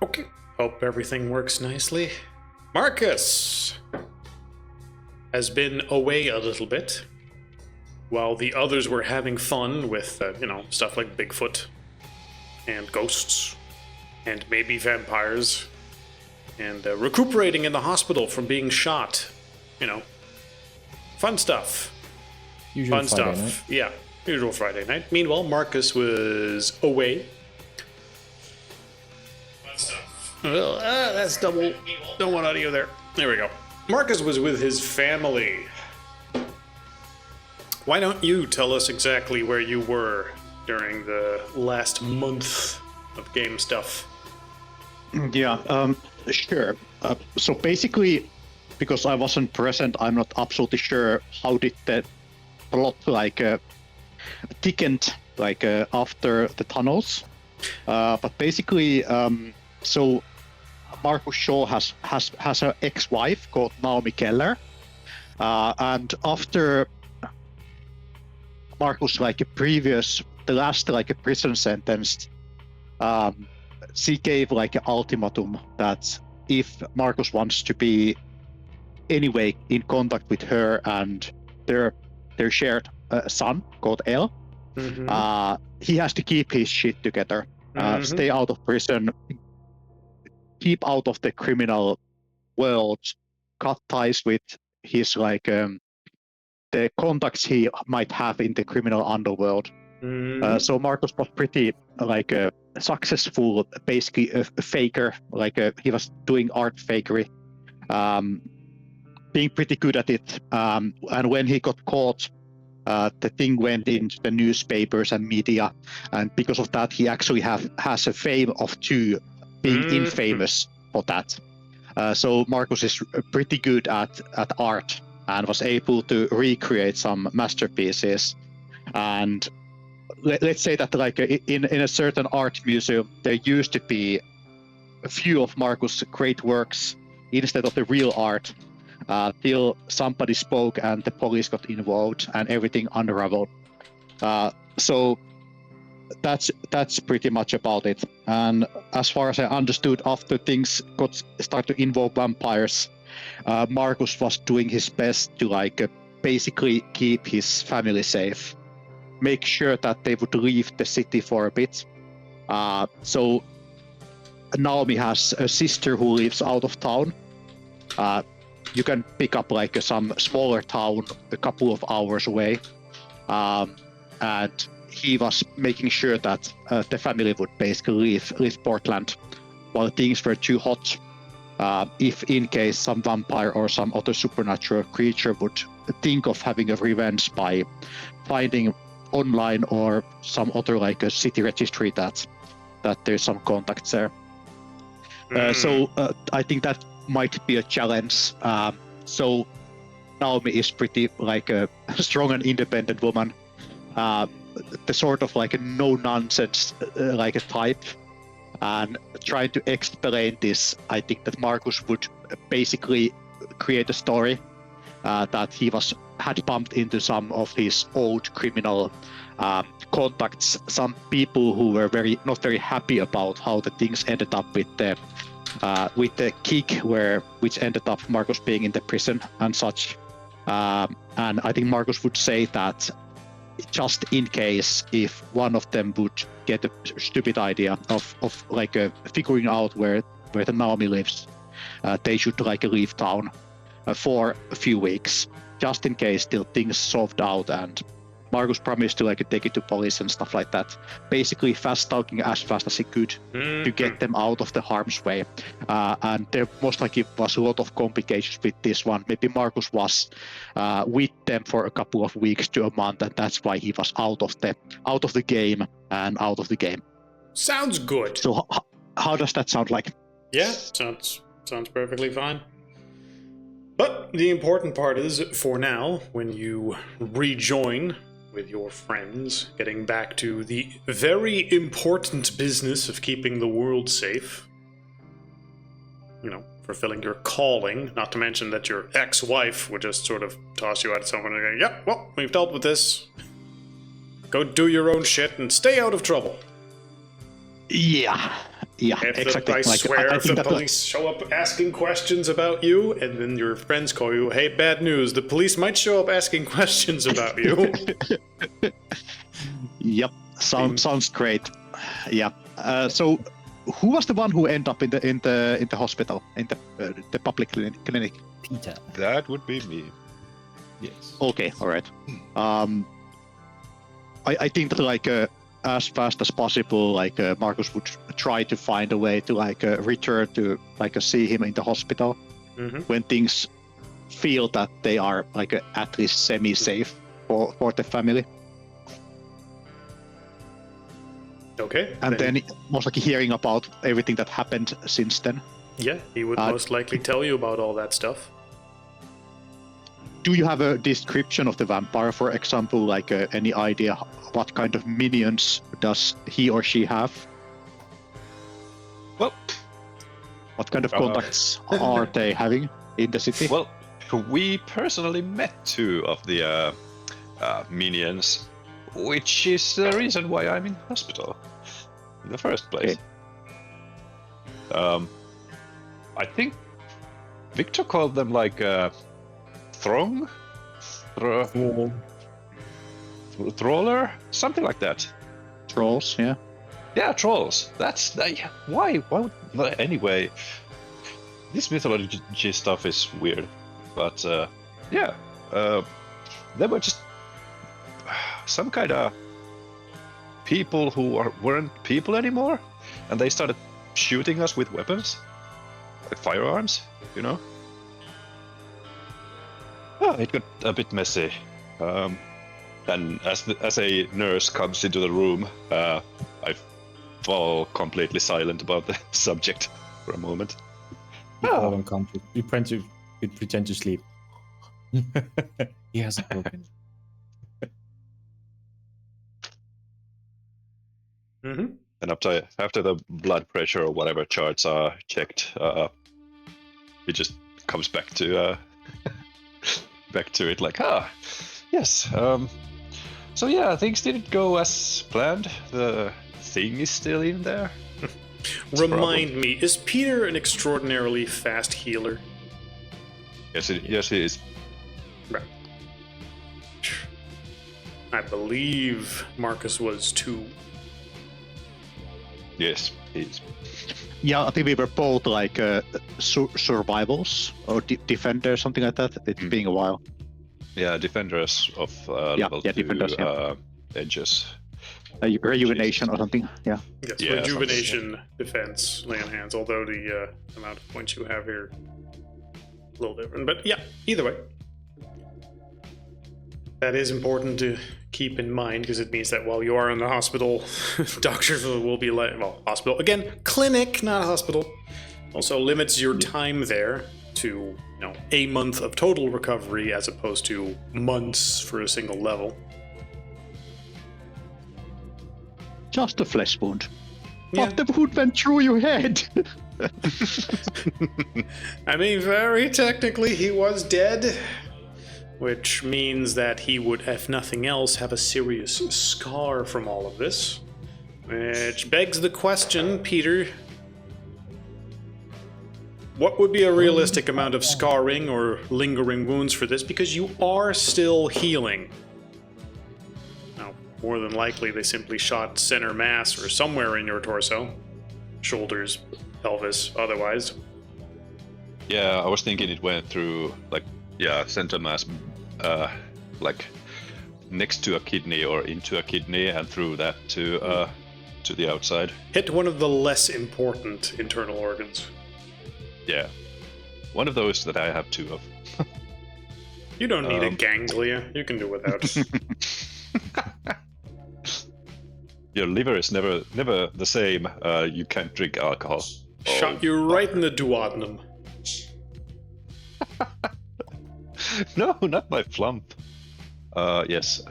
Okay. Hope everything works nicely. Marcus has been away a little bit while the others were having fun with, stuff like Bigfoot and ghosts and maybe vampires and recuperating in the hospital from being shot. Fun stuff. Usual Fun Friday stuff. night. Yeah, usual Friday night. Meanwhile, Marcus was away. Fun stuff. Well, that's double. Don't want audio there. There we go. Marcus was with his family. Why don't you tell us exactly where you were during the last month of game stuff? Yeah, sure. So basically, because I wasn't present, I'm not absolutely sure how did the plot thickened after the tunnels. But basically, so Marcus Shaw has an ex-wife called Naomi Keller, and after Marcus the last prison sentence, she gave an ultimatum that if Marcus wants to be anyway in contact with her and their shared son called El, he has to keep his shit together, stay out of prison, keep out of the criminal world, cut ties with his the contacts he might have in the criminal underworld. So Marcus was pretty successful, basically a faker. He was doing art fakery, being pretty good at it. And when he got caught, the thing went into the newspapers and media, and because of that, he actually has a fame of being infamous for that. So Marcus is pretty good at art and was able to recreate some masterpieces. And let's say that in a certain art museum, there used to be a few of Marcus' great works instead of the real art, till somebody spoke and the police got involved and everything unraveled. So that's pretty much about it. And as far as I understood, after things start to involve vampires, Marcus was doing his best to basically keep his family safe, make sure that they would leave the city for a bit. So Naomi has a sister who lives out of town. You can pick up some smaller town a couple of hours away, and he was making sure that the family would basically leave Portland while things were too hot. If in case some vampire or some other supernatural creature would think of having a revenge by finding online or some other a city registry that there's some contacts there. So I think that might be a challenge. So Naomi is pretty a strong and independent woman, the sort of a no nonsense a type. And trying to explain this, I think that Marcus would basically create a story that he had bumped into some of his old criminal contacts, some people who were not very happy about how the things ended up with the kick, which ended up Marcus being in the prison and such. And I think Marcus would say that just in case if one of them would get a stupid idea of figuring out where the Naomi lives, they should leave town for a few weeks, just in case till things solved out. And Marcus promised to take it to police and stuff like that. Basically fast talking as fast as he could to get them out of the harm's way. And there most likely was a lot of complications with this one. Maybe Marcus was with them for a couple of weeks to a month, and that's why he was out of the game and out of the game. Sounds good. So how does that sound like? Yeah, sounds perfectly fine. But the important part is, for now, when you rejoin with your friends, getting back to the very important business of keeping the world safe, fulfilling your calling, not to mention that your ex-wife would just sort of toss you out of someone and go, yep, well, we've dealt with this. Go do your own shit and stay out of trouble. Yeah, Yeah, exactly. I Like, swear, I if think the that police show up asking questions about you, and then your friends call you, hey, bad news, the police might show up asking questions about you. Yep, sounds great. Yeah. So, who was the one who ended up in the hospital, in the public clinic? Peter. That would be me. Yes. Okay, all right. I think that like as fast as possible, like Marcus would try to find a way to like return to like see him in the hospital when things feel that they are like at least semi-safe for the family. Okay. And then most likely hearing about everything that happened since then. Yeah, he would most likely tell you about all that stuff. Do you have a description of the vampire, for example, like any idea what kind of minions does he or she have? Well, what kind of contacts are they having in the city? Well, we personally met 2 of the minions, which is the reason why I'm in hospital in the first place. Okay. I think Victor called them like Throng? Troller? Something like that. Trolls, yeah. Yeah, trolls. That's... why? Why would... Anyway, this mythology stuff is weird. But, yeah. They were just... some kind of... people who weren't people anymore. And they started shooting us with weapons. Like firearms, you know? Oh, it got a bit messy. And as a nurse comes into the room, I fall completely silent about the subject for a moment. We pretend to sleep. He hasn't broken. And after the blood pressure or whatever charts are checked, it just comes back to it like, yes. So yeah, things didn't go as planned. The thing is still in there. Remind me, is Peter an extraordinarily fast healer? Yes, he is. Right. I believe Marcus was too. Yes, he is. Yeah, I think we were both like survivals or defenders, something like that. It's been a while. Yeah, defenders of level 2 defenders, edges. Rejuvenation or something. Yeah. Yes, Yeah, rejuvenation, defense, lay on hands. Although the amount of points you have here a little different, but yeah, either way. That is important to keep in mind because it means that while you are in the hospital, doctors will be like, well, hospital again, clinic, not hospital. Also limits your time there to, a month of total recovery as opposed to months for a single level. Just a flesh wound. Yeah. But the wound went through your head. I mean, very technically, he was dead. Which means that he would, if nothing else, have a serious scar from all of this. Which begs the question, Peter, what would be a realistic amount of scarring or lingering wounds for this? Because you are still healing. Now, more than likely, they simply shot center mass or somewhere in your torso. Shoulders, pelvis, otherwise. Yeah, I was thinking it went through, center mass, next to a kidney or into a kidney and through that to the outside. Hit one of the less important internal organs. Yeah. One of those that I have 2 of. You don't need a ganglia. You can do without. Your liver is never the same. You can't drink alcohol. Shot you right in the duodenum. No, not my flump. Yes.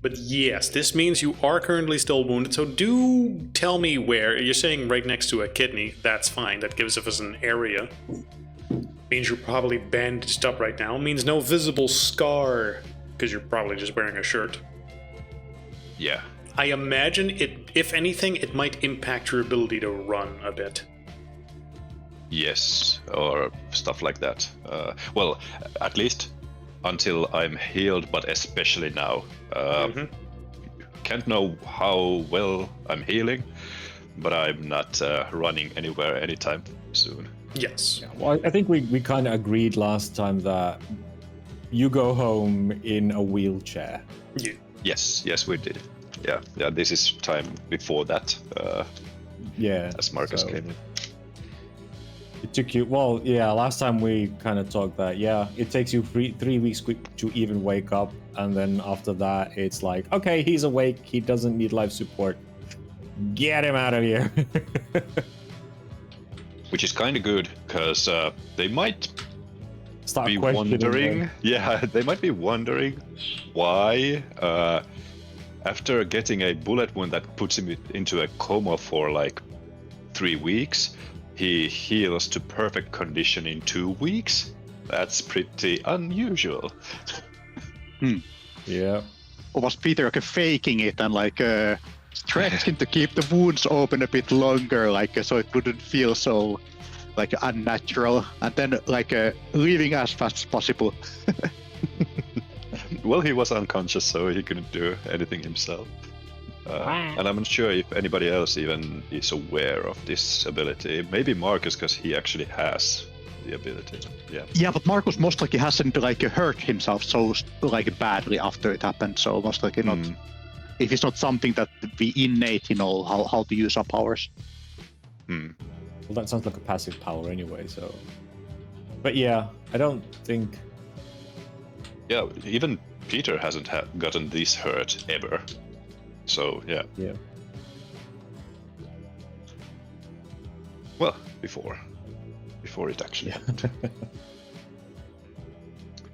But yes, this means you are currently still wounded, so do tell me where. You're saying right next to a kidney. That's fine. That gives us an area. Means you're probably bandaged up right now. Means no visible scar, because you're probably just wearing a shirt. Yeah. I imagine it. If anything, it might impact your ability to run a bit. Yes, or stuff like that. Well, at least until I'm healed, but especially now. Can't know how well I'm healing, but I'm not running anywhere anytime soon. Yes. Yeah, well, I think we kind of agreed last time that you go home in a wheelchair. Yeah. Yes, we did. Yeah. This is time before that. Yeah. As Marcus so came in. It took you, well, yeah, last time we kind of talked that, yeah, it takes you 3 weeks to even wake up. And then after that, it's like, okay, he's awake. He doesn't need life support. Get him out of here. Which is kind of good, because they might Start be questioning wondering. them. Yeah, they might be wondering why, after getting a bullet wound that puts him into a coma for like 3 weeks, he heals to perfect condition in 2 weeks. That's pretty unusual. Yeah. Or was Peter like faking it and like stretching to keep the wounds open a bit longer, like so it wouldn't feel so like unnatural, and then like leaving as fast as possible. Well, he was unconscious, so he couldn't do anything himself. And I'm not sure if anybody else even is aware of this ability. Maybe Marcus, because he actually has the ability. Yeah. Yeah, but Marcus most likely hasn't like hurt himself so like badly after it happened. So most likely not. If it's not something that we innate know how to use our powers. Well, that sounds like a passive power anyway. So, but yeah, I don't think. Yeah, even Peter hasn't gotten this hurt ever. So yeah. Yeah. Well, before it actually happened.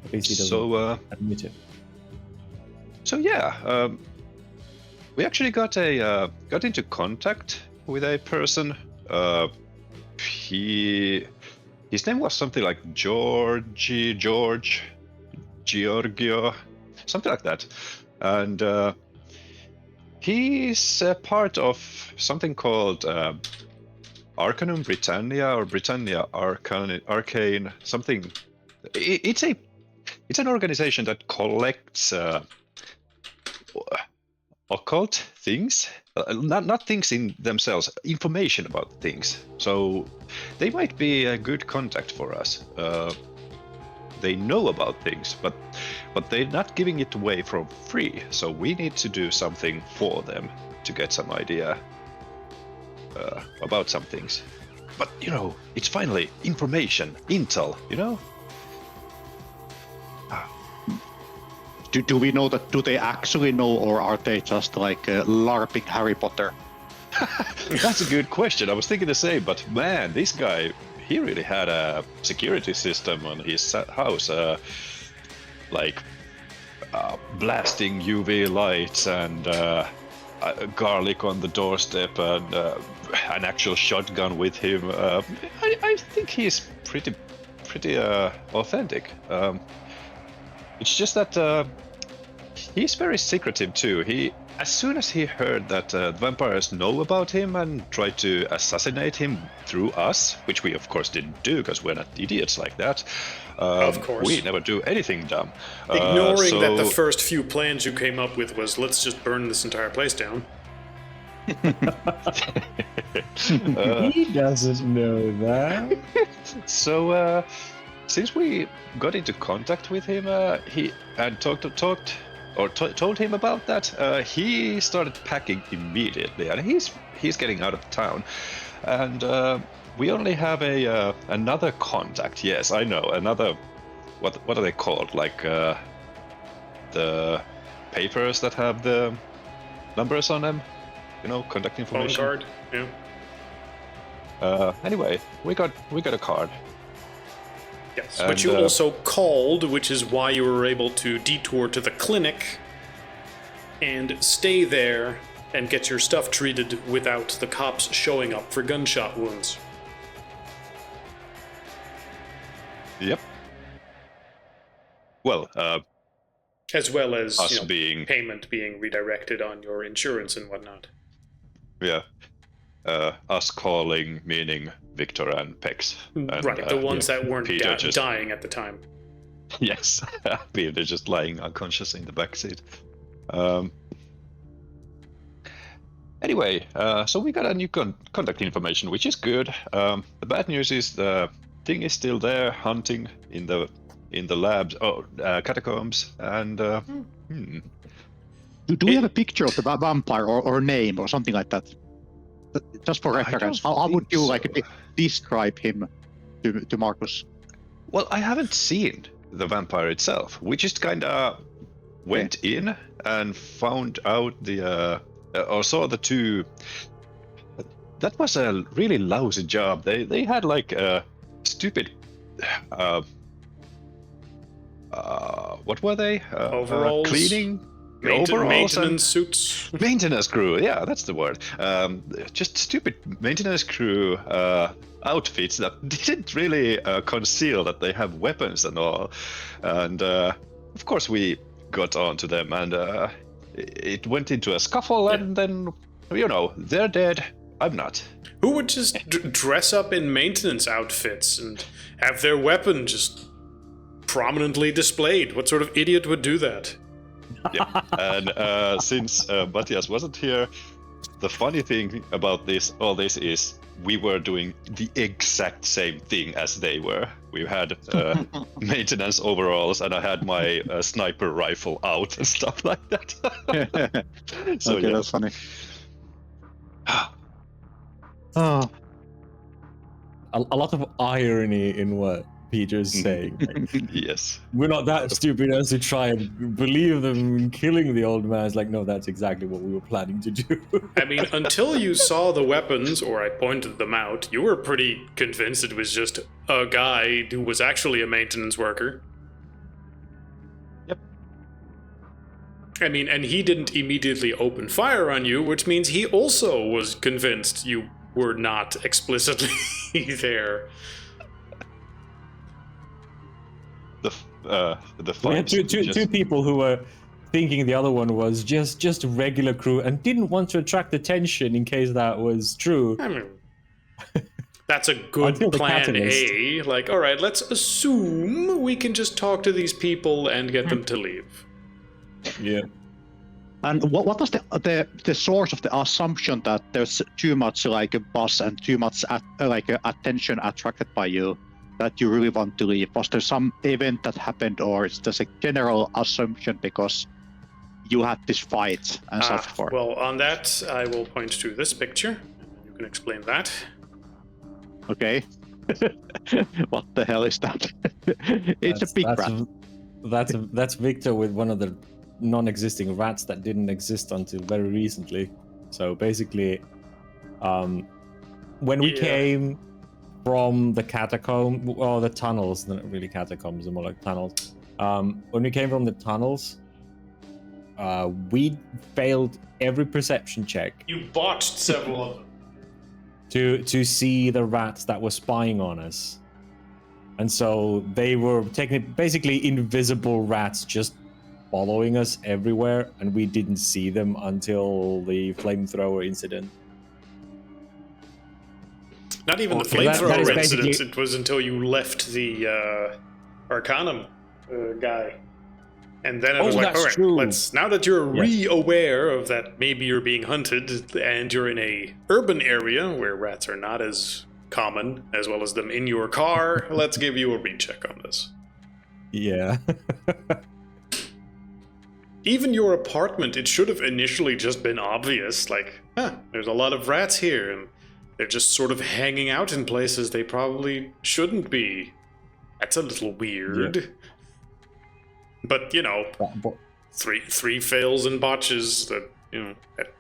At least he doesn't So admit it. So yeah, we actually got into contact with a person. His name was something like Giorgio, something like that, and he's a part of something called Arcanum Britannia or Britannia Arcane something. It's an organization that collects occult things, not things in themselves, information about things. So they might be a good contact for us. They know about things, but they're not giving it away for free. So we need to do something for them to get some idea about some things. But it's finally information, intel. Do we know that? Do they actually know, or are they just like LARPing Harry Potter? That's a good question. I was thinking the same, but man, this guy, he really had a security system on his house, like blasting UV lights and garlic on the doorstep and an actual shotgun with him. I think he's pretty authentic. It's just that he's very secretive too. As soon as he heard that vampires know about him and tried to assassinate him through us, which we of course didn't do because we're not idiots like that. Of course. We never do anything dumb. Ignoring that the first few plans you came up with was, let's just burn this entire place down. He doesn't know that. So since we got into contact with him, he and told him about that, he started packing immediately, and he's getting out of town. And we only have another contact. Yes, I know, another. What are they called? Like the papers that have the numbers on them. Contact information. Phone card. Yeah. Anyway, we got a card. Yes, but you also called, which is why you were able to detour to the clinic and stay there and get your stuff treated without the cops showing up for gunshot wounds. Yep. Well, As well as us being payment being redirected on your insurance and whatnot. yeah, us calling meaning Victor and Pex. And, Right, the ones that weren't Peter just dying at the time. yes, Peter just lying unconscious in the backseat. Anyway, so we got a new contact information, which is good. The bad news is the thing is still there, hunting in the labs, catacombs, and Do we have a picture of the vampire or name or something like that? Just for reference, how would you describe him to Marcus? Well, I haven't seen the vampire itself. We just kind of went in and found out or saw the two. That was a really lousy job. They had like a stupid. What were they? Overalls. Cleaning. Maintenance suits. Maintenance crew, yeah, that's the word. Just stupid maintenance crew outfits that didn't really conceal that they have weapons and all. And of course we got on to them, and it went into a scuffle, and then, they're dead. I'm not. Who would just dress up in maintenance outfits and have their weapon just prominently displayed? What sort of idiot would do that? Yeah. And since Matthias wasn't here, the funny thing about all this is we were doing the exact same thing as they were. We had maintenance overalls, and I had my sniper rifle out and stuff like that. So okay, yeah. that's funny. Oh. A lot of irony in what Peter's saying. Like, Yes. we're not that stupid as to try and believe them in killing the old man. It's like, no, that's exactly what we were planning to do. I mean, until you saw the weapons, or I pointed them out, you were pretty convinced it was just a guy who was actually a maintenance worker. Yep. I mean, and he didn't immediately open fire on you, which means he also was convinced you were not explicitly there. We had two people who were thinking the other one was just a regular crew and didn't want to attract attention in case that was true. I mean, that's a good plan A. Like, all right, let's assume we can just talk to these people and get them to leave. Yeah. And what was the source of the assumption that there's too much like a buzz and too much attention attracted by you that you really want to leave? Was there some event that happened, or is this a general assumption because you had this fight and so forth? Well, on that, I will point to this picture. You can explain that. Okay. What the hell is that? It's a big rat. That's Victor with one of the non-existing rats that didn't exist until very recently. So basically, when we came from the catacomb, or the tunnels, they're not really catacombs, they're more like tunnels. When we came from the tunnels, we failed every perception check. You botched several of them. To see the rats that were spying on us. And so they were basically invisible rats just following us everywhere, and we didn't see them until the flamethrower incident. Not even the flamethrower incident, it was until you left the Arcanum guy. And then I was like, all right, let's, now that you're re-aware of that maybe you're being hunted and you're in a urban area where rats are not as common, as well as them in your car, let's give you a recheck on this. Yeah. Even your apartment, it should have initially just been obvious, like, there's a lot of rats here, and they're just sort of hanging out in places they probably shouldn't be. That's a little weird. Yeah. But, three fails and botches, that,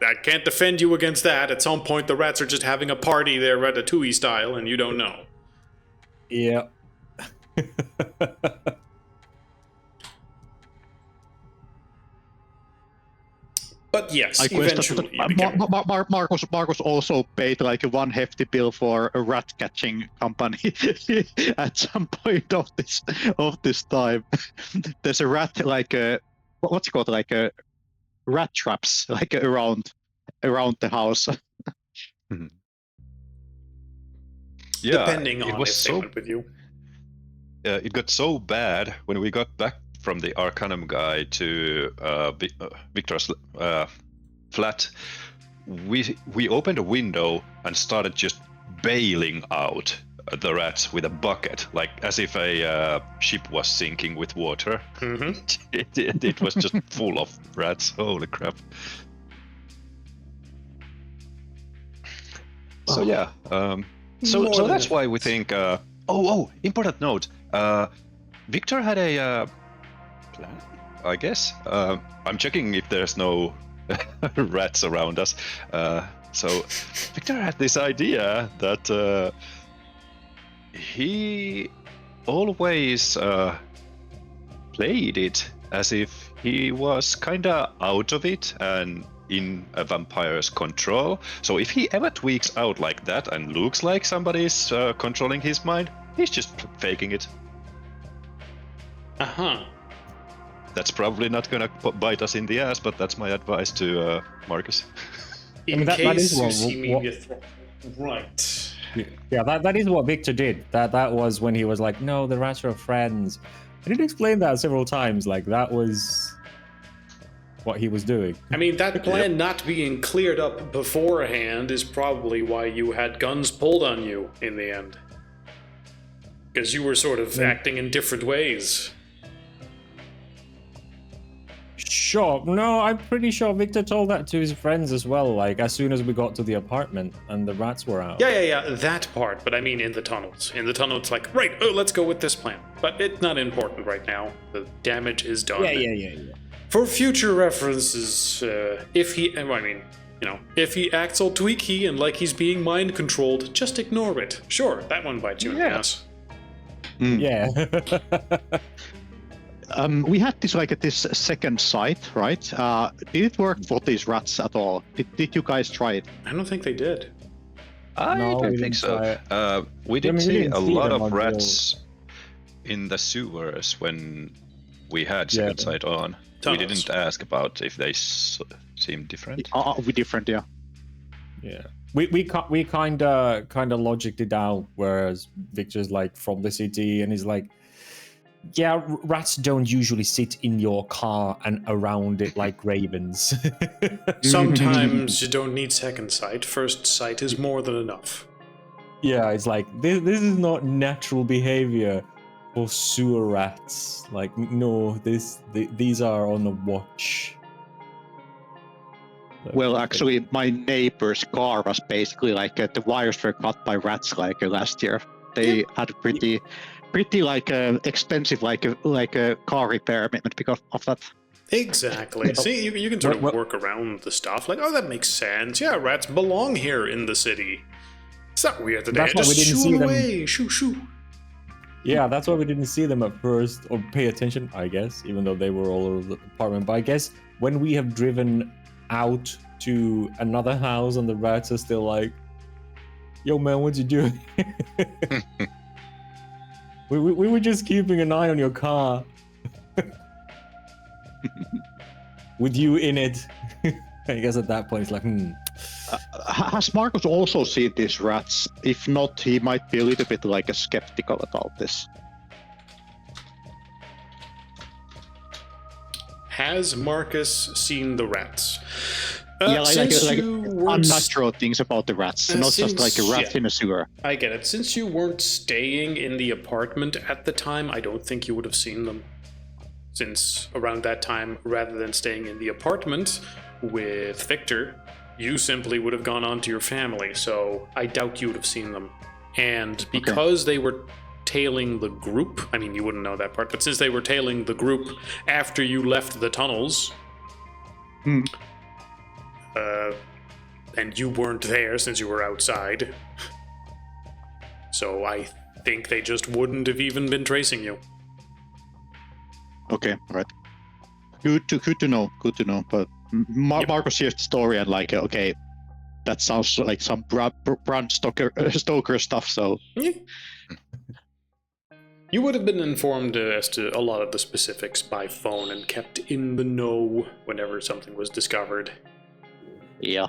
I can't defend you against that. At some point, the rats are just having a party there, Ratatouille style, and you don't know. Yeah. But yes, eventually. Marcus also paid like one hefty bill for a rat catching company at some point of this time. There's a rat what's it called, like rat traps, like around the house. Yeah, Depending it on was if they so went with you. it got so bad when we got back from the Arcanum guy to Victor's flat. We opened a window and started just bailing out the rats with a bucket, like as if a ship was sinking with water. Hmm. It was just full of rats. Holy crap! So yeah, so More than that's why we enough. think. Important note. Victor had a plan, I guess. I'm checking if there's no rats around us. So Victor had this idea that he always played it as if he was kinda out of it and in a vampire's control. So if he ever tweaks out like that and looks like somebody's controlling his mind, he's just faking it. Uh-huh. That's probably not gonna bite us in the ass, but that's my advice to Marcus. In that case is you what- see me what- with... Right. Yeah, that is what Victor did. That was when he was like, "No, the rats are friends." I did explain that several times. Like that was what he was doing. I mean, that plan not being cleared up beforehand is probably why you had guns pulled on you in the end. Because you were sort of acting in different ways. Sure. No, I'm pretty sure Victor told that to his friends as well. Like as soon as we got to the apartment and the rats were out. Yeah, that part. But I mean in the tunnels. In the tunnels, like, right, let's go with this plan. But it's not important right now. The damage is done. Yeah. For future references, if he acts all tweaky and like he's being mind controlled, just ignore it. Sure, that one bites you in the Yeah. ass. Yeah. We had this second site, right? Did it work for these rats at all? Did you guys try it? I don't think they did. I No, we don't didn't think so. try it. We did I mean, we see didn't a see lot them of until- rats in the sewers when we had Yeah. second sight on. Tunnels. We didn't ask about if they seemed different. We different, yeah. Yeah. We kind of logicked it out, whereas Victor's like from the city and he's like, yeah, rats don't usually sit in your car and around it like ravens. Sometimes you don't need second sight. First sight is more than enough. Yeah, it's like this is not natural behavior for sewer rats. Like no, these are on the watch. So, Well, actually, my neighbor's car was basically like the wires were cut by rats like last year. They had a pretty like expensive like a car repair equipment because of that. Exactly. See, you can sort of What- work around the stuff. Like, oh, that makes sense. Yeah, rats belong here in the city. It's not weird that That's they why we just didn't shoo see them. away. Shoo. Yeah, that's why we didn't see them at first or pay attention, I guess, even though they were all over the apartment. But I guess when we have driven out to another house and the rats are still like, yo man, what you doing? we were just keeping an eye on your car. With you in it. I guess at that point it's like, Has Marcus also seen these rats? If not, he might be a little bit like a skeptical about this. Has Marcus seen the rats? Yeah, Since like you weren't unnatural things about the rats, not just like a rat yeah. in a sewer. I get it. Since you weren't staying in the apartment at the time, I don't think you would have seen them. Since around that time, rather than staying in the apartment with Victor, you simply would have gone on to your family, so I doubt you would have seen them. And because they were tailing the group, I mean, you wouldn't know that part, but since they were tailing the group after you left the tunnels, and you weren't there since you were outside, so I think they just wouldn't have even been tracing you. Okay, right. Good to know. But Marcus hears the story and like, okay, that sounds like some Bram Stoker stuff. So Yeah. You would have been informed as to a lot of the specifics by phone and kept in the know whenever something was discovered. Yeah.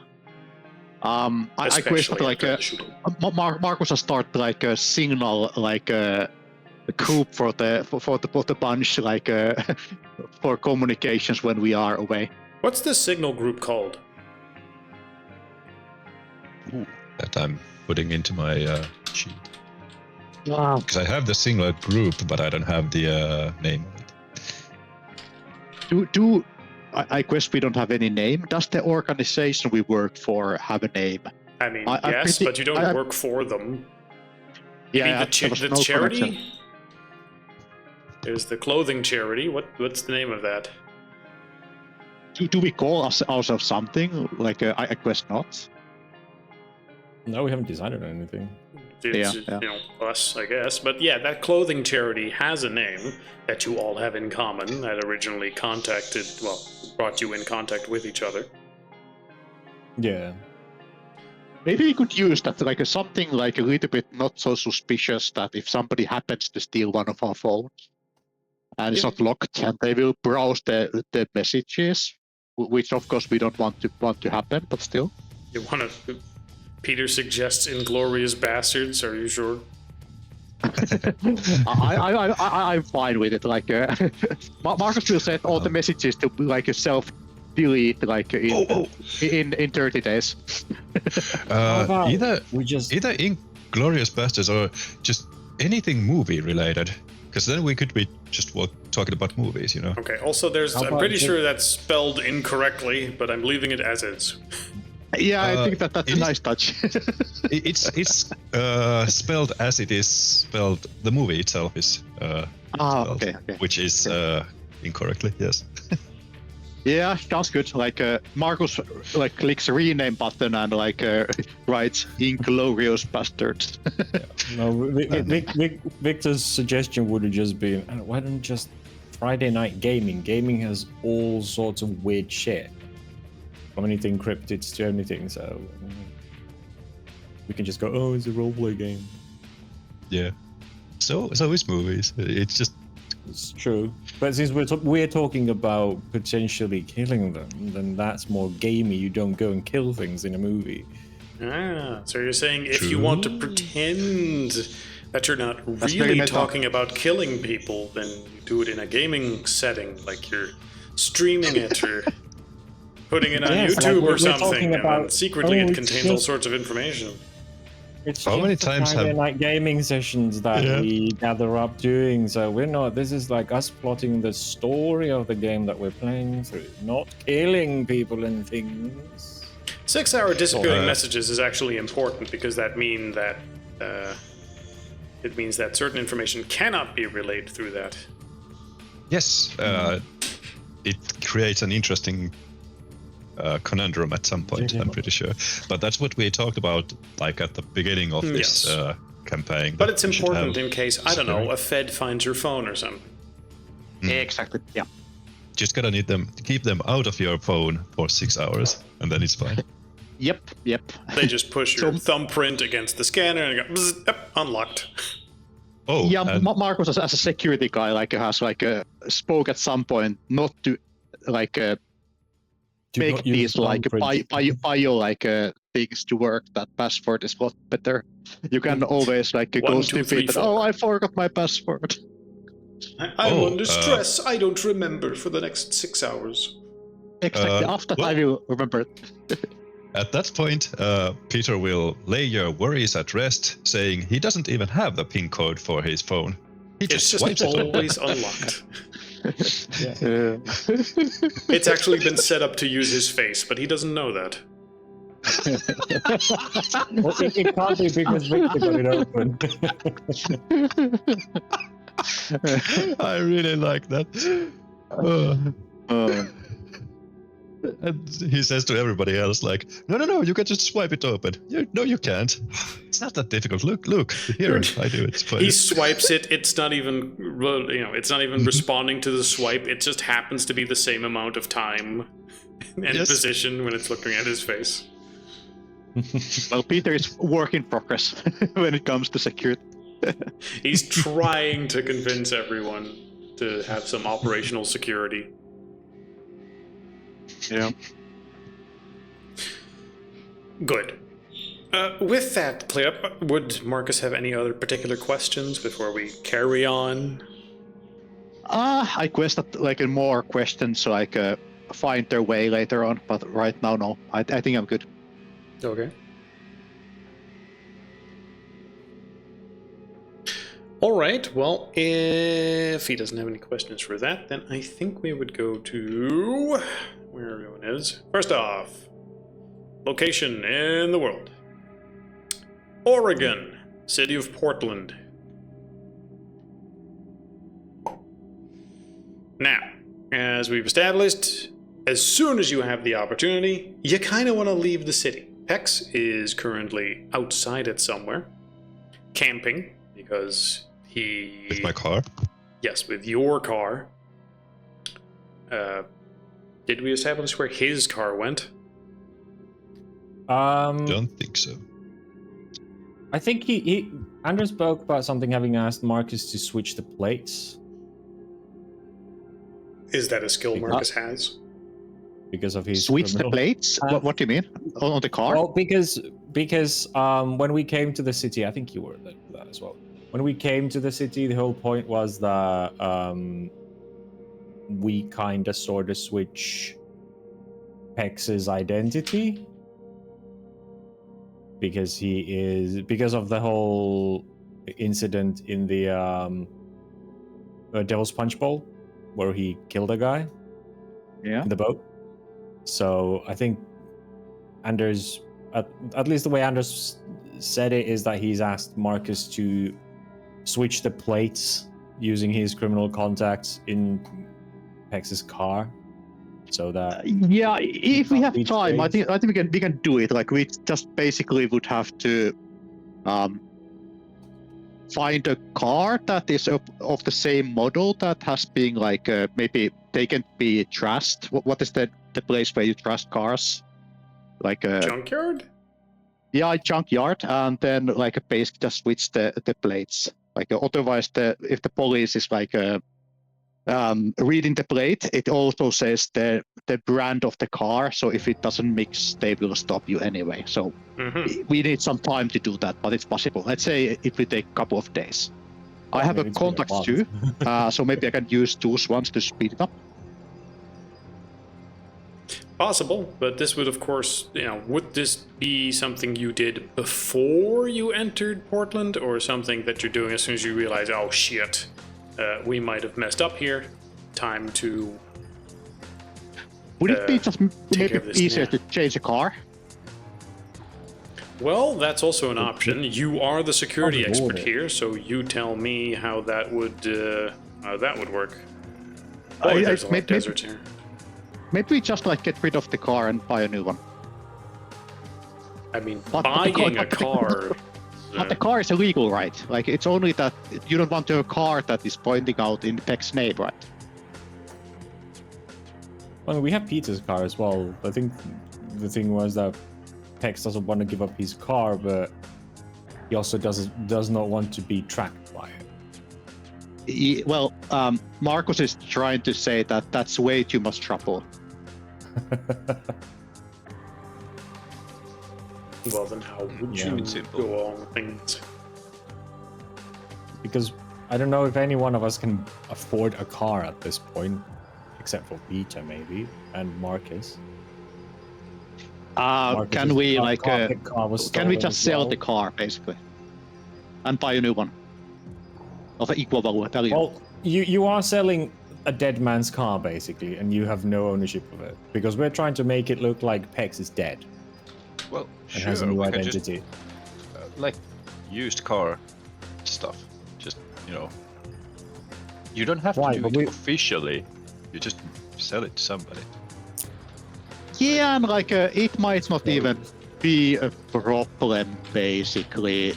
I Especially question like after the shooting. Marcus has started like a signal like a group for the bunch like for communications when we are away. What's this signal group called? That I'm putting into my sheet. Wow. Because I have the singular group, but I don't have the name of it. I guess we don't have any name. Does the organization we work for have a name? I mean, I'm yes, pretty- but you don't I- work for them. Yeah, Maybe there was the no charity? connection. There's the clothing charity. What's the name of that? Do we call ourselves something? Like I guess not. No, we haven't decided on anything. It's, Yeah. you know, us, I guess. But yeah, that clothing charity has a name that you all have in common that originally brought you in contact with each other. Yeah. Maybe we could use that like something like a little bit not so suspicious that if somebody happens to steal one of our phones and it's Yeah. not locked, and they will browse the messages, which of course we don't want to happen, but still. You want to... Peter suggests Inglorious Bastards, are you sure? I'm fine with it. Like Marcus will set all the messages to like a self-delete like in 30 days. about Either We just Inglorious Bastards or just anything movie related. Because then we could be just talking about movies, you know? Okay, also How I'm about pretty just- sure that's spelled incorrectly, but I'm leaving it as is. Yeah, I think that's it a is- nice touch. It's spelled as it is spelled. The movie itself is spelled, Okay. which is incorrectly, yes. Yeah, sounds good. Like Marcus like clicks rename button and like writes Inglorious Bastards. no. Victor's suggestion would have just been, why don't just Friday night gaming? Gaming has all sorts of weird shit, from anything cryptids to anything. So we can just go, oh, it's a roleplay game. Yeah. So is movies. It's just It's true, but since we're talking about potentially killing them, then that's more gamey. You don't go and kill things in a movie. Ah, so you're saying if you want to pretend that you're not That's very really meta. talking about killing people, then you do it in a gaming setting, like you're streaming it or putting it on Yes, like YouTube we're or something, talking and then about- secretly oh, it it's contains all just- sorts of information. It's How just many the times Friday have- night gaming sessions that Yeah. we gather up doing. So we're not. This is like us plotting the story of the game that we're playing through, not killing people and things. 6-hour disappearing Oh, messages is actually important because that means that it means that certain information cannot be relayed through that. yes. It creates an interesting conundrum at some point. Yeah. I'm pretty sure. But that's what we talked about, like at the beginning of this Yes. campaign. But that it's we should important have in case, I don't know, a Fed finds your phone or something. Exactly. Yeah. Just gotta keep them out of your phone for 6 hours, and then it's fine. Yep. They just push your So- thumbprint against the scanner and go, bzz, yep, unlocked. Oh, Yeah, and Marcus as a security guy like has like spoke at some point not to like Do make not use these like thumbprint. bio like things to work. That password is a lot better. You can always like go 1, 2, stupid. 3, and, 4. oh, I forgot my password. I'm Oh, under stress. I don't remember for the next 6 hours. Exactly. After well- I will remember it. at that point, Peter will lay your worries at rest, saying he doesn't even have the PIN code for his phone. He It's just swipes just it over. always unlocked. Yeah. It's actually been set up to use his face, but he doesn't know that. Well, it can't be because Victor got it open. I really like that. And he says to everybody else, like, no, you can just swipe it open. No, you can't. It's not that difficult. Look, here, I do it. for He you." swipes it. It's not even, it's not even responding to the swipe. It just happens to be the same amount of time and Yes. position when it's looking at his face. Well, Peter is work in progress when it comes to security. He's trying to convince everyone to have some operational security. Yeah. Good. With that, Cleop, would Marcus have any other particular questions before we carry on? I quested like more questions so I could find their way later on, but right now, no. I think I'm good. Okay. All right, well, if he doesn't have any questions for that, then I think we would go to where everyone is. First off, location in the world. Oregon, city of Portland. Now, as we've established, as soon as you have the opportunity, you kind of want to leave the city. Pex is currently outside it somewhere, camping, because he... With my car? Yes, with your car. Did we establish where his car went? Don't think so. I think Andrew spoke about something having asked Marcus to switch the plates Is that a skill Marcus has? because of his Switch the criminal- plates? What do you mean? On the car? Well, because when we came to the city, I think you were there for that as well. When we came to the city, the whole point was that we kind of sort of switch Pex's identity because of the whole incident in the Devil's Punch Bowl where he killed a guy Yeah. in the boat. So I think Anders, at least the way Anders said it, is that he's asked Marcus to switch the plates using his criminal contacts in Pex's car, so that Yeah, if we have Each time, I page. think we can do it. Like we just basically would have to find a car that is of the same model that has been like maybe they can be trashed. What is the place where you trash cars? Like a Junkyard? yeah, junkyard, and then like basically just switch the plates. Like otherwise, if the police is like reading the plate, it also says the brand of the car. So if it doesn't mix, they will stop you anyway. So Mm-hmm. we need some time to do that, but it's possible. Let's say if we take a couple of days. I have maybe a it's been a contacts month. too, so maybe I can use those ones to speed it up. Possible, but this would, of course, would this be something you did before you entered Portland, or something that you're doing as soon as you realize, oh shit, we might have messed up here? Time to. Would it be just care maybe of this easier now. to change a car? Well, that's also an option. You are the security Probably expert would. here, so you tell me how that would work. I- Boy, I- there's a lot of maybe- deserts here. Maybe we just like get rid of the car and buy a new one. I mean, But the buying a car- car. But the car is illegal, right? Like it's only that you don't want to have a car that is pointing out in Pex's name, right? Well, we have Peter's car as well. I think the thing was that Pex doesn't want to give up his car, but he also does not want to be tracked by it. Well, Marcus is trying to say that that's way too much trouble. Well, then how would Yeah. you It's simple. go along with things? Because I don't know if any one of us can afford a car at this point, except for Peter maybe and Marcus. Marcus's Can we car- like? car was Can we stolen just as sell well. the car basically, and buy a new one of equal value? Well, you are selling a dead man's car basically, and you have no ownership of it because we're trying to make it look like Pex is dead Well, and sure, has a new we can just identity. like used car stuff. Just you don't have Why? to do But it we- officially. You just sell it to somebody. Yeah, and like it might not even be a problem basically.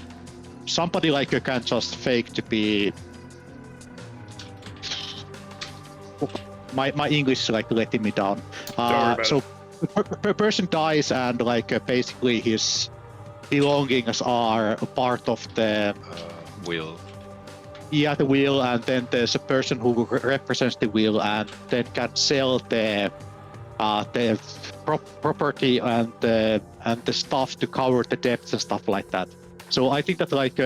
Somebody like can just fake to be. My English is like letting me down. worry about So a person dies and like basically his belongings are a part of the wheel. Yeah, the wheel, and then there's a person who represents the wheel, and then can sell the property and the stuff to cover the debts and stuff like that. So I think that like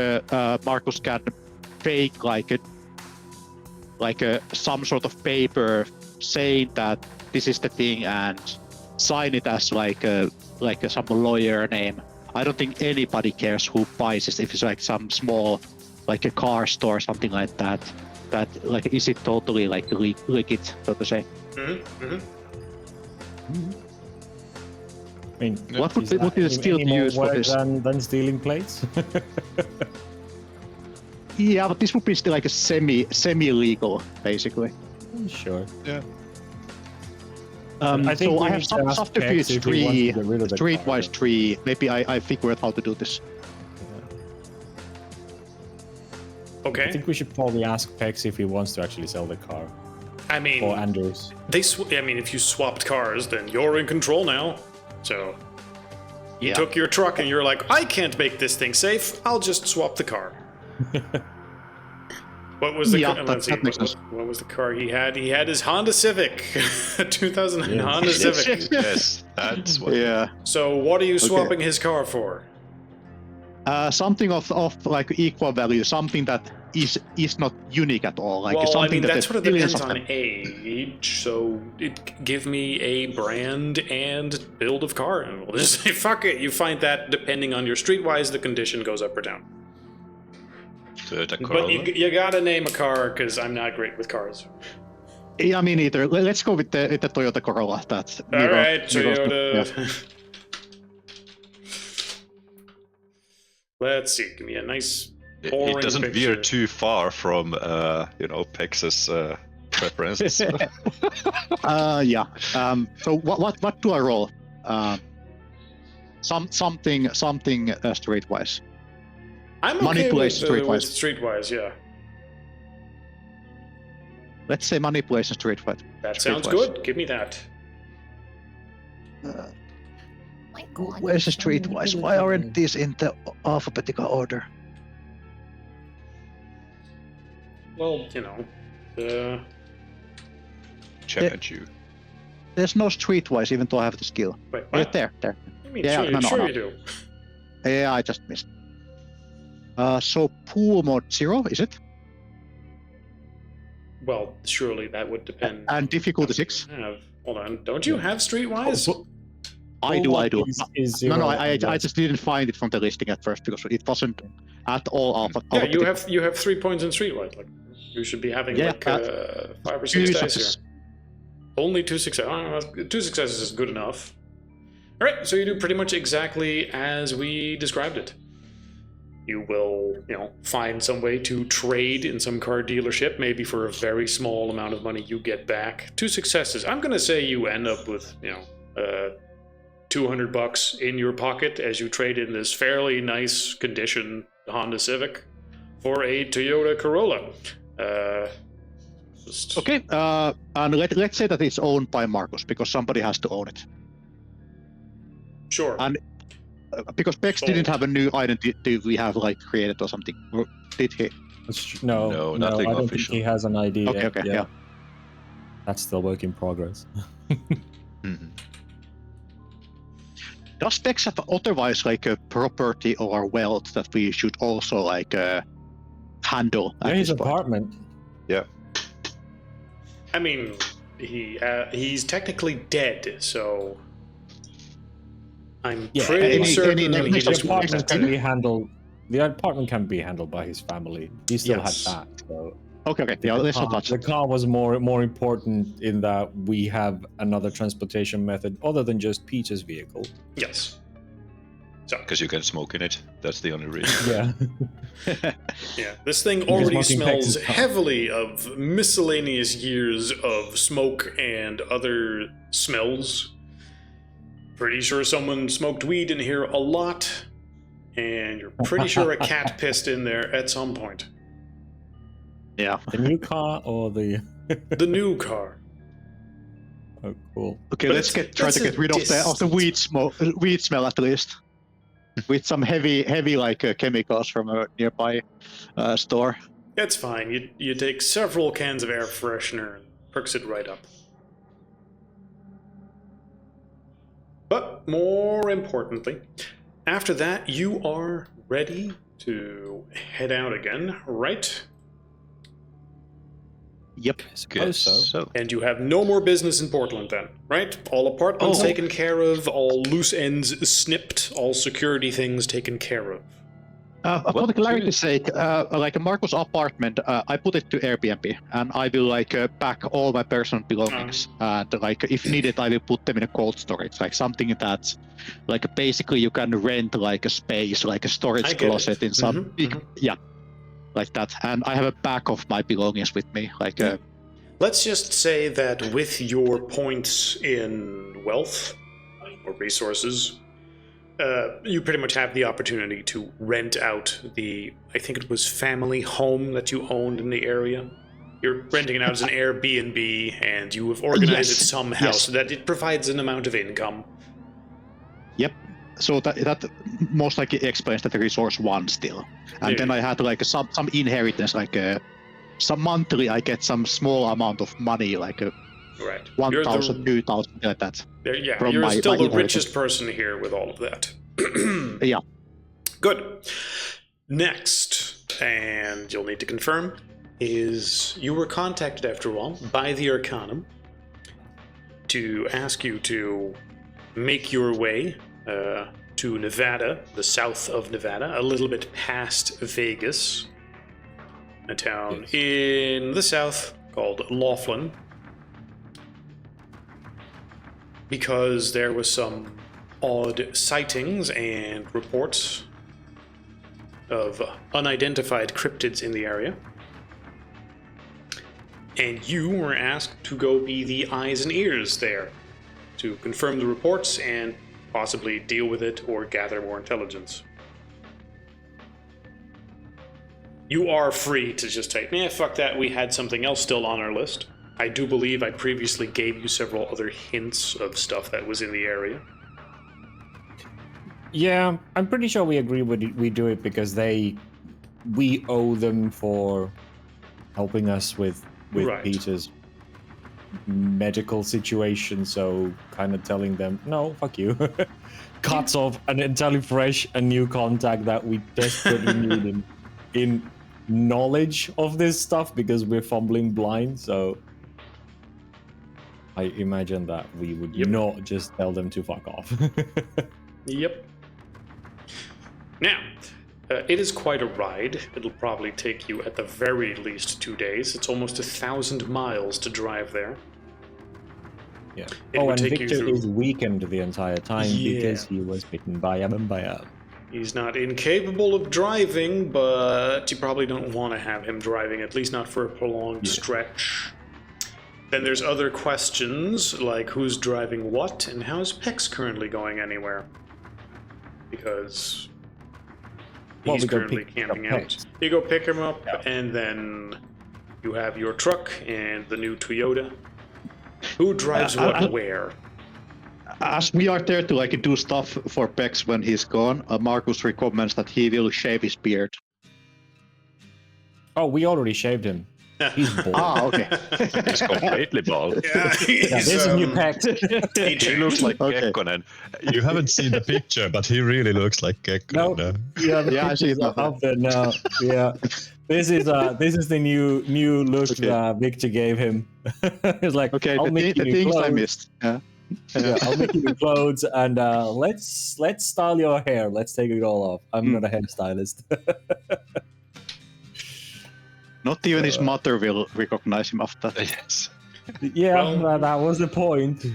Marcus can fake like some sort of paper saying that this is the thing and sign it as some lawyer name. I don't think anybody cares who buys it if it's like some small like a car store or something like that. That like is it totally like legit, so to say? I mean, What would is be that the still any more use for work this? than stealing plates? Yeah, but this would be still like a semi-legal, basically. Sure. Yeah. I think So we I have need to ask subterfuge Pex if he wants to 3, get rid of the streetwise car. 3. Maybe I figure out how to do this. I Okay. think we should probably ask Pex if he wants to actually sell the car. I mean, Or Anders. I mean, if you swapped cars, then you're in control now. So you Yeah. took your truck and you're like, I can't make this thing safe. I'll just swap the car. What was the Yeah, car? that- Let's see. that makes sense. What was the car he had? He had his Honda Civic, 2009 Yes. Honda Civic. Yes, that's what. Yeah. So what are you swapping his car for? Something of like equal value, something that is not unique at all. Like Well, I something mean, that that's there's what it billions depends of on them. age. So give me a brand and build of car, and we'll just say fuck it. You find that depending on your streetwise, the condition goes up or down. Toyota But Corolla. you gotta name a car because I'm not great with cars. Yeah, me neither. Let's go with the Toyota Corolla. That's All right, Toyota. Yeah. Let's see. Give me a nice. It boring doesn't picture. veer too far from, Pex's preferences. Yeah. So what do I roll? Something streetwise. I'm okay Manipulation with streetwise. streetwise. Yeah, Let's say manipulation streetwise. that sounds Streetwise. good. Give me that. Where's the streetwise? Why aren't these in the alphabetical order? Well, you know, Challenge you. There's no streetwise, even though I have the skill. wait, Yeah, what? there. I mean, Yeah, sure, no, sure no. you do. Yeah, I just missed. So pool mode 0, is it? Well, surely that would depend. And difficulty 6? Hold on. Don't you have streetwise? I do. Is No, zero I and that's- just didn't find it from the listing at first because it wasn't at all alpha. Yeah, you have 3 points in streetwise. Like you should be having Yeah, like 5 or 6 two dice successes. here. Only 2 successes. Oh, 2 successes is good enough. All right, so you do pretty much exactly as we described it. You will, find some way to trade in some car dealership, maybe for a very small amount of money you get back. 2 successes. I'm gonna say you end up with, $200 in your pocket as you trade in this fairly nice condition Honda Civic for a Toyota Corolla. Okay, and let's say that it's owned by Marcus because somebody has to own it. Sure. And because Bex Sold. didn't have a new identity we have like created or something. Or did he? No, No, I nothing don't official. think he has an ID. Okay, yet. okay, yeah. That's still work in progress. Mhm. Does Bex have otherwise like a property or wealth that we should also like handle at Yeah, his this point? apartment. I mean, he's technically dead, so I'm Yeah, pretty any- certain any- that he any- just any- wants apartment that. can be handled. The apartment can be handled by his family. He still Yes. had that. So Okay, yeah, let's not touch the it. car was more important in that we have another transportation method other than just Peach's vehicle. Yes. Because you can smoke in it. That's the only reason. Yeah. Yeah, this thing Because already smoking smells Texas car. heavily of miscellaneous years of smoke and other smells. Pretty sure someone smoked weed in here a lot, and you're pretty sure a cat pissed in there at some point. Yeah. The new car or the The new car. oh cool. Okay, But let's it's- try that's to a get rid of the weed smell at least. with some heavy like chemicals from a nearby store. It's fine. You take several cans of air freshener and perks it right up. But more importantly, after that, you are ready to head out again, right? Yep. Guess so. And you have no more business in Portland then, right? All apartments taken care of, all loose ends snipped, all security things taken care of. For the clarity's sake, like Marco's apartment, I put it to Airbnb, and I will like pack all my personal belongings. And like if needed, I will put them in a cold storage, like something that, like basically you can rent like a space, like a storage closet in some big, like that. And I have a pack of my belongings with me, like. Let's just say that with your points in wealth or resources. You pretty much have the opportunity to rent out I think it was family home that you owned in the area. You're renting it out as an Airbnb, and you have organized it somehow so that it provides an amount of income. Yep. So that most likely explains that the resource 1 still. And then I had like some inheritance, like some monthly I get some small amount of money, like Right. 1,000, 2,000, like that. You're still the richest person here with all of that. Yeah. Good. Next, and you'll need to confirm, is you were contacted, after all, by the Arcanum to ask you to make your way to Nevada, the south of Nevada, a little bit past Vegas, a town in the south called Laughlin. Because there was some odd sightings and reports of unidentified cryptids in the area. And you were asked to go be the eyes and ears there to confirm the reports and possibly deal with it or gather more intelligence. You are free to just say, fuck that, we had something else still on our list. I do believe I previously gave you several other hints of stuff that was in the area. Yeah, I'm pretty sure we agree we do it because we owe them for helping us with Right. Peter's medical situation, so kind of telling them, no, fuck you. Cuts off an entirely fresh and new contact that we desperately need in knowledge of this stuff because we're fumbling blind, so I imagine that we would not just tell them to fuck off. Yep. Now, it is quite a ride. It'll probably take you at the very least 2 days. It's almost 1,000 miles to drive there. Yeah. It would and take you Victor through- is weakened the entire time because he was bitten by a vampire. He's not incapable of driving, but you probably don't want to have him driving, at least not for a prolonged stretch. Then there's other questions, like who's driving what, and how's Pex currently going anywhere? Because he's currently camping out. You go pick him up, and then you have your truck and the new Toyota. Who drives what where? As we are there to like do stuff for Pex when he's gone, Marcus recommends that he will shave his beard. Oh, we already shaved him. He's bald. Okay. He's completely bald. Yeah, This is new Pex. He looks like Okay. Kekkonen. You haven't seen the picture, but he really looks like Gekko. No. No. Yeah, the Yeah, I see pictures it are now. up there now. Yeah, this is the new look Okay. that Victor gave him. It's like, Okay, I'll the make you new things I clothes. missed. Yeah. Yeah, I'll make you new clothes and let's style your hair. Let's take it all off. I'm not a hairstylist. Not even his mother will recognize him after that. Yes. Yeah, Well- that was the point.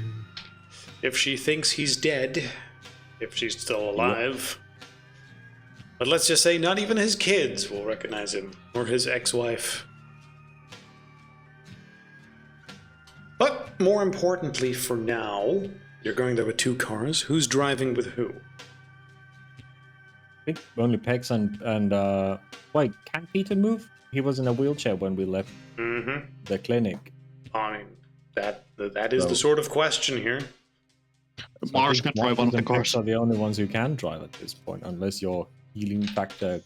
If she thinks he's dead, if she's still alive. But let's just say not even his kids will recognize him, or his ex-wife. But more importantly for now, you're going there with 2 cars. Who's driving with who? I think only Pex and wait, can Peter move? He was in a wheelchair when we left Mm-hmm. the clinic. I mean, that is So- the sort of question here. So I Mars think can drive one of Marcus the and Pex cars. are the only ones who can drive at this point, unless your healing factor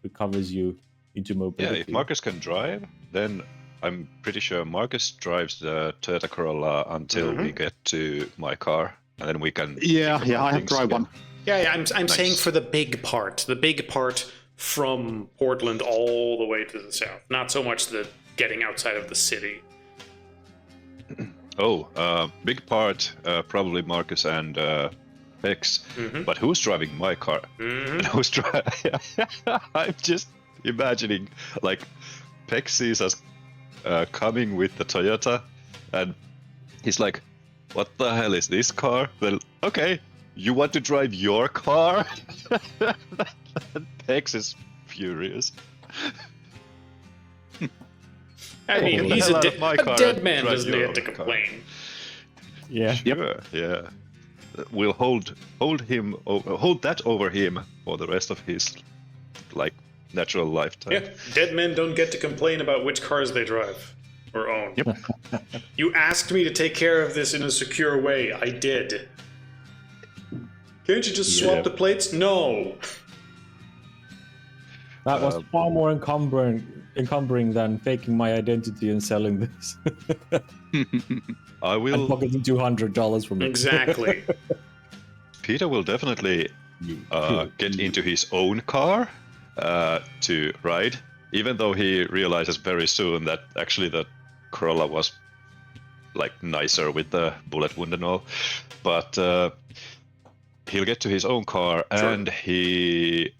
recovers you into Yeah, mobility. if Marcus can drive, then I'm pretty sure Marcus drives the Toyota Corolla until we get to my car, and then we can. Yeah, think about I have things drive again. one. Yeah, I'm saying Nice. for the big part from Portland all the way to the south. Not so much the getting outside of the city. Oh, big part, probably Marcus and Pex. But who's driving my car? And who's driving? I'm just imagining, like, Pex sees us coming with the Toyota, and he's like, "What the hell is this car?" Well, okay, you want to drive your car? Pex is furious. I mean, Get the he's hell a, out of my car dead and man drive doesn't your get to own car. complain. Yeah. Sure, yeah. We'll hold that over him for the rest of his like natural lifetime. Yeah, dead men don't get to complain about which cars they drive or own. Yep. You asked me to take care of this in a secure way. I did. Can't you just swap the plates? No. That was far more encumbering than faking my identity and selling this. I And will. pocketing $200 from it. Exactly. Peter will definitely get into his own car to ride, even though he realizes very soon that actually the Corolla was like nicer with the bullet wound and all. But he'll get to his own car, and he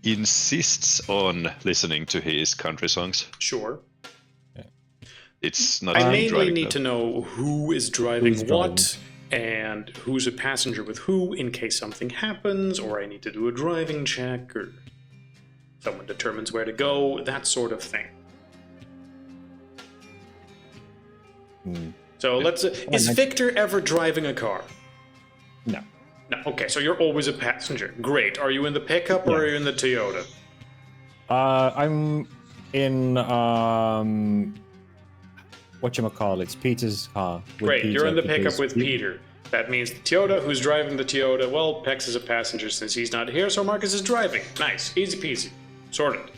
insists on listening to his country songs. Sure. It's not I him mainly driving need them. to know who is driving Who's what and who's a passenger with who in case something happens, or I need to do a driving check, or someone determines where to go, that sort of thing. So let's. Is Victor ever driving a car? No. No. Okay, so you're always a passenger. Great. Are you in the pickup or are you in the Toyota? I'm in whatchamacallit, it's Peter's car. with Great. Peter You're in the pickup because with Peter. That means the Toyota, who's driving the Toyota. Well, Pex is a passenger since he's not here, so Marcus is driving. Nice. Easy peasy. Sorted.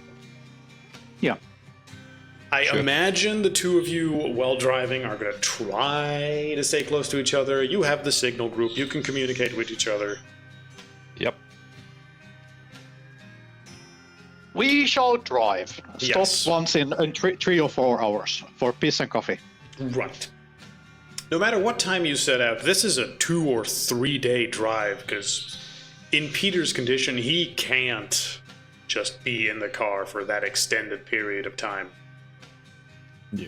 Yeah. I imagine the two of you, while driving, are going to try to stay close to each other. You have the signal group. You can communicate with each other. Yep. We shall drive. Stop Yes. once in 3 or 4 hours for piss and coffee. Right. No matter what time you set out, this is a 2 or 3 day drive, because in Peter's condition, he can't just be in the car for that extended period of time. Yeah.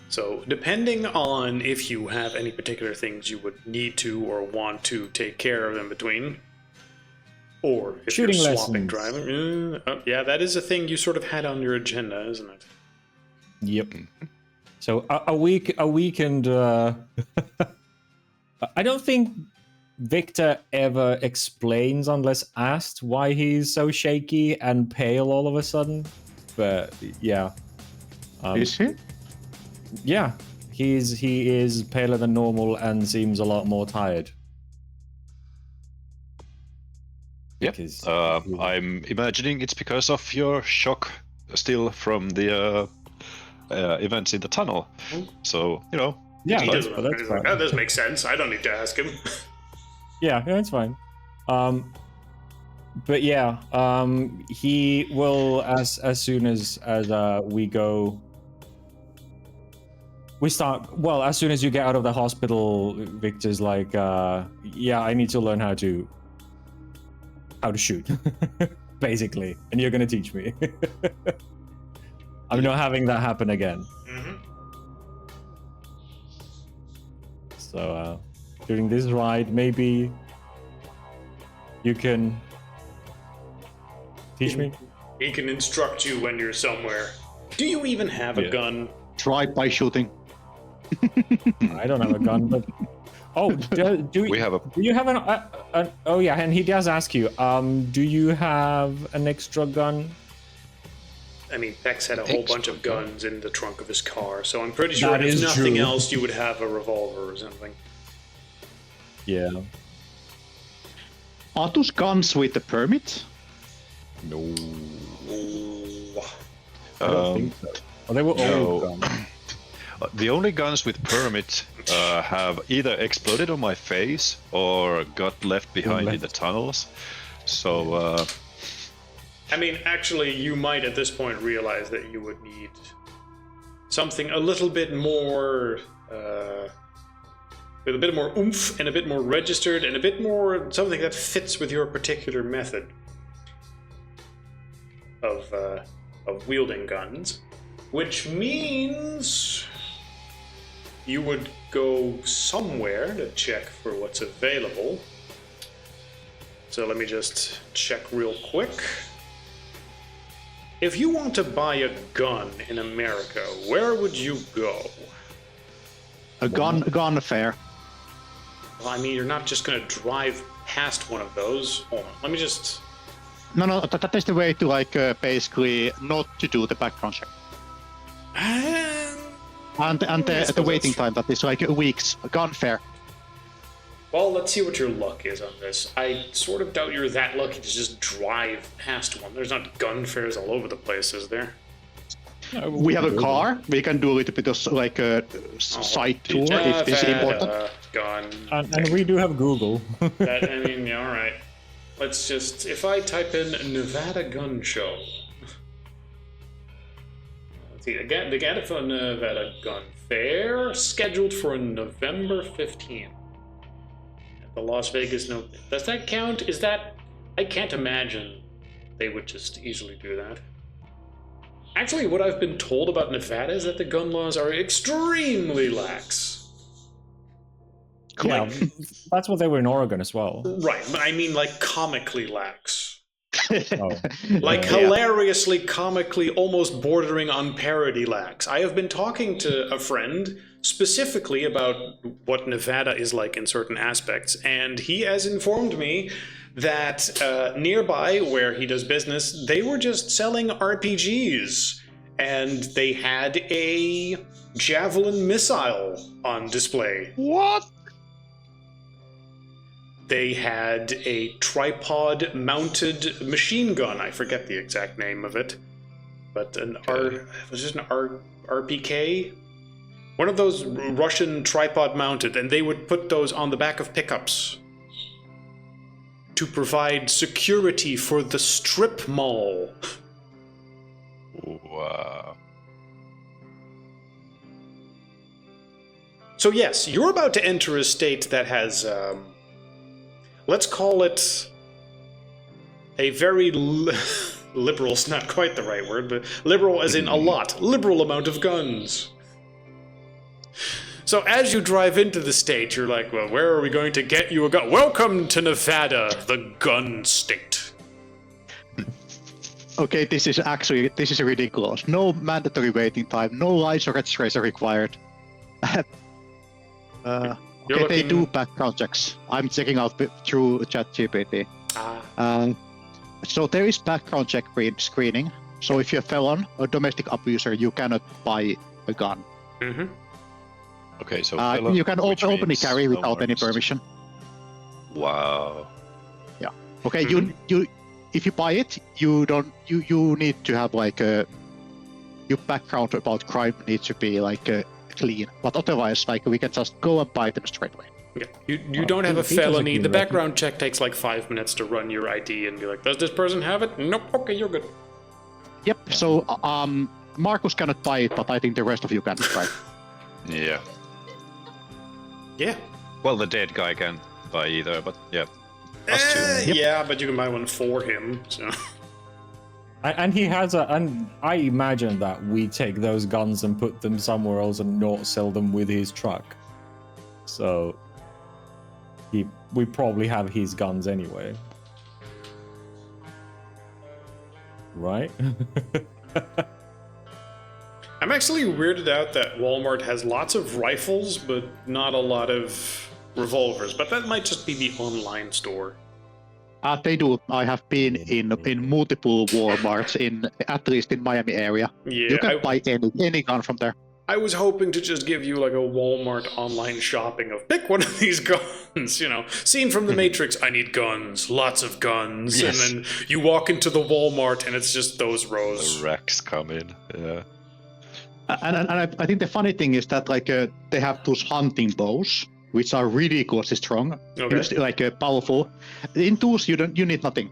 So, depending on if you have any particular things you would need to or want to take care of in between, or if Shooting you're swapping lessons. driving, yeah, that is a thing you sort of had on your agenda, isn't it? Yep. So a weekend. I don't think Victor ever explains, unless asked, why he's so shaky and pale all of a sudden. But yeah, Is he? yeah, he is paler than normal and seems a lot more tired. Yep. Because I'm imagining it's because of your shock still from the events in the tunnel. So, you know. yeah, He that's, doesn't. that's He's like, fine. that doesn't make sense. I don't need to ask him. Yeah, it's fine. But yeah, he will as soon as we go. We start well as soon as you get out of the hospital. Victor's like, yeah, I need to learn how to shoot, basically, and you're gonna teach me. I'm not having that happen again. So during this ride, maybe you can teach me. He can instruct you when you're somewhere. Do you even have a Yeah. gun? Drive-by shooting. I don't have a gun, but We have a. do you have an oh yeah, and he does ask you, do you have an extra gun? I mean, Pex had a whole bunch of Excellent. guns in the trunk of his car, so I'm pretty sure That if is nothing true. else, you would have a revolver or something. Yeah. Are those guns with the permit? No. Ooh. I don't think so. Oh, they were no. old guns. The only guns with permit have either exploded on my face or got left behind in the tunnels. So, I mean, actually, you might at this point realize that you would need something a little bit more, with a bit more oomph and a bit more registered and a bit more something that fits with your particular method of wielding guns, which means you would go somewhere to check for what's available. So let me just check real quick. If you want to buy a gun in America, where would you go? A gun affair. Well, I mean, you're not just going to drive past one of those. Hold on, let me just... No, that is the way to like basically not to do the background check. And the waiting time that is like weeks. A gun fair. Well, let's see what your luck is on this. I sort of doubt you're that lucky to just drive past one. There's not gun fairs all over the place, is there? We have a car. We can do a little bit of like a site tour if this is important. Gun. And we do have Google. That, I mean, yeah, all right. Let's just, if I type in Nevada Gun Show. Let's see, the Gatineau Nevada Gun Fair, scheduled for November 15th. At the Las Vegas, no. Does that count? Is that, I can't imagine they would just easily do that. Actually, what I've been told about Nevada is that the gun laws are extremely lax. Yeah, that's what they were in Oregon as well. Right, but I mean like comically lax. Oh. Like hilariously, comically, almost bordering on parody lax. I have been talking to a friend specifically about what Nevada is like in certain aspects, and he has informed me that nearby where he does business, they were just selling RPGs, and they had a javelin missile on display. What? They had a tripod-mounted machine gun. I forget the exact name of it, but was it an RPK? One of those Russian tripod-mounted, and they would put those on the back of pickups to provide security for the strip mall. wow. So yes, you're about to enter a state that has, let's call it a very liberal's not quite the right word, but liberal as in a lot, liberal amount of guns. So as you drive into the state, you're like, well, where are we going to get you a gun? Welcome to Nevada, the gun state. Okay, this is ridiculous. No mandatory waiting time, no license or registration required. Okay, they do background checks. I'm checking out through ChatGPT. So there is background check screening. So if you're a felon or domestic abuser, you cannot buy a gun. Mm-hmm. Okay, so You can which openly means carry no without any worries. permission. Wow. Yeah. Okay, you if you buy it, you need to have like your background about crime needs to be like clean. But otherwise, like we can just go and buy them straight away. Yeah. You don't have a Peter's a felony. clean The record. background check takes like 5 minutes to run your ID and be like, does this person have it? Nope. Okay, you're good. Yep. So Marcus cannot buy it, but I think the rest of you can, right? Yeah. Yeah. Well, the dead guy can buy either, but yeah. Us two. Yeah, but you can buy one for him. So. And he has and I imagine that we take those guns and put them somewhere else and not sell them with his truck. So we probably have his guns anyway. Right? I'm actually weirded out that Walmart has lots of rifles, but not a lot of revolvers. But that might just be the online store. They do. I have been in multiple Walmarts at least in Miami area. Yeah, You can buy any gun from there. I was hoping to just give you like a Walmart online shopping of pick one of these guns, you know. Scene from The Matrix, I need guns, lots of guns. Yes. And then you walk into the Walmart and it's just those rows. The racks come in. Yeah. And I think the funny thing is that like they have those hunting bows, which are ridiculously strong, Okay. like powerful. In those you need nothing.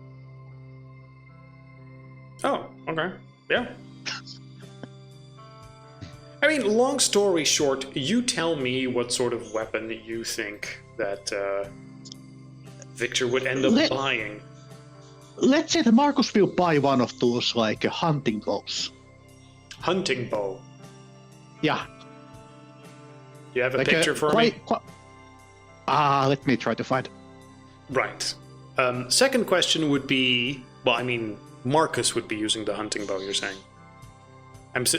Oh, okay. Yeah. I mean, long story short, you tell me what sort of weapon you think that Victor would end up buying. Let's say that Marcus will buy one of those like hunting bows. Hunting bow. Yeah. You have a Like picture for me? Let me try to find. Right. Second question would be, well, I mean, Marcus would be using the hunting bow, you're saying.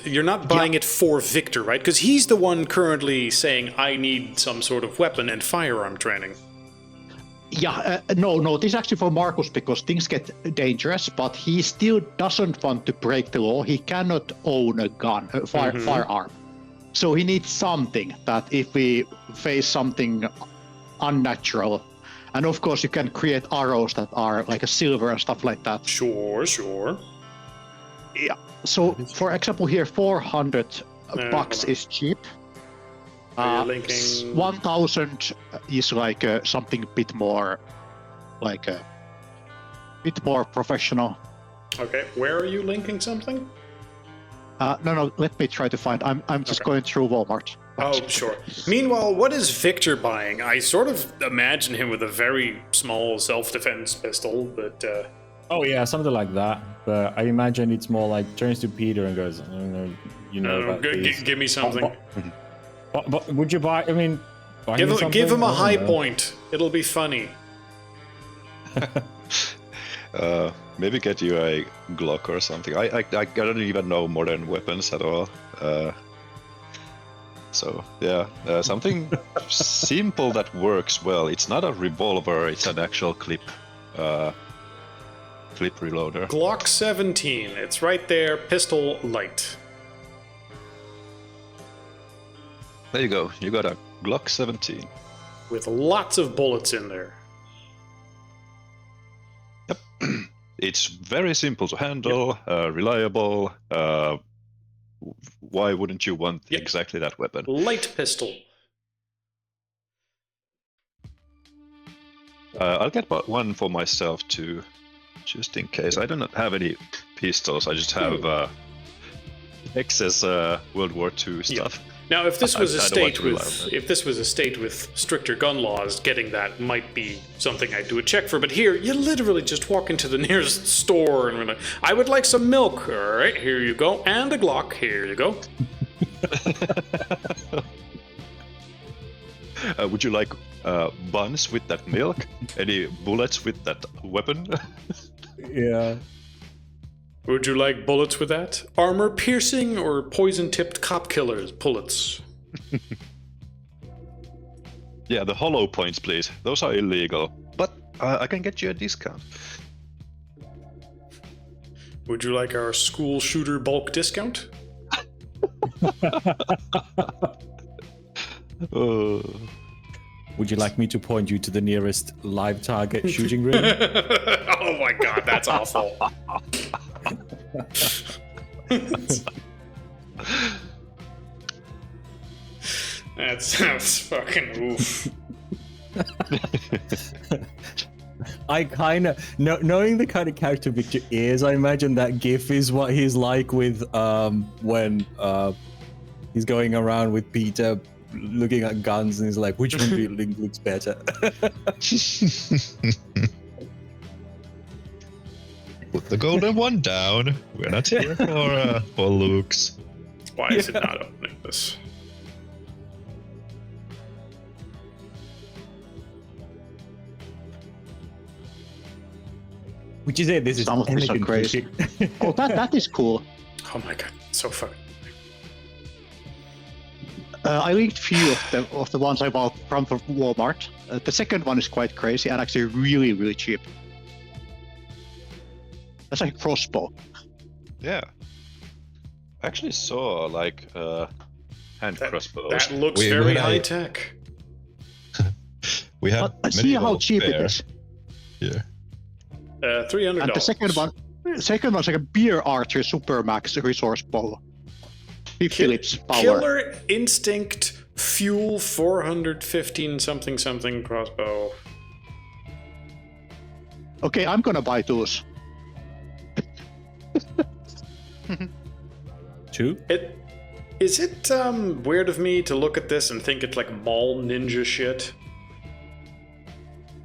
You're not buying it for Victor, right? Because he's the one currently saying, I need some sort of weapon and firearm training. Yeah, no, this is actually for Marcus because things get dangerous, but he still doesn't want to break the law. He cannot own a gun, firearm. So he needs something that if we face something unnatural, and of course you can create arrows that are like a silver and stuff like that. Sure. Yeah. So, for example, here 400 bucks hold on. is cheap. Are you linking... 1,000 is like something a bit more, like a bit more professional. Okay, where are you linking something? No, let me try to find. I'm just going through Walmart. Oh, sure. Meanwhile, what is Victor buying? I sort of imagine him with a very small self-defense pistol, but... Oh yeah, something like that. But I imagine it's more like turns to Peter and goes, about these. give me something. But would you buy? I mean, buy Give him a I don't high know. point. It'll be funny. Maybe get you a Glock or something. I don't even know modern weapons at all. So yeah, something simple that works well. It's not a revolver. It's an actual clip reloader. Glock 17. It's right there. Pistol light. There you go. You got a Glock 17. With lots of bullets in there. Yep. It's very simple to handle, reliable. Why wouldn't you want exactly that weapon? Light pistol. I'll get one for myself too, just in case. I do not have any pistols. I just have excess World War II stuff. Now, if this was a I don't want state to rely with on that. if this was a state with stricter gun laws, getting that might be something I'd do a check for. But here, you literally just walk into the nearest store and we're like, I would like some milk. All right, here you go, and a Glock. Here you go. Would you like buns with that milk? Any bullets with that weapon? Yeah. Would you like bullets with that? Armor piercing or poison tipped cop killers bullets? Yeah, the hollow points, please. Those are illegal, but I can get you a discount. Would you like our school shooter bulk discount? Would you like me to point you to the nearest live target shooting range? Oh my god, that's awful. That sounds fucking oof. I kind of knowing the kind of character Victor is, I imagine that GIF is what he's like with when he's going around with Peter looking at guns and he's like, which one do you think looks better? Put the golden one down. We're not here for looks. Why is it not opening this? Which is it? This is Some of these are elegant crazy. looking. Oh, that is cool. Oh my god, so fucking. I linked few of the ones I bought from Walmart. The second one is quite crazy and actually really, really cheap. That's like a crossbow. Yeah. I actually saw like hand crossbows. That looks We- very when I- high tech. We have But see how medieval cheap it bear is. here. $300. And the second one's like a beer archer supermax resource bow. 50 Phillips power. Killer Instinct Fuel 415 something something crossbow. Okay, I'm gonna buy those. 2? Is it weird of me to look at this and think it's like mall ninja shit?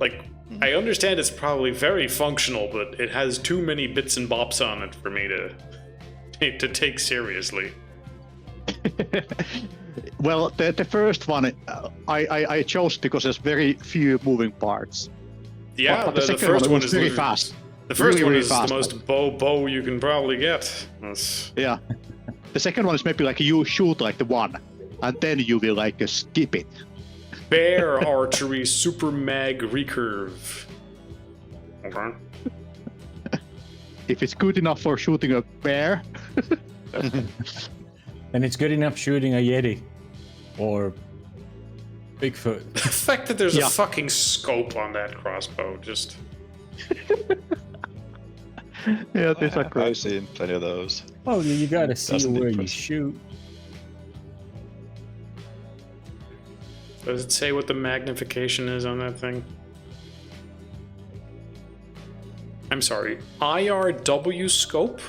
Like, I understand it's probably very functional, but it has too many bits and bops on it for me to take seriously. Well, the first one I chose because there's very few moving parts. Yeah, But the second first one was is very fast. The first Really, one really is fast. the most bow you can probably get. That's, Yeah. The second one is maybe like you shoot like the one, and then you will like skip it. Bear Archery Super Mag Recurve. Okay. If it's good enough for shooting a bear, And it's good enough shooting a Yeti. Or Bigfoot. The fact that there's Yeah. a fucking scope on that crossbow, just... yeah, these are I've great. seen plenty of those. Well, you gotta see Doesn't where you impress. shoot. Does it say what the magnification is on that thing? I'm sorry, IRW scope?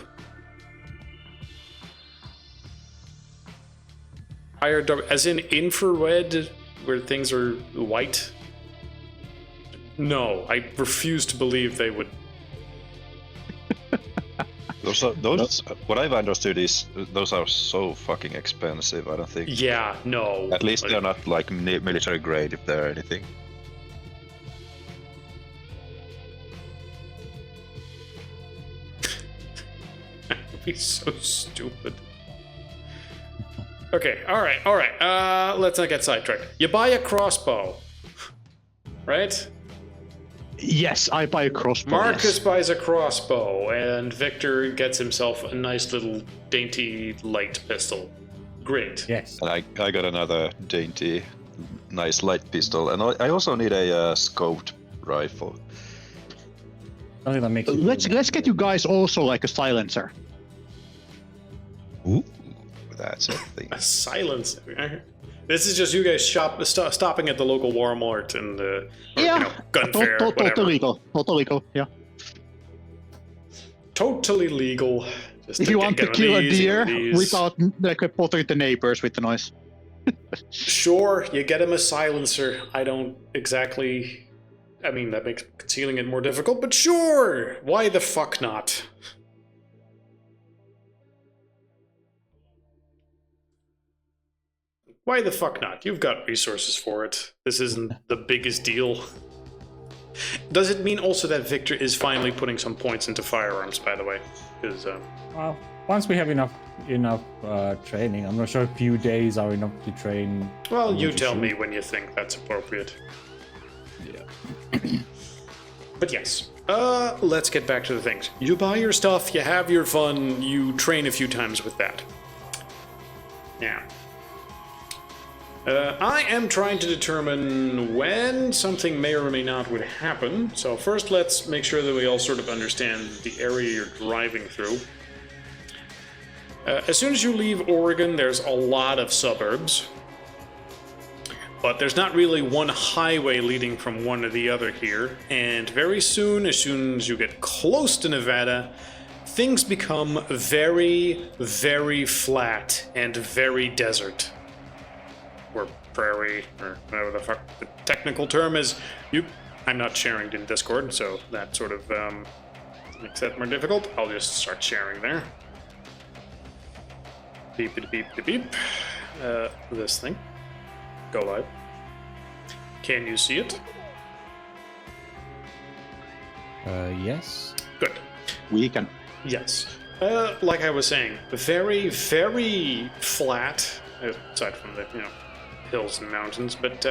IRW, as in infrared, where things are white? No, I refuse to believe they would. Those what I've understood is those are so fucking expensive. I don't think. Yeah, no. At least Like, they're not like military grade if they're anything. That'd be so stupid. Okay, alright. Let's not get sidetracked. You buy a crossbow, right? Yes, I buy a crossbow. Marcus yes. buys a crossbow, and Victor gets himself a nice little dainty light pistol. Great. Yes. And I got another dainty, nice light pistol, and I also need a scoped rifle. Something that makes you Let's get you guys also like a silencer. Ooh. That's a thing. A silencer. This is just you guys stopping at the local Walmart and or, Yeah, you know, gun fair, Total whatever. legal. Total legal. Yeah. Totally legal. Just If you want to get kill a these, deer these. without like bothering the neighbors with the noise. Sure, you get him a silencer. I don't exactly. I mean, that makes concealing it more difficult, but sure! Why the fuck not? Why the fuck not? You've got resources for it. This isn't the biggest deal. Does it mean also that Victor is finally putting some points into firearms, by the way? Because, Well, once we have enough training, I'm not sure a few days are enough to train. well, you to tell shoot. me when you think that's appropriate. Yeah. But yes, let's get back to the things. You buy your stuff, you have your fun, you train a few times with that. Now, I am trying to determine when something may or may not would happen. So first, let's make sure that we all sort of understand the area you're driving through. As soon as you leave Oregon, there's a lot of suburbs. But there's not really one highway leading from one to the other here. And very soon as you get close to Nevada, things become very, very flat and very desert. Or prairie, or whatever the fuck the technical term is. I'm not sharing in Discord, so that sort of makes that more difficult. I'll just start sharing there. Beep, beep, beep, beep, beep. This thing. Go live. Can you see it? Yes. Good. We can. Yes. Like I was saying, very, very flat, aside from the, hills and mountains, but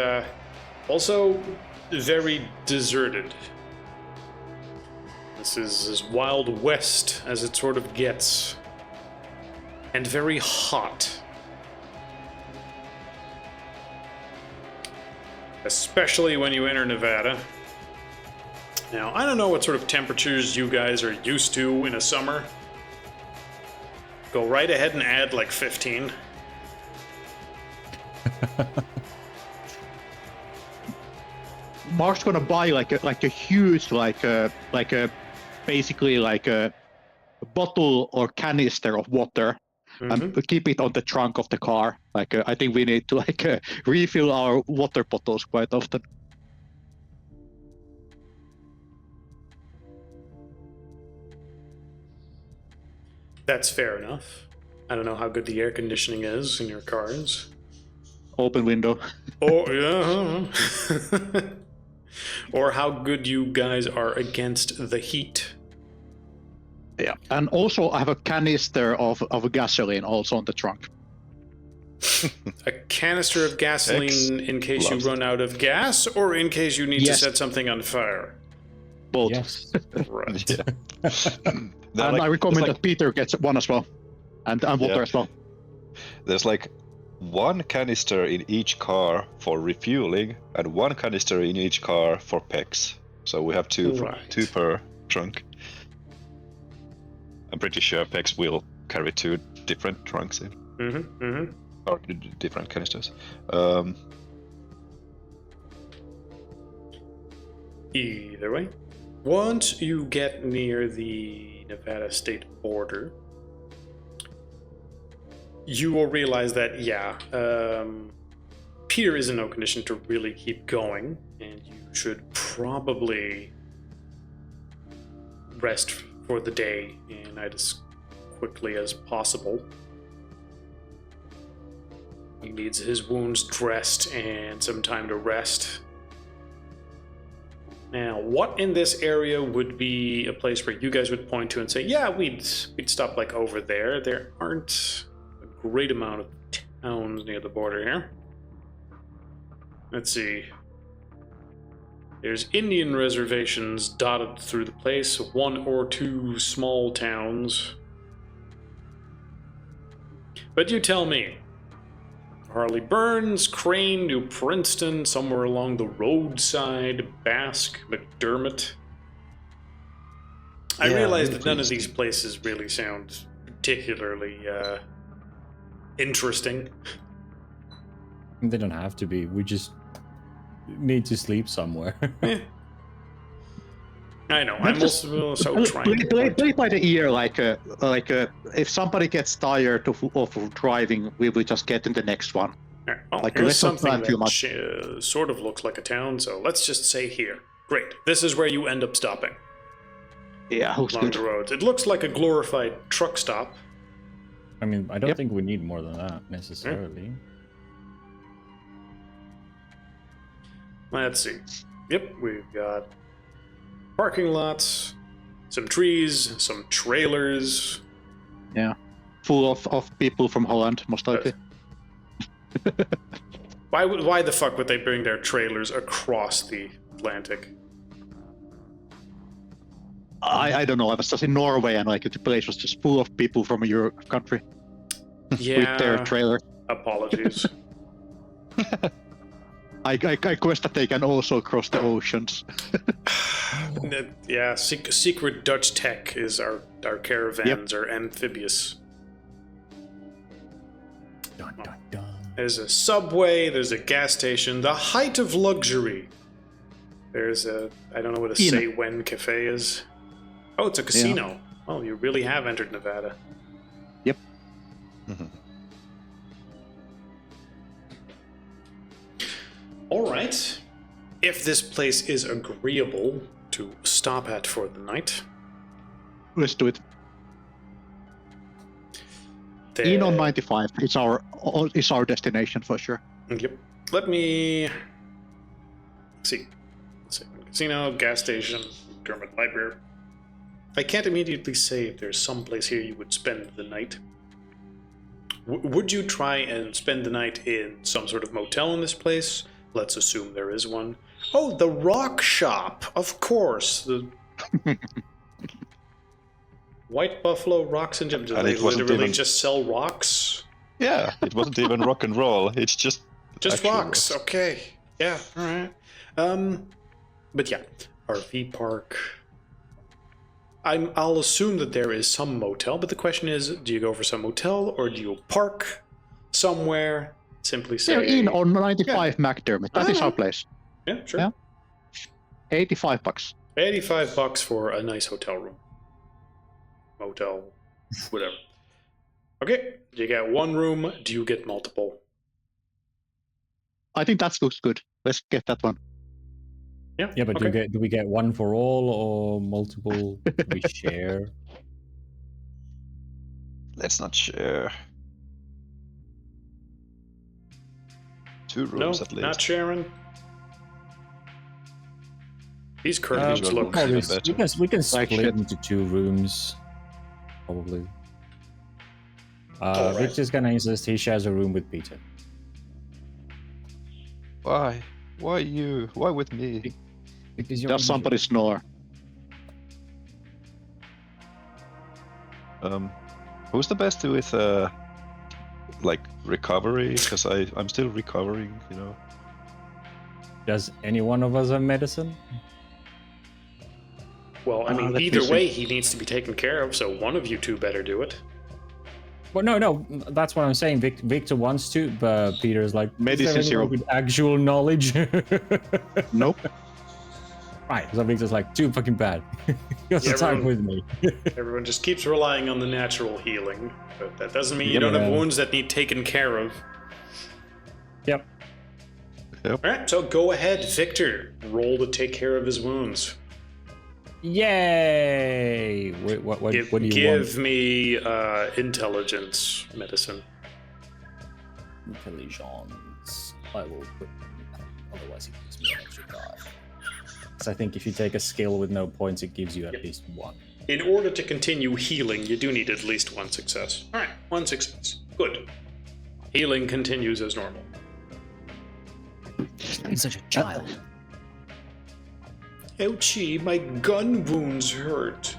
also very deserted. This is as Wild West as it sort of gets. And very hot. Especially when you enter Nevada. Now, I don't know what sort of temperatures you guys are used to in a summer. Go right ahead and add like 15. Mark's gonna buy like a huge basically like a bottle or canister of water and keep it on the trunk of the car. I think we need to refill our water bottles quite often. That's fair enough. I don't know how good the air conditioning is in your cars. Open window. Or yeah. Or how good you guys are against the heat. Yeah, and also I have a canister of gasoline also on the trunk. A canister of gasoline in case you run out of gas, or in case you need to set something on fire? Both. Yes. Right. Yeah. And I recommend that Peter gets one as well, and water as well. There's like one canister in each car for refueling, and one canister in each car for PEX. So we have two per trunk. I'm pretty sure PEX will carry 2 different trunks in. Or different canisters. Either way, once you get near the Nevada state border, you will realize that, Peter is in no condition to really keep going, and you should probably rest for the day and as quickly as possible. He needs his wounds dressed and some time to rest. Now, what in this area would be a place where you guys would point to and say, yeah, we'd stop like over there? There aren't a great amount of towns near the border here. Let's see. There's Indian reservations dotted through the place, 1 or 2 small towns. But you tell me. Harley Burns, Crane, New Princeton, somewhere along the roadside, Basque, McDermott. I realize that none of these places really sound particularly interesting. They don't have to be. We just need to sleep somewhere. I know. I'm also trying to play by the ear. If somebody gets tired of driving, we will just get in the next one. Well, here's something that sort of looks like a town, so let's just say here. Great. This is where you end up stopping. Yeah, along the roads. It looks like a glorified truck stop. I mean, I don't think we need more than that necessarily. Let's see. Yep, we've got parking lots, some trees, some trailers. Yeah, full of people from Holland, most likely. Why the fuck would they bring their trailers across the Atlantic? I don't know. I was just in Norway, and the place was just full of people from your country. Yeah. With their trailer. Apologies. I guess that they can also cross the oceans. Yeah, secret Dutch tech is our caravans are amphibious. Dun, dun, dun. There's a subway, there's a gas station, the height of luxury. There's I don't know what a Say When cafe is. Oh, it's a casino. Yeah. Well, you really have entered Nevada. Yep. All right. If this place is agreeable to stop at for the night, let's do it. Eno 95. It's our destination for sure. Yep. Let me see. Casino, gas station, Dermot Library. I can't immediately say if there's some place here you would spend the night. Would you try and spend the night in some sort of motel in this place? Let's assume there is one. Oh, the Rock Shop, of course. White Buffalo Rocks and Gym. Do And they it wasn't literally even- just sell rocks? Yeah, it wasn't even rock and roll. It's just actual Rocks. Okay. Yeah. All right. But yeah, RV park. I'll assume that there is some motel, but the question is, do you go for some motel or do you park somewhere? Simply say. They're in on 95 McDermott. That is our place. Yeah, sure. Yeah. $85. $85 for a nice hotel room. Motel, whatever. Okay, you get one room. Do you get multiple? I think that looks good. Let's get that one. Yeah, but do we get one for all or multiple? Do we share? Let's not share. 2 No, rooms at least. not sharing. These curtains Visual look. probably We better. can split shit. into 2 rooms, probably. Alright. Victor's gonna insist he shares a room with Peter. Why? Why you? Why with me? Because Does somebody snore? Who's the best with like recovery? Because I'm still recovering, you know. Does any one of us have medicine? Well, I mean, let me either see. way, he needs to be taken care of, so one of you two better do it. Well, no, that's what I'm saying. Victor wants to, but Peter's like, Medicine is there anyone zero. with actual knowledge? Nope. Right, so Victor's like, too fucking bad. He has to Yeah, time everyone- with me. Everyone just keeps relying on the natural healing, but that doesn't mean you don't have Yeah. wounds that need taken care of. Yep. Alright, so go ahead, Victor. Roll to take care of his wounds. Yay! Wait, what do you Give want? me intelligence medicine. Intelligence. I will put. Otherwise, it gives me an extra die. Because I think if you take a skill with no points, it gives you at least 1. In order to continue healing, you do need at least 1 success. Alright, 1 success. Good. Healing continues as normal. He's such a child. Ouchie, my gun wounds hurt.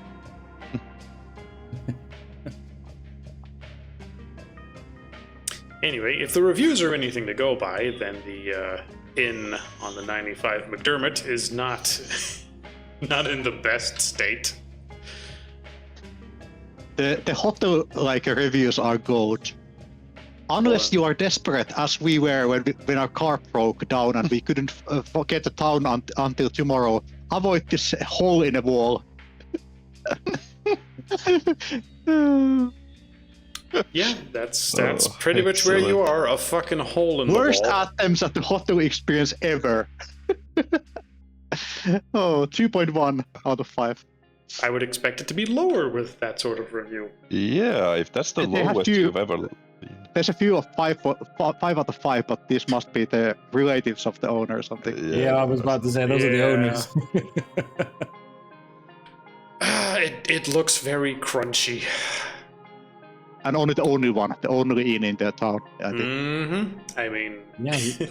Anyway, if the reviews are anything to go by, then the inn on the 95 McDermott is not not in the best state. The hotel reviews are good. Unless you are desperate, as we were when our car broke down and we couldn't get to town until tomorrow, avoid this hole in the wall. Yeah, that's Oh, pretty much where you excellent. are, a fucking hole in the Worst wall. attempts at the hotel experience ever. 2.1 out of 5. I would expect it to be lower with that sort of review. Yeah, if that's the They have lowest to- you've ever been. There's a few of 5 out of 5, but this must be the relatives of the owner or something. Yeah, I was about to say those are the Yeah. owners. It looks very crunchy. And only the only only inn in the town. I think. Mm-hmm. I mean, Yeah, you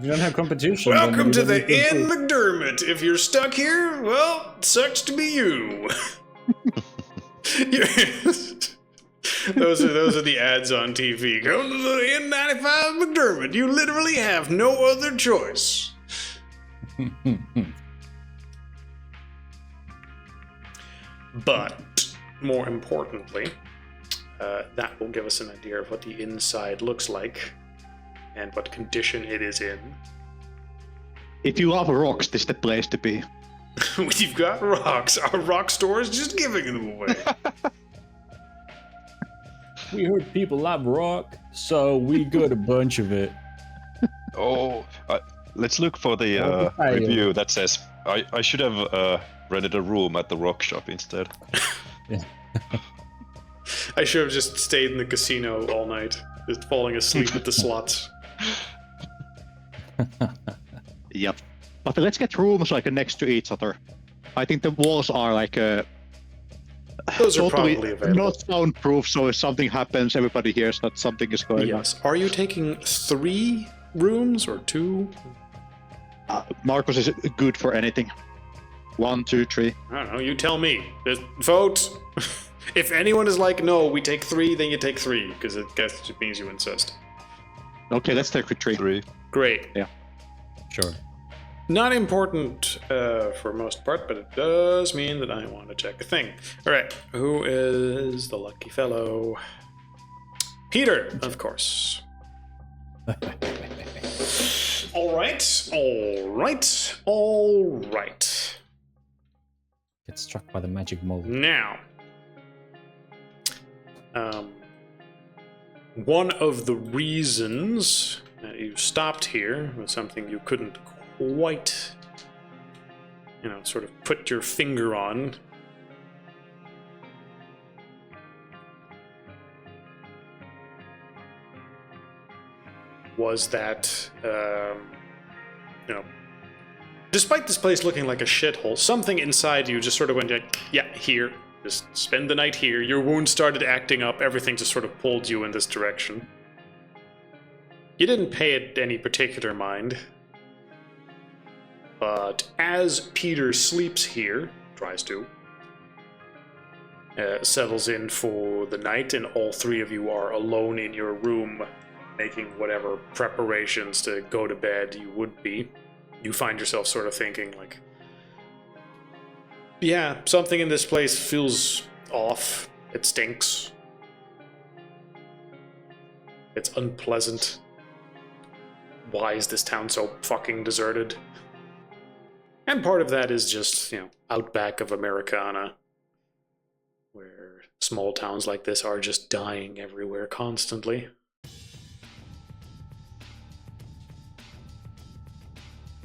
don't have competition. then welcome you to don't the need to Inn improve. McDermott. If you're stuck here, well, sucks to be you. Those are the ads on TV. Go to the Inn 95 McDermott. You literally have no other choice. But more importantly, that will give us an idea of what the inside looks like and what condition it is in. If you love rocks, this is the place to be. We've got rocks. Our rock store is just giving them away. We heard people love rock, so we got a bunch of it. Oh, let's look for the Okay. review that says I should have rented a room at the rock shop instead. I should have just stayed in the casino all night, just falling asleep at the slots. Yep. But let's get rooms next to each other. I think the walls are Those are totally probably available. not soundproof, so if something happens, everybody hears that something is going Yes. Are you taking 3 rooms or 2? on. Marcus is good for anything. 1, 2, 3. I don't know. You tell me. Just vote. If anyone is like, no, we take 3, then you take 3, because it just means you insist. Okay, let's take retreat. 3. Great. Sure. Not important for most part, but it does mean that I want to check a thing. All right, who is the lucky fellow? Peter, of course. All right. Get struck by the magic mold. Now, one of the reasons that you stopped here was something you couldn't quite, sort of put your finger on. Was that, despite this place looking like a shithole, something inside you just sort of went like, yeah, here. Just spend the night here. Your wound started acting up. Everything just sort of pulled you in this direction. You didn't pay it any particular mind. But as Peter sleeps here, tries to, settles in for the night, and all 3 of you are alone in your room, making whatever preparations to go to bed you would be, you find yourself sort of thinking, like, yeah, something in this place feels off. It stinks. It's unpleasant. Why is this town so fucking deserted? And part of that is just, outback of Americana, where small towns like this are just dying everywhere constantly.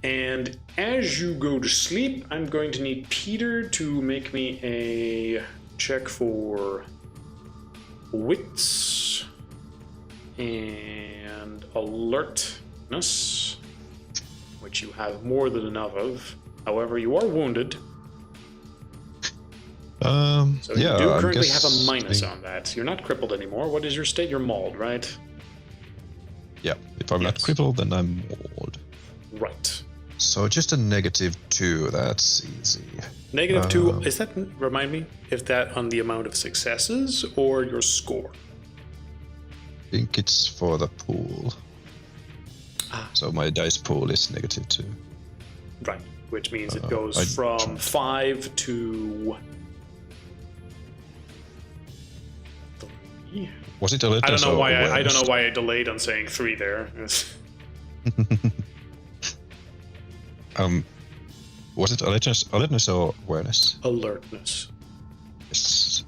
And as you go to sleep, I'm going to need Peter to make me a check for wits and alertness, which you have more than enough of. However, you are wounded. So you do currently have a minus on that. You're not crippled anymore. What is your state? You're mauled, right? Yeah, if I'm not crippled, then I'm mauled. Right. So just a -2, that's easy. -2, is that, remind me, if that on the amount of successes or your score? I think it's for the pool. So my dice pool is -2. Right, which means it goes from 5 to 3. Was it a little? I don't know why I delayed on saying 3 there. Was it alertness or awareness? Alertness. Yes.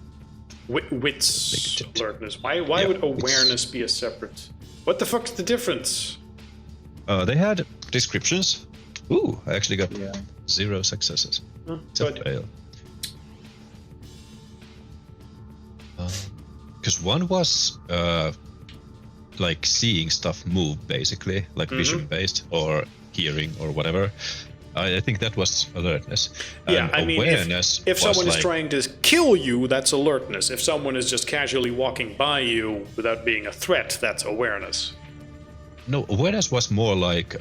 Wits alertness. Why would awareness be a separate? What the fuck's the difference? They had descriptions. Ooh, I actually got 0 successes. It's a fail. Because one was like seeing stuff move, basically, like vision based or hearing or whatever. I think that was alertness. Yeah, and I mean, if someone is trying to kill you, that's alertness. If someone is just casually walking by you without being a threat, that's awareness. No, awareness was more like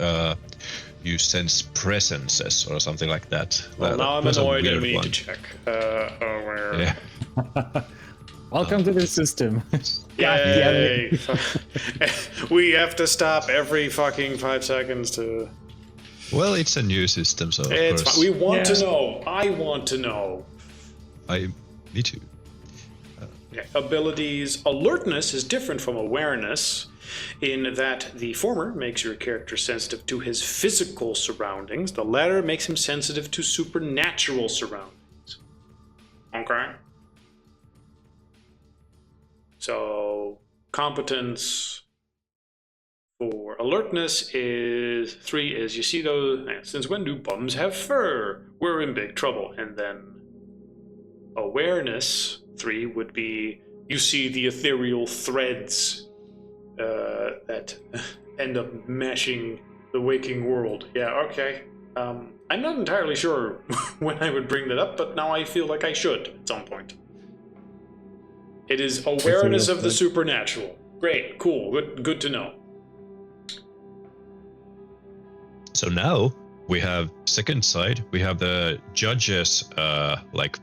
you sense presences or something like that. Well, now I'm annoyed and we need to check. Aware. Yeah. Welcome to the system. Yay! We have to stop every fucking 5 seconds to... Well, it's a new system, so it's of course. fine. We want to know. I want to know. Me too. Abilities. Alertness is different from awareness in that the former makes your character sensitive to his physical surroundings. The latter makes him sensitive to supernatural surroundings. Okay? So, competence for alertness is 3 is you see those, since when do bums have fur? We're in big trouble. And then awareness 3 would be you see the ethereal threads that end up meshing the waking world. Yeah, okay. I'm not entirely sure when I would bring that up, but now I feel like I should at some point. It is awareness of the supernatural. Great, cool, good to know. So now we have second side. We have the judges, like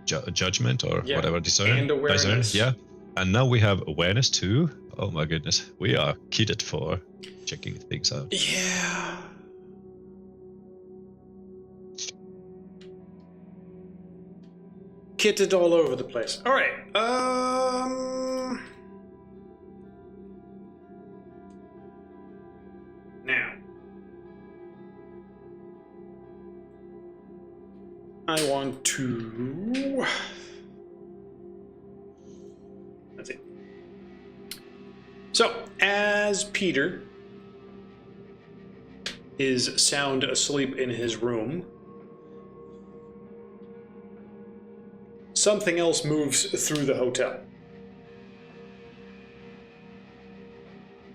judgment or Yeah, whatever, discern. and awareness. Yeah. And now we have awareness too. Oh my goodness, we are kitted for checking things out. Yeah. Kitted all over the place. All right. Now, I want to. Let's see. So, as Peter is sound asleep in his room, something else moves through the hotel.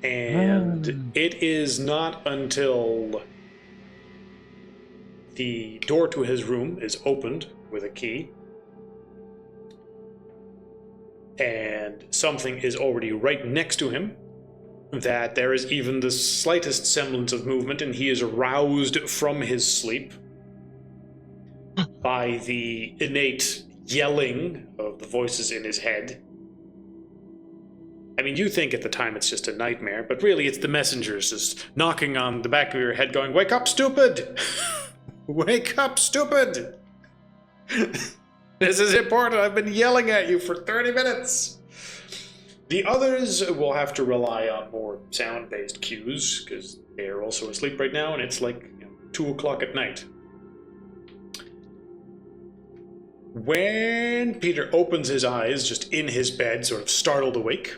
And it is not until the door to his room is opened with a key and something is already right next to him that there is even the slightest semblance of movement, and he is aroused from his sleep by the innate yelling of the voices in his head. I mean, you think at the time it's just a nightmare, but really it's the messengers just knocking on the back of your head going, "Wake up, stupid! Wake up, stupid! This is important. I've been yelling at you for 30 minutes." The others will have to rely on more sound-based cues, because they are also asleep right now, and it's like 2 o'clock at night. When Peter opens his eyes, just in his bed, sort of startled awake,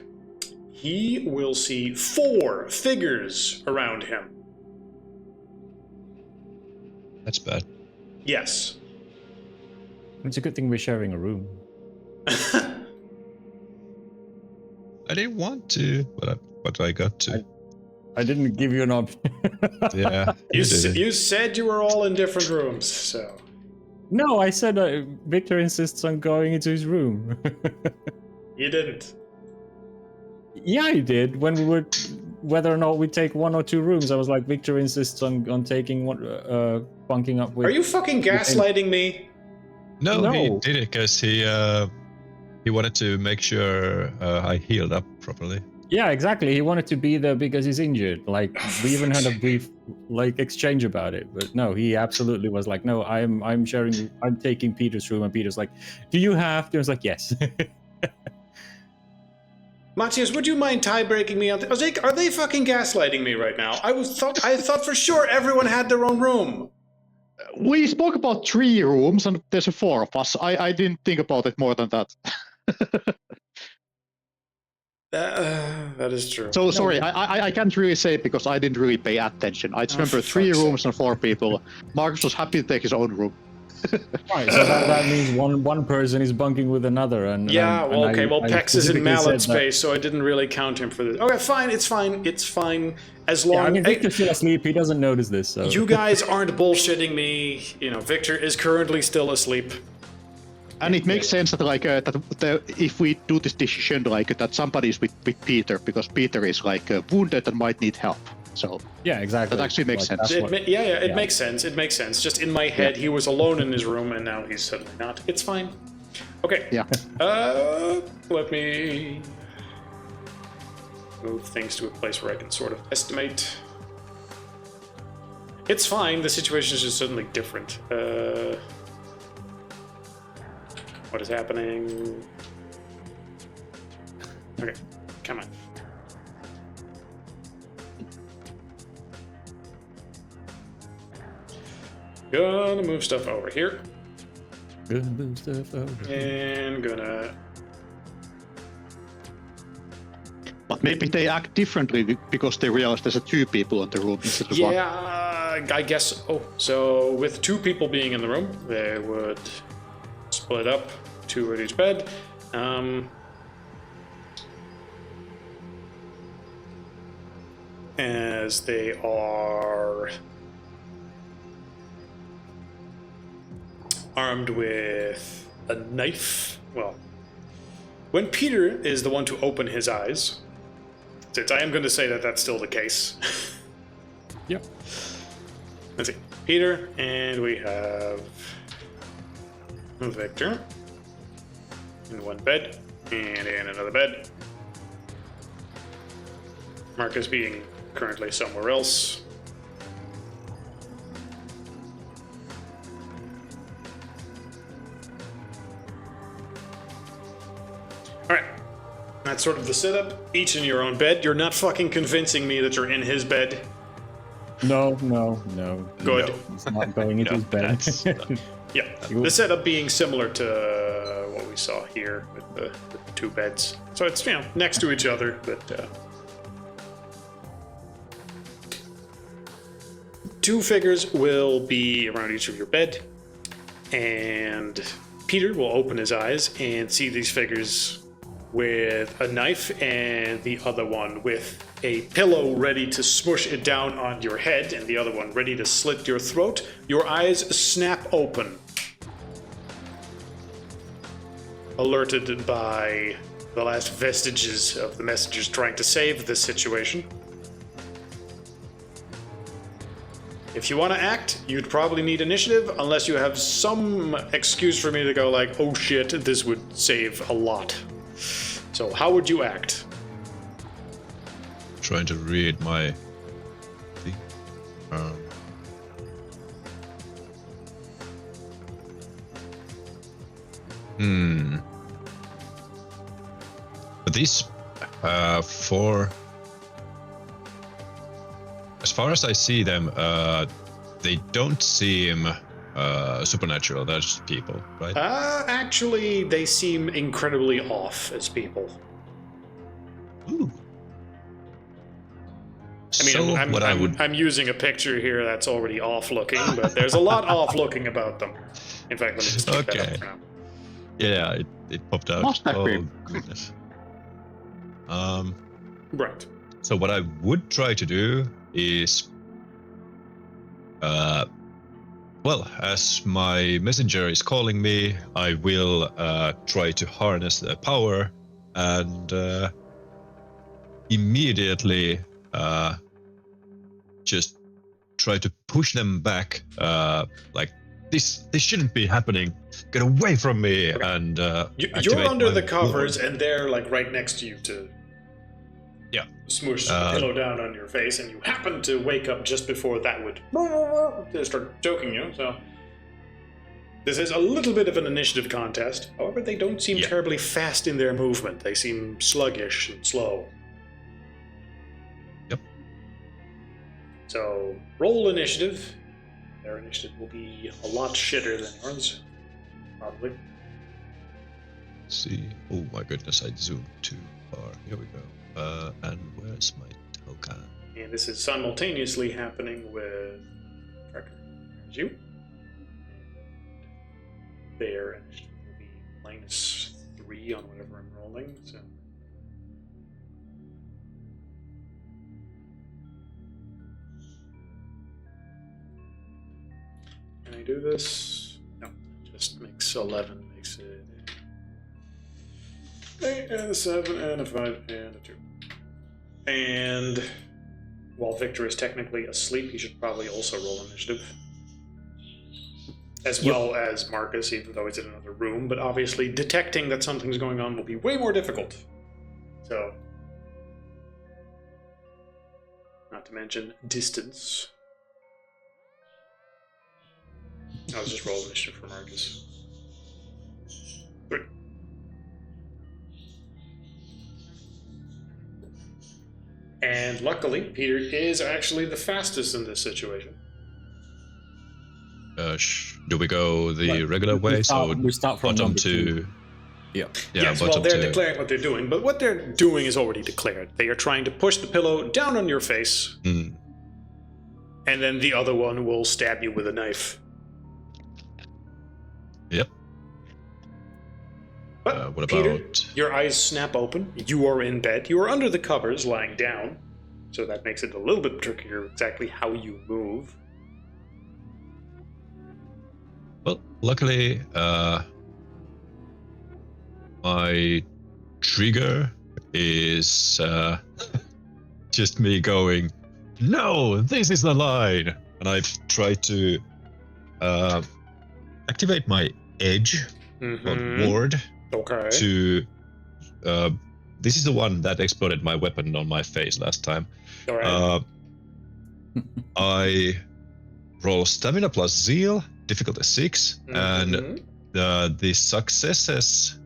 he will see 4 figures around him. That's bad. Yes. It's a good thing we're sharing a room. I didn't want to, but I got to. I didn't give you an option. Yeah. You did. said you were all in different rooms, so... No, I said Victor insists on going into his room. You didn't. Yeah, I did. When we would, whether or not we take 1 or 2 rooms, I was like, Victor insists on taking one, bunking up with. Are you fucking gaslighting me? No, he No. did it because he wanted to make sure I healed up properly. Yeah, exactly. He wanted to be there because he's injured. Like we even had a brief exchange about it. But no, he absolutely was like, no, I'm sharing. I'm taking Peter's room, and Peter's like, do you have to? I was like, yes. Matthias, would you mind tie breaking me on? Are they fucking gaslighting me right now? I thought for sure everyone had their own room. We spoke about 3 rooms, and there's 4 of us. I didn't think about it more than that. That is true. So sorry, I can't really say because I didn't really pay attention. I just remember 3 rooms and 4 people. Marcus was happy to take his own room. Right, so that means one person is bunking with another, and Yeah, and well, I- okay, well, I Pex is in specifically mallet said that- space, so I didn't really count him for this. Okay, fine, it's fine. As long Yeah, I mean, Hey, Victor's still asleep. He doesn't notice this. So you guys aren't bullshitting me. You know, Victor is currently still asleep. And it makes sense that if we do this decision that somebody is with Peter, because Peter is wounded and might need help. So yeah, exactly. that actually makes sense. that's It what- it makes sense. It makes sense. Just in my head, he was alone in his room, and now he's suddenly not. It's fine. Okay. Yeah. Let me move things to a place where I can sort of estimate. It's fine. The situation is just suddenly different. What is happening? Okay, come on. Gonna move stuff over here. Gonna move stuff over. And gonna... But maybe they act differently because they realize there's 2 people in the room instead of 1. Yeah, I guess... Oh, so with 2 people being in the room, they would split up, 2 at each bed. As they are armed with a knife. Well, when Peter is the one to open his eyes, since I am going to say that that's still the case. Yep. Let's see. Peter, and we have Victor. in one bed, and in another bed. Marcus being currently somewhere else. Alright. That's sort of the setup. Each in your own bed. You're not fucking convincing me that you're in his bed. No. Good. He's not going into his bed. Yeah. The setup being similar to what we saw here with the two beds. So it's, next to each other, but two figures will be around each of your bed, and Peter will open his eyes and see these figures with a knife and the other one with a pillow ready to smush it down on your head and the other one ready to slit your throat. Your eyes snap open, alerted by the last vestiges of the messengers trying to save this situation. If you want to act, you'd probably need initiative, unless you have some excuse for me to go like, oh shit, this would save a lot. So how would you act? Trying to read my thing. But these four, as far as I see them, they don't seem supernatural. They're just people, right? Actually, they seem incredibly off as people. Ooh. I mean, So I'm using a picture here that's already off-looking, but there's a lot off-looking about them. In fact, let me just take that up for now. Yeah, it popped out. Must have Oh been. goodness. Right. So what I would try to do is, well, as my messenger is calling me, I will try to harness the power and immediately just try to push them back. Like this shouldn't be happening. Get away from me! Okay. And You're activate under my the covers, ward. and they're like right next to you to smush the pillow down on your face, and you happen to wake up just before that would start choking you. So this is a little bit of an initiative contest. However, they don't seem terribly fast in their movement. They seem sluggish and slow. Yep. So roll initiative. Their initiative will be a lot shitter than yours, probably. Let's see. Oh my goodness, I zoomed too far. Here we go. And where's my token? And this is simultaneously happening with Tracker. There's you. And their initiative will be -3 on whatever I'm rolling. So can I do this? No, it just makes 11. Makes it 8 and a 7 and a 5 and a 2. And while Victor is technically asleep, he should probably also roll initiative. As well as Marcus, even though he's in another room. But obviously, detecting that something's going on will be way more difficult. So, not to mention distance. I'll just roll initiative for Marcus. 3. And luckily, Peter is actually the fastest in this situation. Do we go the regular way? We start from bottom number 2. Yeah. Yes, well, bottom they're 2. declaring what they're doing, but what they're doing is already declared. They are trying to push the pillow down on your face, and then the other one will stab you with a knife. Yep. But what Peter, about... your eyes snap open. You are in bed. You are under the covers, lying down. So that makes it a little bit trickier exactly how you move. Well, luckily, my trigger is just me going, no, this is the line! And I try to activate my edge, not ward, Okay. to. This is the one that exploded my weapon on my face last time. All right. I roll stamina plus zeal, difficulty 6, and Mhm. the successes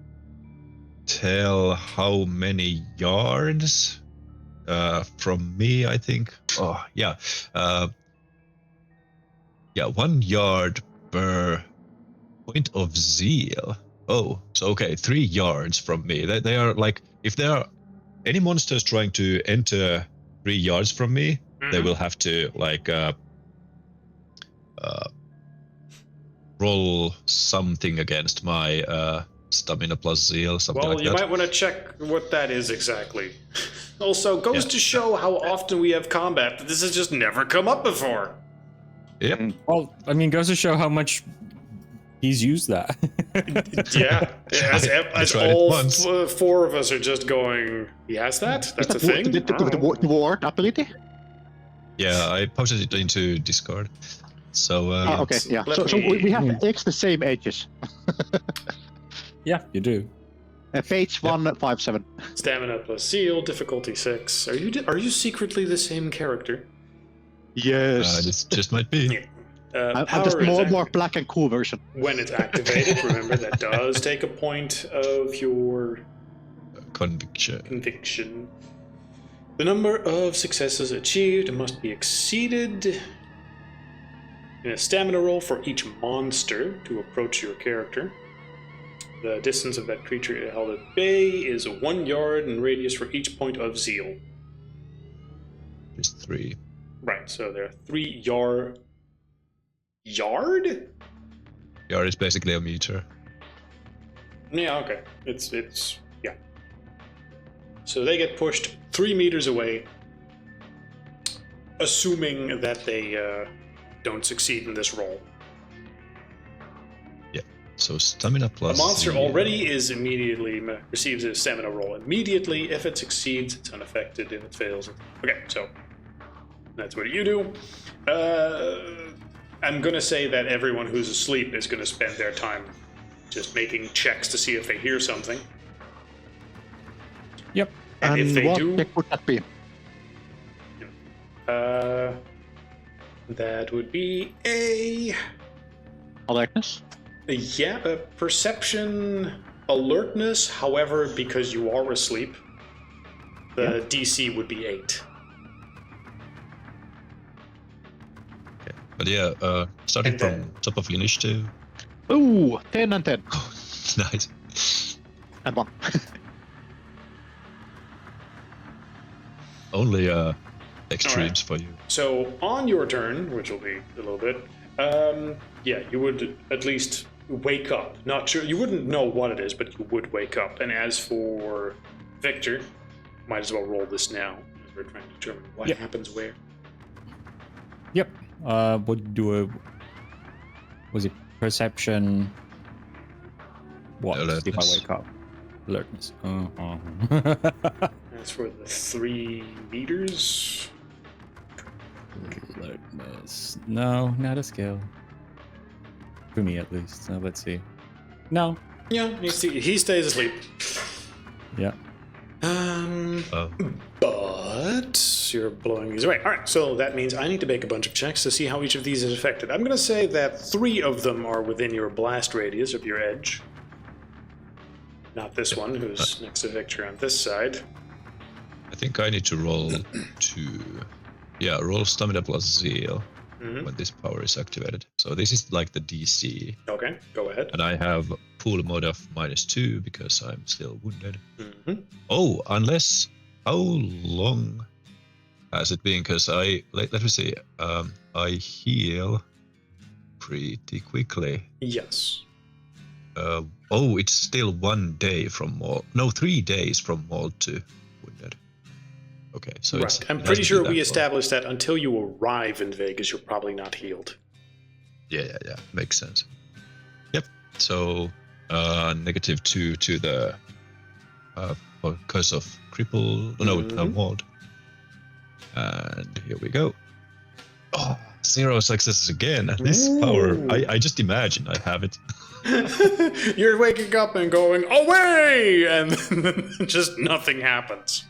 tell how many yards from me, I think. Oh, yeah. Yeah, 1 yard per point of zeal. Oh, so okay, 3 yards from me. They are like, if there are any monsters trying to enter 3 yards from me, they Mhm. will have to like roll something against my stamina plus zeal, something Well, like you that. might want to check what that is exactly. Also, goes Yeah. to show how often we have combat that this has just never come up before. Yep. Well, I mean, goes to show how much he's used that. Yeah, as I as tried it all once. 4 of us are just going. He has that. Is That's a that thing. the ward ability? Yeah, I posted it into Discord. So Okay, yeah. Let So we me- have X the same ages. Yeah, you do. Page 157. Stamina plus seal, difficulty 6. Are you secretly the same character? Yes. this just might be. Yeah. I'm Power just is more black and cool version. when it's activated. Remember that does take a point of your Conviction. conviction. The number of successes achieved must be exceeded in a stamina roll for each monster to approach your character. The distance of that creature held at bay is 1 yard in radius for each point of zeal. Just 3. Right, so there are 3 yard. Yard? Yard is basically a meter. Yeah, okay. It's yeah. So they get pushed 3 meters away, assuming that they don't succeed in this roll. So stamina A plus. monster zeal. already receives a stamina roll immediately. If it succeeds, it's unaffected. If it fails, okay. So that's what you do. I'm gonna say that everyone who's asleep is gonna spend their time just making checks to see if they hear something. Yep. And if they what do, check would that be? that would be a Alertness? Perception, alertness. However, because you are asleep, the DC would be 8. But yeah, starting And from then- top of initiative. Ooh, 10 and 10. Nice. And 1. Only extremes for you. So on your turn, which will be a little bit, you would at least wake up. Not sure, you wouldn't know what it is, but you would wake up. And as for Victor, might as well roll this now, as we're trying to determine what Yep. happens where. Yep. What do was it perception? What if I Alertness. wake up? Alertness. Uh-huh. As for the 3 meters, Alertness. No, not a skill. For me, at least. Let's see. No. yeah, he stays asleep. Yeah. But you're blowing these away. All right, so that means I need to make a bunch of checks to see how each of these is affected. I'm going to say that 3 of them are within your blast radius of your edge. Not this one, who's next to Victor on this side. I think I need to roll roll stamina plus zeal Mhm. when this power is activated. So this is like the DC, Okay, go ahead. and I have pool mode of -2 because I'm still wounded. Mhm. Oh, unless how long has it been? Because let me see. I heal pretty quickly. Yes. It's still 1 day from maul. No, 3 days from maul to wounded. Okay, so Right. it's. I'm it pretty hasn't sure been we that long. established that until you arrive in Vegas, you're probably not healed. Yeah, makes sense. Yep. So -2 to the curse of cripple. Mhm. Mauled. And here we go. Oh, 0 successes again. This power, Ooh. I just imagine I have it. You're waking up and going, away! And then just nothing happens.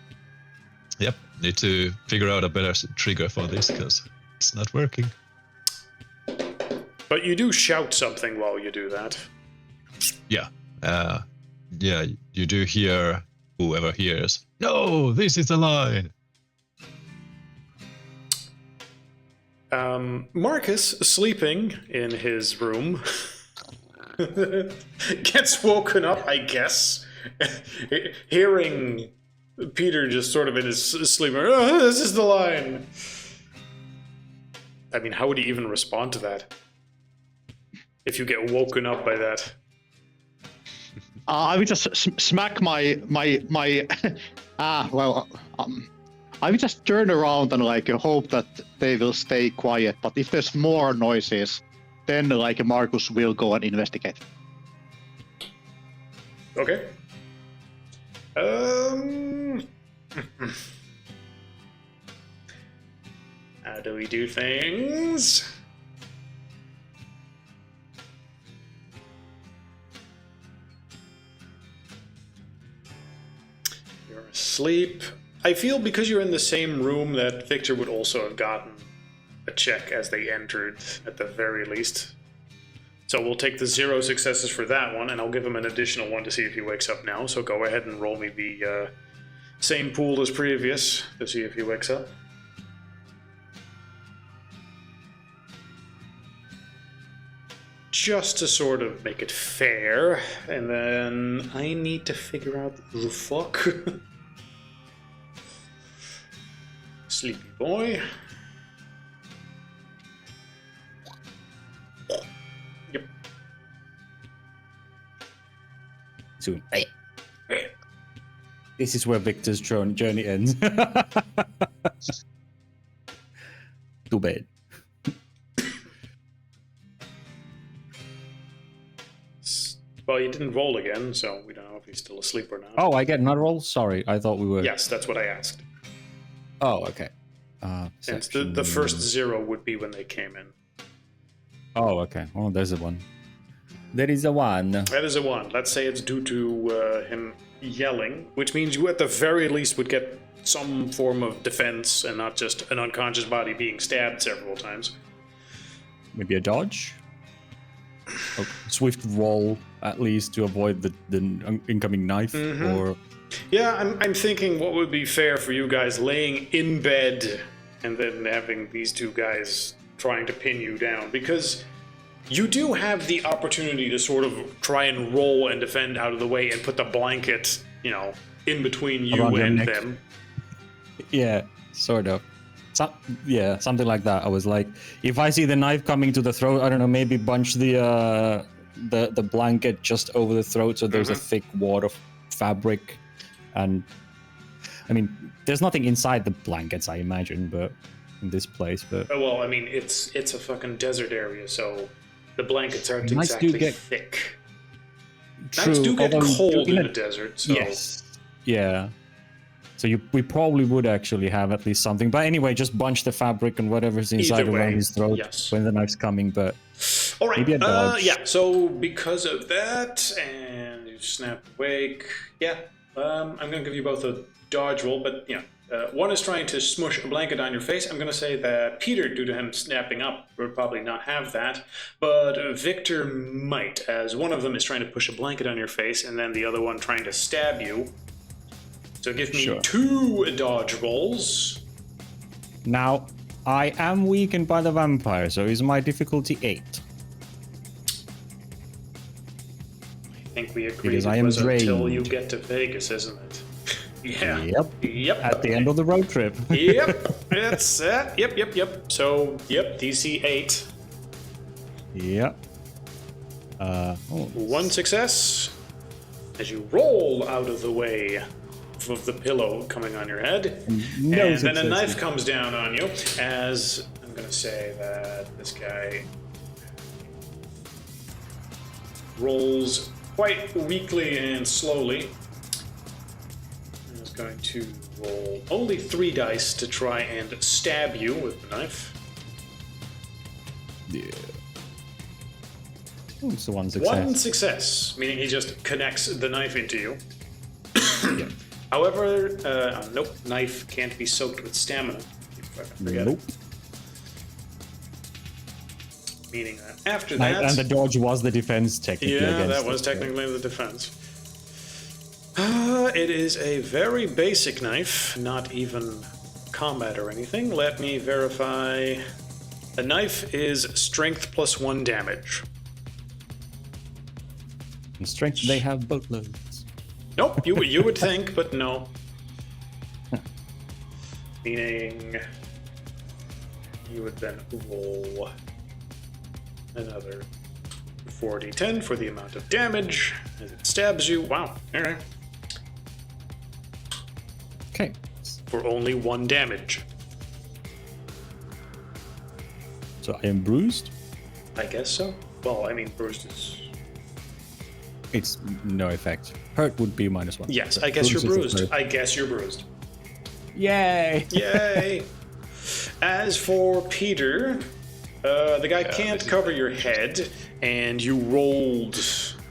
Yep, need to figure out a better trigger for this because it's not working. But you do shout something while you do that. Yeah, yeah, you do hear whoever hears. No, this is the line. Marcus, sleeping in his room, gets woken up, I guess, hearing Peter just sort of in his sleep. Oh, this is the line. I mean, how would he even respond to that? If you get woken up by that. I would just smack my I would just turn around and like hope that they will stay quiet. But if there's more noises, then like Marcus will go and investigate. Okay. How do we do things? You're asleep. I feel because you're in the same room that Victor would also have gotten a check as they entered, at the very least. So we'll take the 0 successes for that one, and I'll give him an additional one to see if he wakes up now. So go ahead and roll me the same pool as previous to see if he wakes up. Just to sort of make it fair, and then I need to figure out the fuck. Sleepy boy. Yep. Soon. This is where Victor's journey ends. Too bad. Well, you didn't roll again, so we don't know if he's still asleep or not. Oh, I get another roll? Sorry, I thought we were... Yes, that's what I asked. Oh, okay. And the Section- first 0 would be when they came in. Oh, okay. Oh, there's a 1. There is a 1. That is a 1. Let's say it's due to him yelling, which means you at the very least would get some form of defense and not just an unconscious body being stabbed several times. Maybe a dodge? A swift roll, at least, to avoid the incoming knife, or... Yeah, I'm thinking what would be fair for you guys laying in bed and then having these two guys trying to pin you down, because you do have the opportunity to sort of try and roll and defend out of the way and put the blanket, you know, in between you Around your and neck. them. Yeah, sort of. Yeah, something like that. I was like, if I see the knife coming to the throat, I don't know, maybe bunch the blanket just over the throat so there's a thick wad of fabric. And I mean, there's nothing inside the blankets, I imagine, but in this place. But Well, I mean, it's a fucking desert area, so the blankets aren't Knights do exactly get- thick. true, Knights do get although cold in in a- the desert, so yes, yeah. So we probably would actually have at least something. But anyway, just bunch the fabric and whatever's inside Either way, around his throat yes. when the knife's coming. But all right. maybe a dodge. Yeah. So because of that, and you snap awake. Yeah. I'm gonna give you both a dodge roll, but yeah. One is trying to smush a blanket on your face. I'm gonna say that Peter, due to him snapping up, would probably not have that, but Victor might, as one of them is trying to push a blanket on your face, and then the other one trying to stab you. So give me Sure. 2 dodge rolls. Now, I am weakened by the vampire, so is my difficulty 8? I think we agreed Because it I am was until drained. you get to Vegas, isn't it? Yeah. Yep. At the end of the road trip. Yep. That's it. Yep. So, yep, DC 8. Yep. 1 success. As you roll out of the way of the pillow coming on your head. No And then a successes. knife comes down on you, as I'm going to say that this guy rolls quite weakly and slowly. He's going to roll only 3 dice to try and stab you with the knife. Yeah. It's the one success. One success, meaning he just connects the knife into you. However, nope, knife can't be soaked with stamina. You fucking forget Nope. it. Meaning that after that... And the dodge was the defense, technically. Yeah, against that was it. technically the defense. It is a very basic knife, not even combat or anything. Let me verify. A knife is strength plus 1 damage. In strength, they have boatloads. Nope, you would think, but no. Meaning you would then roll another 4d10 for the amount of damage as it stabs you. Wow, alright. Okay. For only 1 damage. So I am bruised. I guess so. Well, I mean, bruised is... It's no effect. Hurt would be -1. Yes, But I guess you're bruised is bruised. a I guess you're bruised. Yay! Yay! As for Peter, the guy can't cover your head, and you rolled...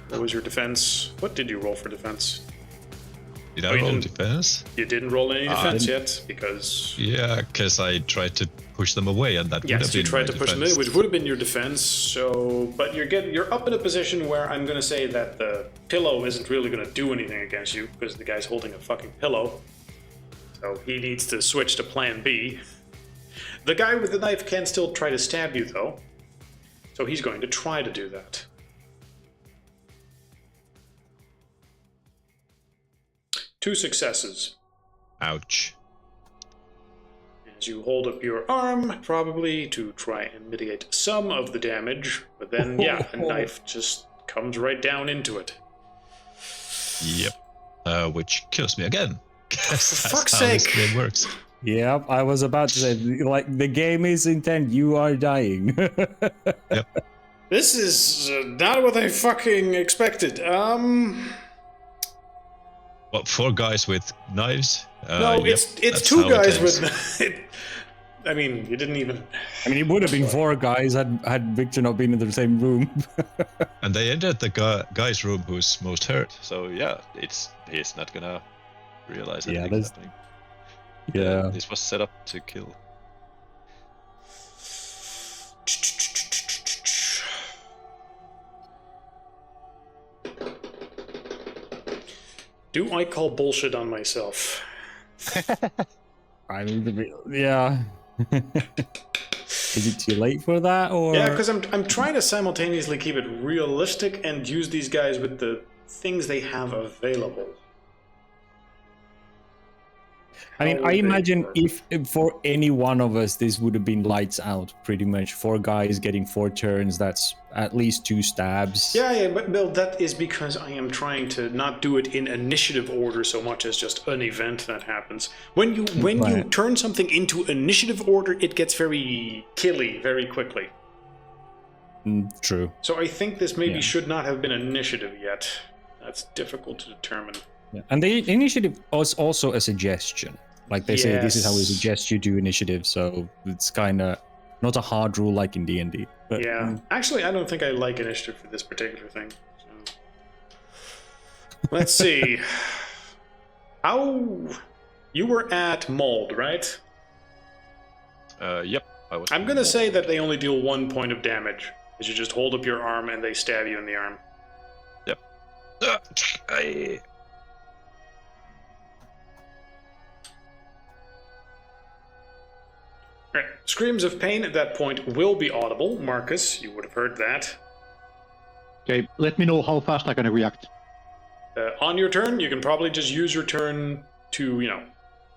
What was your defense? What did you roll for defense? Did Oh, I you roll didn't- defense? You didn't roll any defense yet, because... Yeah, because I tried to push them away, and that would have Yes, you been tried my to push them defense. in, which would have been your defense. So, but you're up in a position where I'm going to say that the pillow isn't really going to do anything against you because the guy's holding a fucking pillow. So he needs to switch to Plan B. The guy with the knife can still try to stab you, though. So he's going to try to do that. Two successes. Ouch. As you hold up your arm, probably to try and mitigate some of the damage, but then, yeah, a knife just comes right down into it. Yep. Which kills me again. For fuck's That's how this sake. game works. Yep, I was about to say, like, the game is intent, you are dying. This is not what I fucking expected. Well, 4 guys with knives? No, Yep, it's that's 2 how it guys is. with... I mean, you didn't even... I mean, it would have been 4 guys had Victor not been in the same room. And they entered the guy's room who's most hurt. So yeah, he's not gonna realize Yeah, anything's that's- happening. Yeah. This was set up to kill. Do I call bullshit on myself? I mean, yeah. Is it too late for that, or? Yeah, because I'm trying to simultaneously keep it realistic and use these guys with the things they have available. I mean, How I would they imagine work? if for any one of us, this would have been lights out, pretty much. 4 guys getting 4 turns, that's at least 2 stabs. Yeah, but Bill, that is because I am trying to not do it in initiative order so much as just an event that happens. When you Right. turn something into initiative order, it gets very killy very quickly. True. So I think this maybe Yeah. should not have been initiative yet. That's difficult to determine. Yeah. And the initiative was also a suggestion. Like they say, this is how we Yes. suggest you do initiative, so it's kind of not a hard rule like in D&D. But, Yeah. Actually, I don't think I like initiative for this particular thing. So. Let's see. How... You were at Mold, right? Yep. I was. I'm gonna say that they only deal 1 point of damage. Is you just hold up your arm and they stab you in the arm. I... Right. Screams of pain at that point will be audible. Marcus, you would have heard that. Okay, let me know how fast I can react. On your turn, you can probably just use your turn to,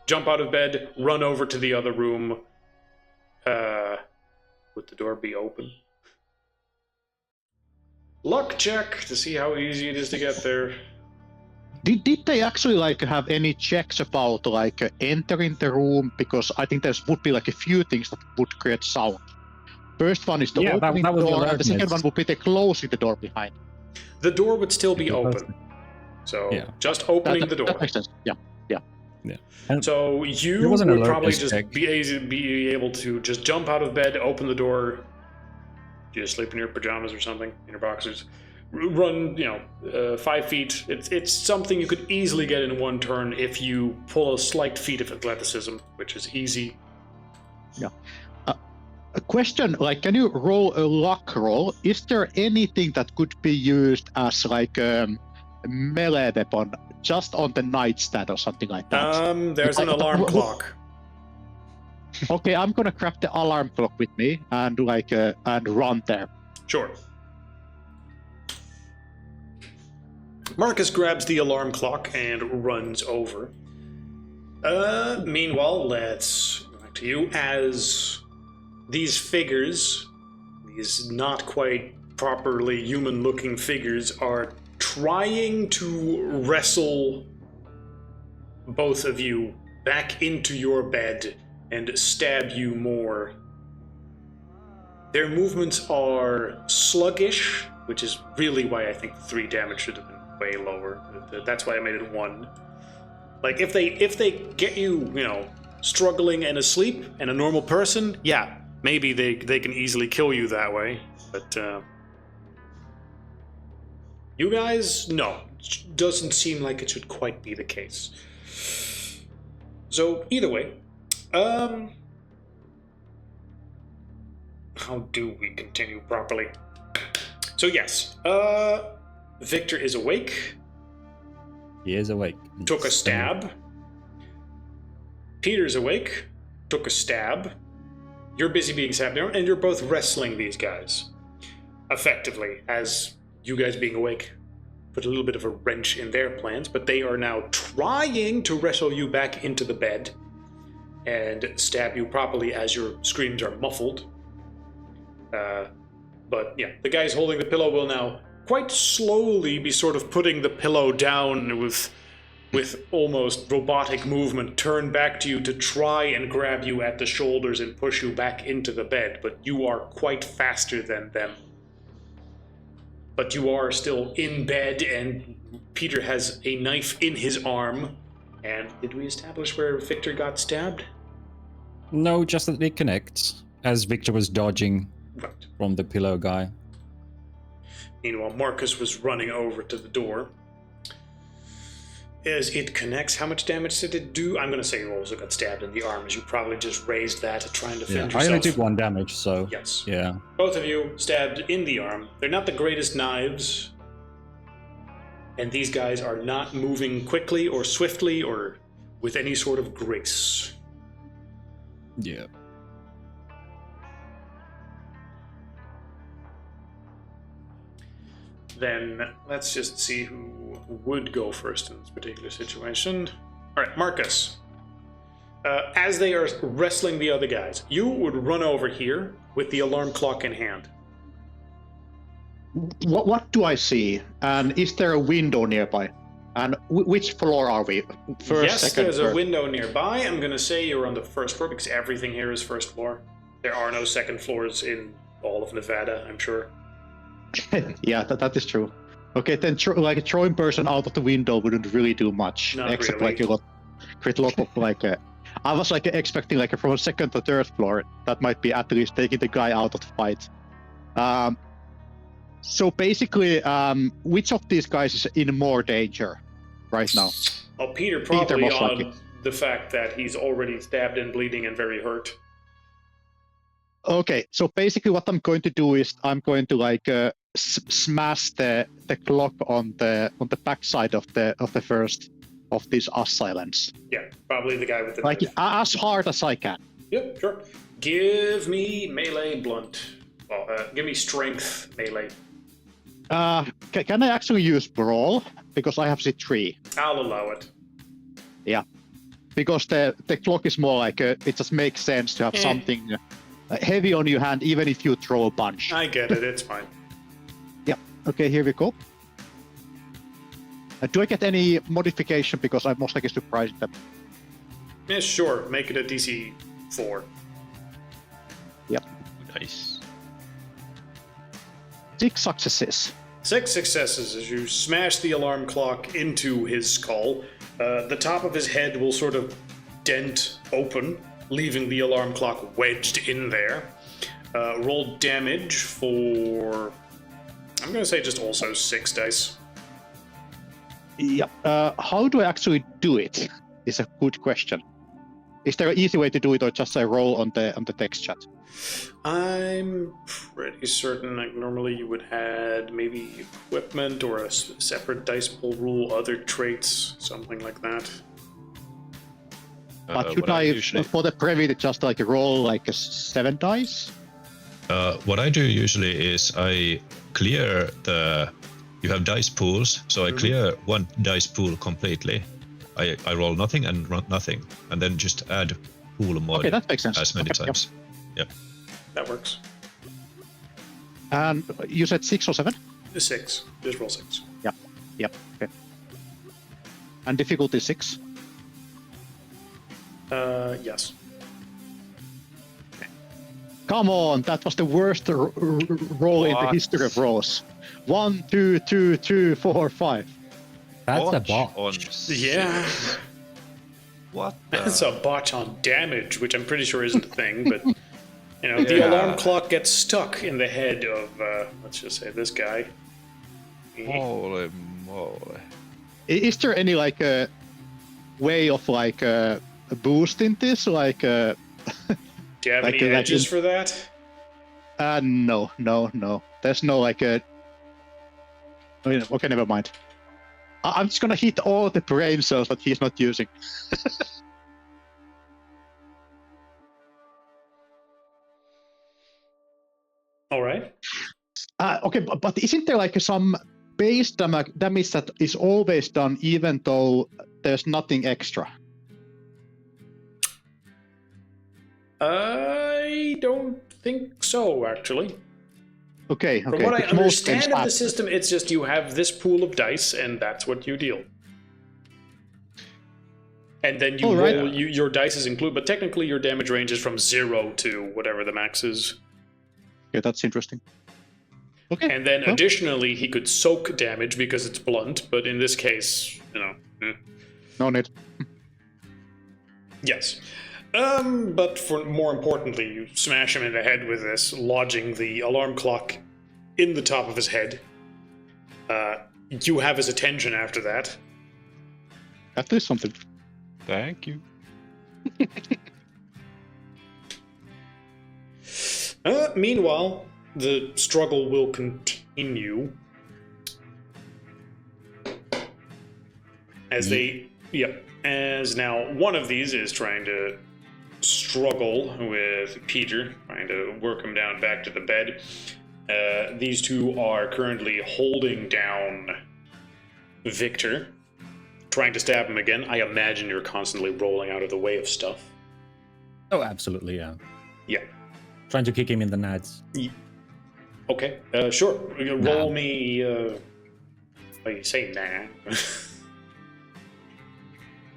jump out of bed, run over to the other room. Would the door be open? Luck check to see how easy it is to get there. Did they actually have any checks about entering the room? Because I think there would be a few things that would create sound. First one is the Yeah, that- opening that was the the door, and the second alertness. one would be the closing the door behind. The door would still be Yeah, open. So Yeah. just opening the door. That makes sense. Yeah. And So There you was an would probably alertness just check. be able to just jump out of bed, open the door, You just sleep in your pajamas or something, in your boxers. Run, 5 feet. It's something you could easily get in one turn if you pull a slight feat of athleticism, which is easy. Yeah. A question, like, can you roll a luck roll? Is there anything that could be used as like a melee weapon just on the nightstand or something like that? There's an alarm clock. Okay, I'm gonna grab the alarm clock with me and and run there. Sure. Marcus grabs the alarm clock and runs over. Meanwhile, let's go back to you. As these figures, these not quite properly human-looking figures, are trying to wrestle both of you back into your bed and stab you more. Their movements are sluggish, which is really why I think 3 damage should have been way lower. That's why I made it 1. Like, if they get you, struggling and asleep and a normal person, yeah, maybe they can easily kill you that way. But you guys, no, doesn't seem like it should quite be the case. So either way, how do we continue properly? So yes, Victor is awake. He is awake. Took a stab. Peter's awake. Took a stab. You're busy being stabbed now, and you're both wrestling these guys. Effectively, as you guys being awake put a little bit of a wrench in their plans, but they are now trying to wrestle you back into the bed and stab you properly as your screams are muffled. But yeah, the guys holding the pillow will now quite slowly be sort of putting the pillow down with almost robotic movement, turn back to you to try and grab you at the shoulders and push you back into the bed, but you are quite faster than them. But you are still in bed, and Peter has a knife in his arm. And did we establish where Victor got stabbed? No, just that they connect, as Victor was dodging Right. from the pillow guy. Meanwhile, Marcus was running over to the door. As it connects, how much damage did it do? I'm going to say you also got stabbed in the arm, as you probably just raised that to try and defend I yourself. only took 1 damage, so Yes. yeah. Both of you stabbed in the arm. They're not the greatest knives. And these guys are not moving quickly or swiftly or with any sort of grace. Yeah. Then let's just see who would go first in this particular situation. All right, Marcus. As they are wrestling the other guys, you would run over here with the alarm clock in hand. What do I see? And is there a window nearby? And which floor are we? First, Yes, second, there's third? a window nearby. I'm going to say you're on the first floor because everything here is first floor. There are no second floors in all of Nevada, I'm sure. Yeah, that is true. Okay, then throwing person out of the window wouldn't really do much, Not except really. create a lot of I was expecting from a second to third floor that might be at least taking the guy out of the fight. So basically, which of these guys is in more danger right now? Oh, Peter probably most on likely. the fact that he's already stabbed and bleeding and very hurt. Okay, so basically what I'm going to do is I'm going to smash the clock on the backside of the first of these assailants. Yeah, probably the guy with the knife. As hard as I can. Yep, sure. Give me melee blunt. Well, give me strength melee. Can I actually use brawl? Because I have C3. I'll allow it. Yeah. Because the clock is more it just makes sense to have something heavy on your hand, even if you throw a bunch. I get it, it's fine. Yeah. Okay, here we go. Do I get any modification because I'm most likely surprised that? Yeah, sure. Make it a DC 4. Yep. Nice. 6 successes. 6 successes as you smash the alarm clock into his skull. The top of his head will sort of dent open, leaving the alarm clock wedged in there. Roll damage for... I'm going to say just also 6 dice. Yep. How do I actually do it? Is a good question. Is there an easy way to do it, or just a roll on the text chat? I'm pretty certain like normally you would add maybe equipment or a separate dice pool rule, other traits, something like that. But should what I, usually, for the preview, just like roll like a 7 dice? what I do usually is I clear the. You have dice pools, so I clear one dice pool completely. I roll nothing and run nothing, and then just add pool mod Okay, that makes sense. as many Okay, times. Yep. That works. And you said 6 or 7? 6. Just roll 6. Yep. Okay. And difficulty 6? Yes. Come on, that was the worst roll in the history of rolls. 1, 2, 2, 2, 4, 5. That's a Botch bot. on Yeah. What? That's a botch on damage, which I'm pretty sure isn't a thing, but you know, the Yeah. alarm clock gets stuck in the head of let's just say this guy. Holy moly! Is there any like a way of like boosting this? Like, Do you have like any like edges in- for that? no. There's no like a. Okay, never mind. I'm just gonna hit all the brain cells that he's not using. All right. Okay, but isn't there like some base damage that is always done even though there's nothing extra? I don't think so, actually. Okay. From what I because most games understand of the have- system, it's just you have this pool of dice, and that's what you deal. And then you All right. roll, your dice include, but technically your damage range is from 0 to whatever the max is. Yeah, that's interesting. Okay. And then well, additionally, he could soak damage because it's blunt, but in this case, you know, no need. yes. But for more importantly, you smash him in the head with this, lodging the alarm clock in the top of his head. You have his attention after that. At least something. Thank you. Meanwhile, the struggle will continue. As now one of these is trying to struggle with Peter, trying to work him down back to the bed. These two are currently holding down Victor, trying to stab him again. I imagine you're constantly rolling out of the way of stuff. Oh, absolutely, yeah. Yeah. Trying to kick him in the nads. Okay, sure. You Nah. roll me. Well, you say nah.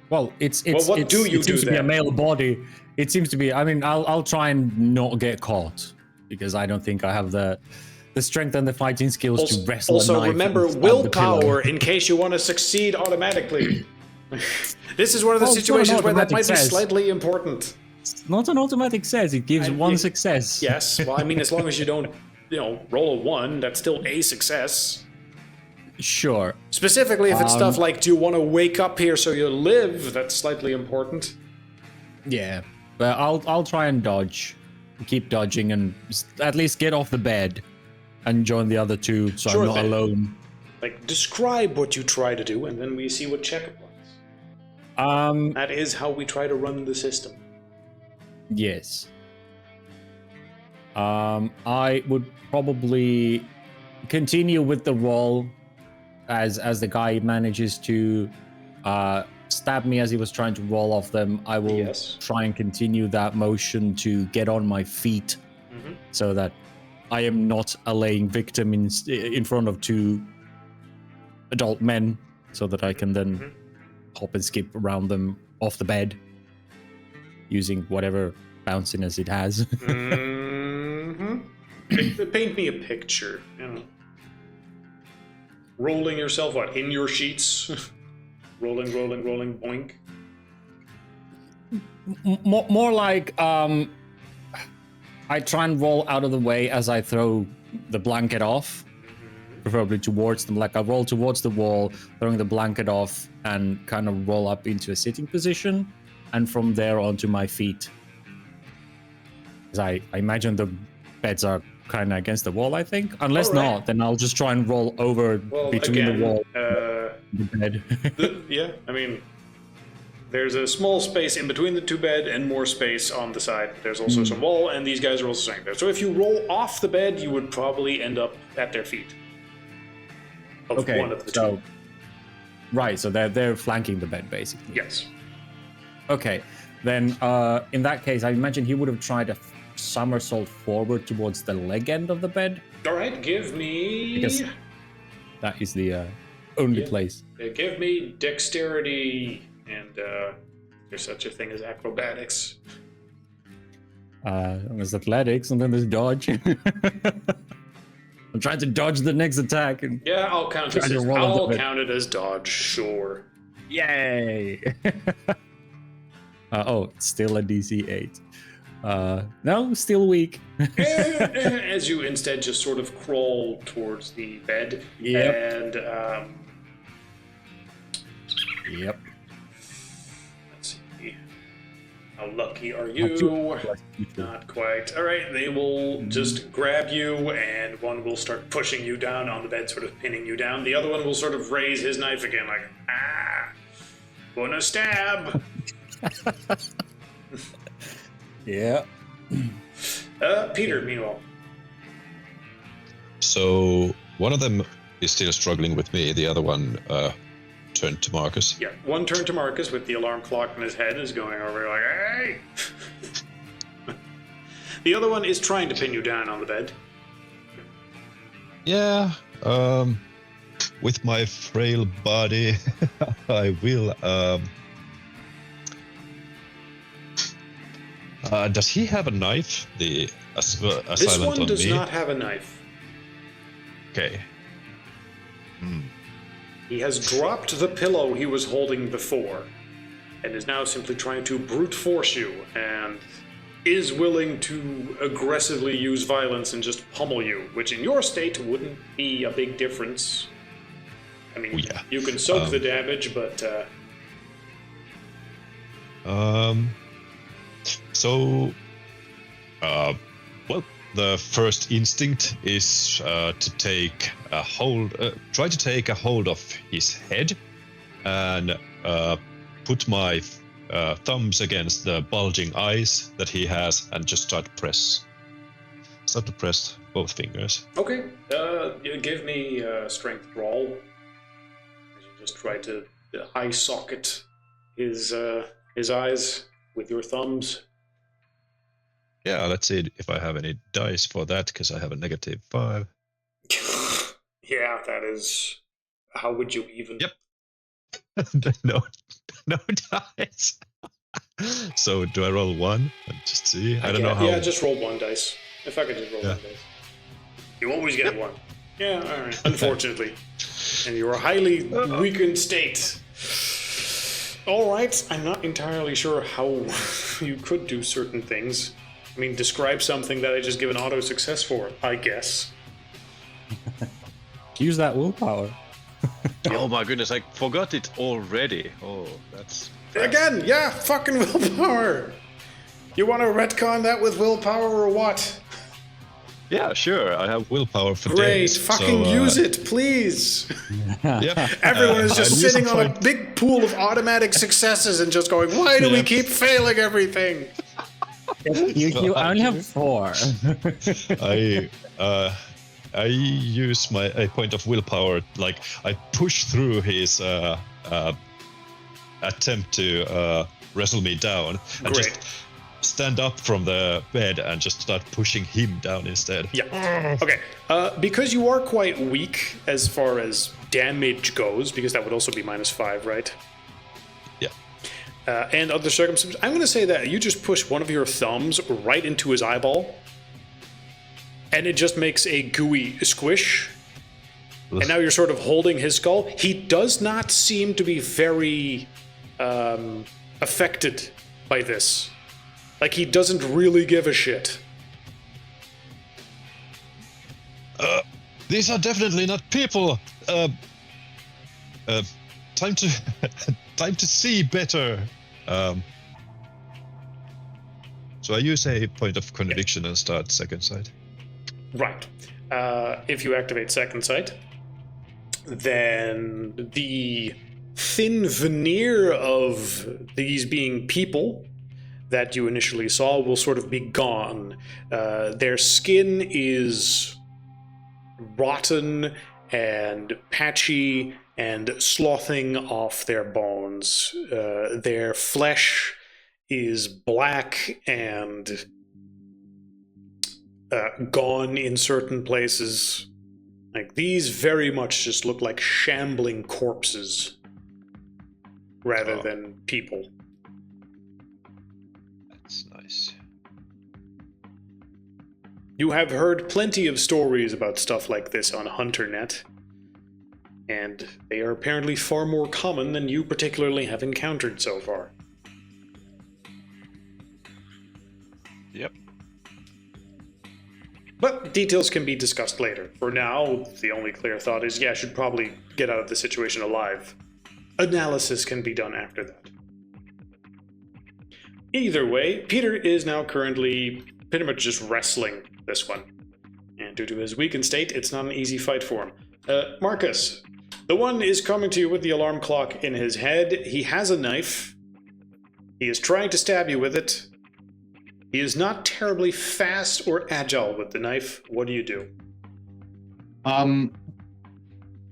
Well, it's Well, what it's, do you it seems do to be a then? male body. It seems to be. I mean, I'll try and not get caught because I don't think I have the strength and the fighting skills to wrestle a Also, knife. remember and stab the pillow. willpower in case you want to succeed automatically. This is one of the Well, it's not an situations where that might automatic be says. slightly important. It's not an automatic says. It gives one it- success. Yes, well, I mean, as long as you don't, roll a 1, that's still a success. Sure. Specifically, if it's stuff like, do you want to wake up here so you live? That's slightly important. Yeah, but I'll try and dodge, keep dodging, and at least get off the bed and join the other two, so Sure I'm not thing. alone. Like, describe what you try to do, and then we see what check applies. That is how we try to run the system. Yes. I would probably continue with the roll as the guy manages to stab me as he was trying to roll off them. I will Yes. try and continue that motion to get on my feet Mhm. so that I am not a laying victim in front of two adult men, so that I can then hop and skip around them off the bed using whatever bounciness it has. Paint me a picture, Rolling yourself, what, in your sheets? rolling, boink. More like I try and roll out of the way as I throw the blanket off, preferably towards them. Like I roll towards the wall, throwing the blanket off, and kind of roll up into a sitting position, and from there onto my feet. Because I imagine the beds are kind of against the wall, I think. Unless not, then I'll just try and roll over between the wall and the bed. Yeah, I mean, there's a small space in between the two bed and more space on the side. There's also some wall, and these guys are also sitting there. So if you roll off the bed, you would probably end up at their feet. Okay, one of the so two. right, so they're flanking the bed basically. Yes. Okay, then in that case, I imagine he would have tried a somersault forward towards the leg end of the bed. All right, give me. Because that is the only place. Give me dexterity and there's such a thing as acrobatics. There's athletics and then there's dodge. I'm trying to dodge the next attack. And Yeah, I'll count Try this. to roll I'll into it. count it as dodge. Sure. Yay! It's still a DC 8. No, still weak. As you instead just sort of crawl towards the bed. Yep. And Yep. let's see. How lucky are you? Not quite. All right, they will just grab you, and one will start pushing you down on the bed, sort of pinning you down. The other one will sort of raise his knife again, like, gonna stab. Yeah. Peter, meanwhile. So one of them is still struggling with me. The other one turned to Marcus. Yeah, one turn to Marcus with the alarm clock in his head is going over like, hey! The other one is trying to pin you down on the bed. Yeah. With my frail body, I will. Does he have a knife? The assailant This one on does me. not have a knife. Okay. He has dropped the pillow he was holding before, and is now simply trying to brute force you, and is willing to aggressively use violence and just pummel you, which in your state wouldn't be a big difference. I mean, Yeah. you can soak the damage, but So, well, the first instinct is to take a hold, try to take a hold of his head, and put my thumbs against the bulging eyes that he has, and just start to press both fingers. okay. You give me strength roll. You just try to eye socket his eyes with your thumbs. Yeah, let's see if I have any dice for that, because I have a -5. Yeah, that is. How would you even? Yep. no dice. So do I roll one and just see? I don't know how. Yeah, just roll one dice. If I could just roll Yeah. one dice. You always get one. Yeah, all right. Unfortunately, and you're a highly weakened state. All right, I'm not entirely sure how you could do certain things. I mean, describe something that I just give an auto success for, I guess. Use that willpower. Oh my goodness, I forgot it already. Oh, that's... Again, yeah, fucking willpower. You want to retcon that with willpower or what? Yeah, sure, I have... Willpower for Great, days. fucking so, use it, please. Yep. Everyone is just I'll use sitting it on a for- big pool of automatic successes and just going, why do we Yeah. keep failing everything? You only have 4. I use my a point of willpower, like I push through his attempt to wrestle me down, and Great. just stand up from the bed and just start pushing him down instead. Yeah. Okay. Because you are quite weak as far as damage goes, because that would also be -5, right? Yeah. And other circumstances, I'm going to say that you just push one of your thumbs right into his eyeball, and it just makes a gooey squish. And now you're sort of holding his skull. He does not seem to be very affected by this. Like, he doesn't really give a shit. These are definitely not people. Time to time to see better. So I use a point of conviction and start second sight. Right. If you activate second sight, then the thin veneer of these being people that you initially saw will sort of be gone. Their skin is rotten and patchy and sloughing off their bones. Their flesh is black and gone in certain places. Like, these very much just look like shambling corpses rather than people. That's nice. You have heard plenty of stories about stuff like this on HunterNet, and they are apparently far more common than you particularly have encountered so far. Yep. But details can be discussed later. For now, the only clear thought is, yeah, I should probably get out of the situation alive. Analysis can be done after that. Either way, Peter is now currently pretty much just wrestling this one. And due to his weakened state, it's not an easy fight for him. Marcus, the one is coming to you with the alarm clock in his head. He has a knife. He is trying to stab you with it. He is not terribly fast or agile with the knife. What do you do?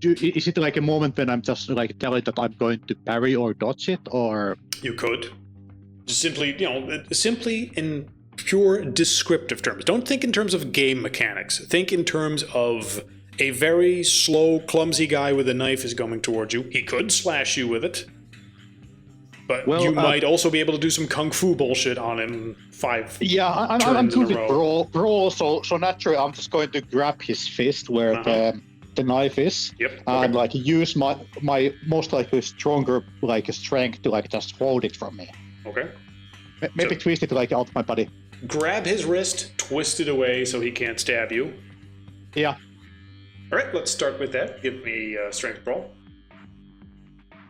Is it like a moment when I'm just like telling that I'm going to parry or dodge it, or? You could. Just simply, simply in pure descriptive terms. Don't think in terms of game mechanics. Think in terms of a very slow, clumsy guy with a knife is coming towards you. He could slash you with it. But you might also be able to do some kung fu bullshit on him 5 Yeah, I'm turns in good a with row. brawl, so naturally I'm just going to grab his fist where the knife is, Yep. and like use my most likely stronger like strength to like just hold it from me. Okay. Maybe twist it like out my body. Grab his wrist, twist it away so he can't stab you. Yeah. All right, let's start with that. Give me a strength brawl.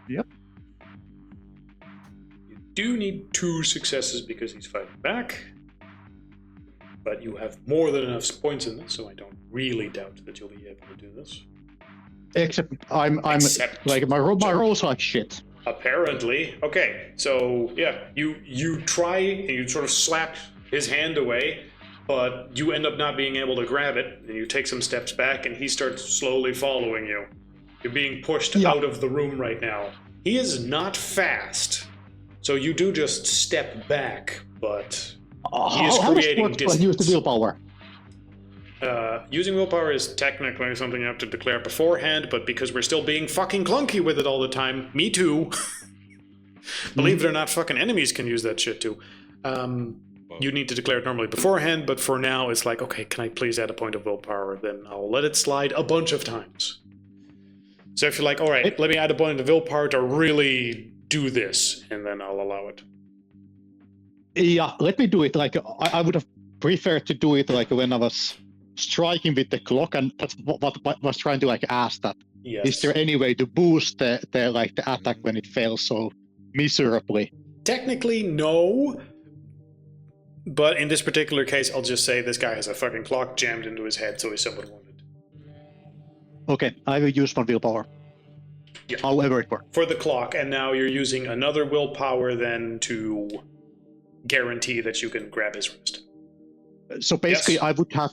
Yep. You do need 2 successes because he's fighting back. But you have more than enough points in this, so I don't really doubt that you'll be able to do this. Except I'm like my rolls are like shit. Apparently. Okay, so yeah, you try and you sort of slap his hand away, but you end up not being able to grab it, and you take some steps back, and he starts slowly following you. You're being pushed out of the room right now. He is not fast, so you do just step back, but he is creating distance. Use the willpower. Using willpower is technically something you have to declare beforehand, but because we're still being fucking clunky with it all the time, me too. Believe it or not, fucking enemies can use that shit too. You need to declare it normally beforehand, but for now it's like, okay, can I please add a point of willpower? Then I'll let it slide a bunch of times. So if you're like, all right, let me add a point of willpower to really do this, and then I'll allow it. Yeah, let me do it. Like I would have preferred to do it like when I was striking with the clock, and that's what I was trying to like ask that. Yes. Is there any way to boost the attack when it fails so miserably? Technically, no. But in this particular case, I'll just say this guy has a fucking clock jammed into his head, so he's somewhat wounded. Okay, I will use my willpower. Yeah. However it works. For the clock, and now you're using another willpower then to guarantee that you can grab his wrist. So basically, Yes. I would have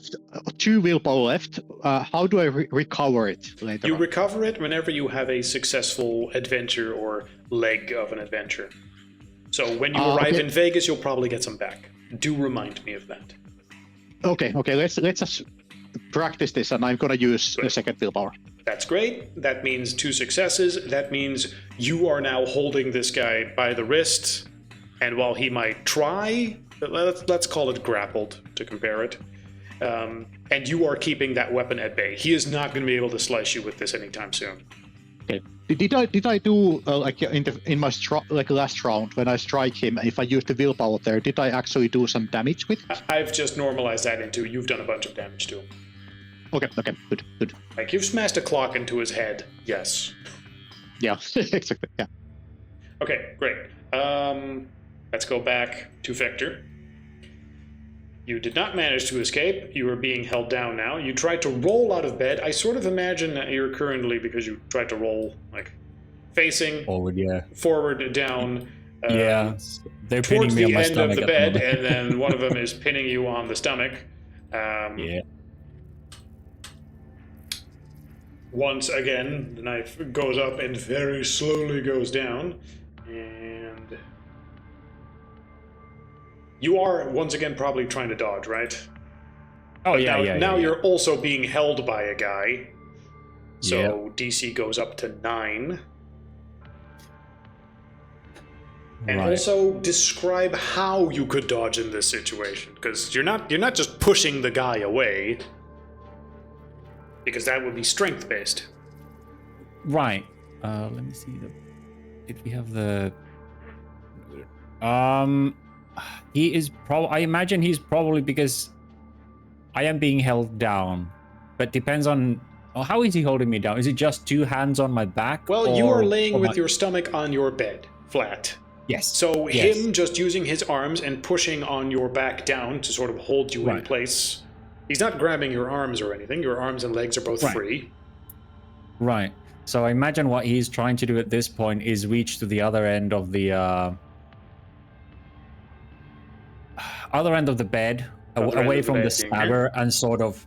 2 willpower left. How do I recover it later? You on? recover it whenever you have a successful adventure or leg of an adventure. So when you arrive in Vegas, you'll probably get some back. Do remind me of that. Okay. Let's just practice this, and I'm gonna use the second willpower. That's great. That means 2 successes. That means you are now holding this guy by the wrist, and while he might try, let's call it grappled to compare it, and you are keeping that weapon at bay. He is not going to be able to slice you with this anytime soon. Okay. Did I do like in my last round when I strike him? If I used the willpower there, did I actually do some damage with it? I've just normalized that into you've done a bunch of damage to him. Okay, good. Like, you've smashed a clock into his head. Yes. Yeah, exactly. Yeah. Okay, great. Let's go back to Victor. You did not manage to escape. You are being held down now. You tried to roll out of bed. I sort of imagine that you're currently, because you tried to roll, like, facing Forward, yeah. forward, down. Yeah, they're Towards pinning me on the my end of stomach the at bed, moment. and then one of them is pinning you on the stomach. Yeah. Once again, the knife goes up and very slowly goes down. And you are, once again, probably trying to dodge, right? Oh, But yeah, now yeah. you're also being held by a guy. So Yep. DC goes up to 9. And Right. also describe how you could dodge in this situation, because you're not just pushing the guy away, because that would be strength based. Right. Let me see. Did we have the? He is probably. I imagine he's probably because I am being held down, but depends on. Oh, how is he holding me down? Is it just 2 hands on my back? Well, you or- are laying or with my- your stomach on your bed, flat. Yes. So Yes. him just using his arms and pushing on your back down to sort of hold you in Right. place. He's not grabbing your arms or anything. Your arms and legs are both Right. free. Right. So I imagine what he's trying to do at this point is reach to the other end of the bed, Other end away of the from the bed being here? stabber, and sort of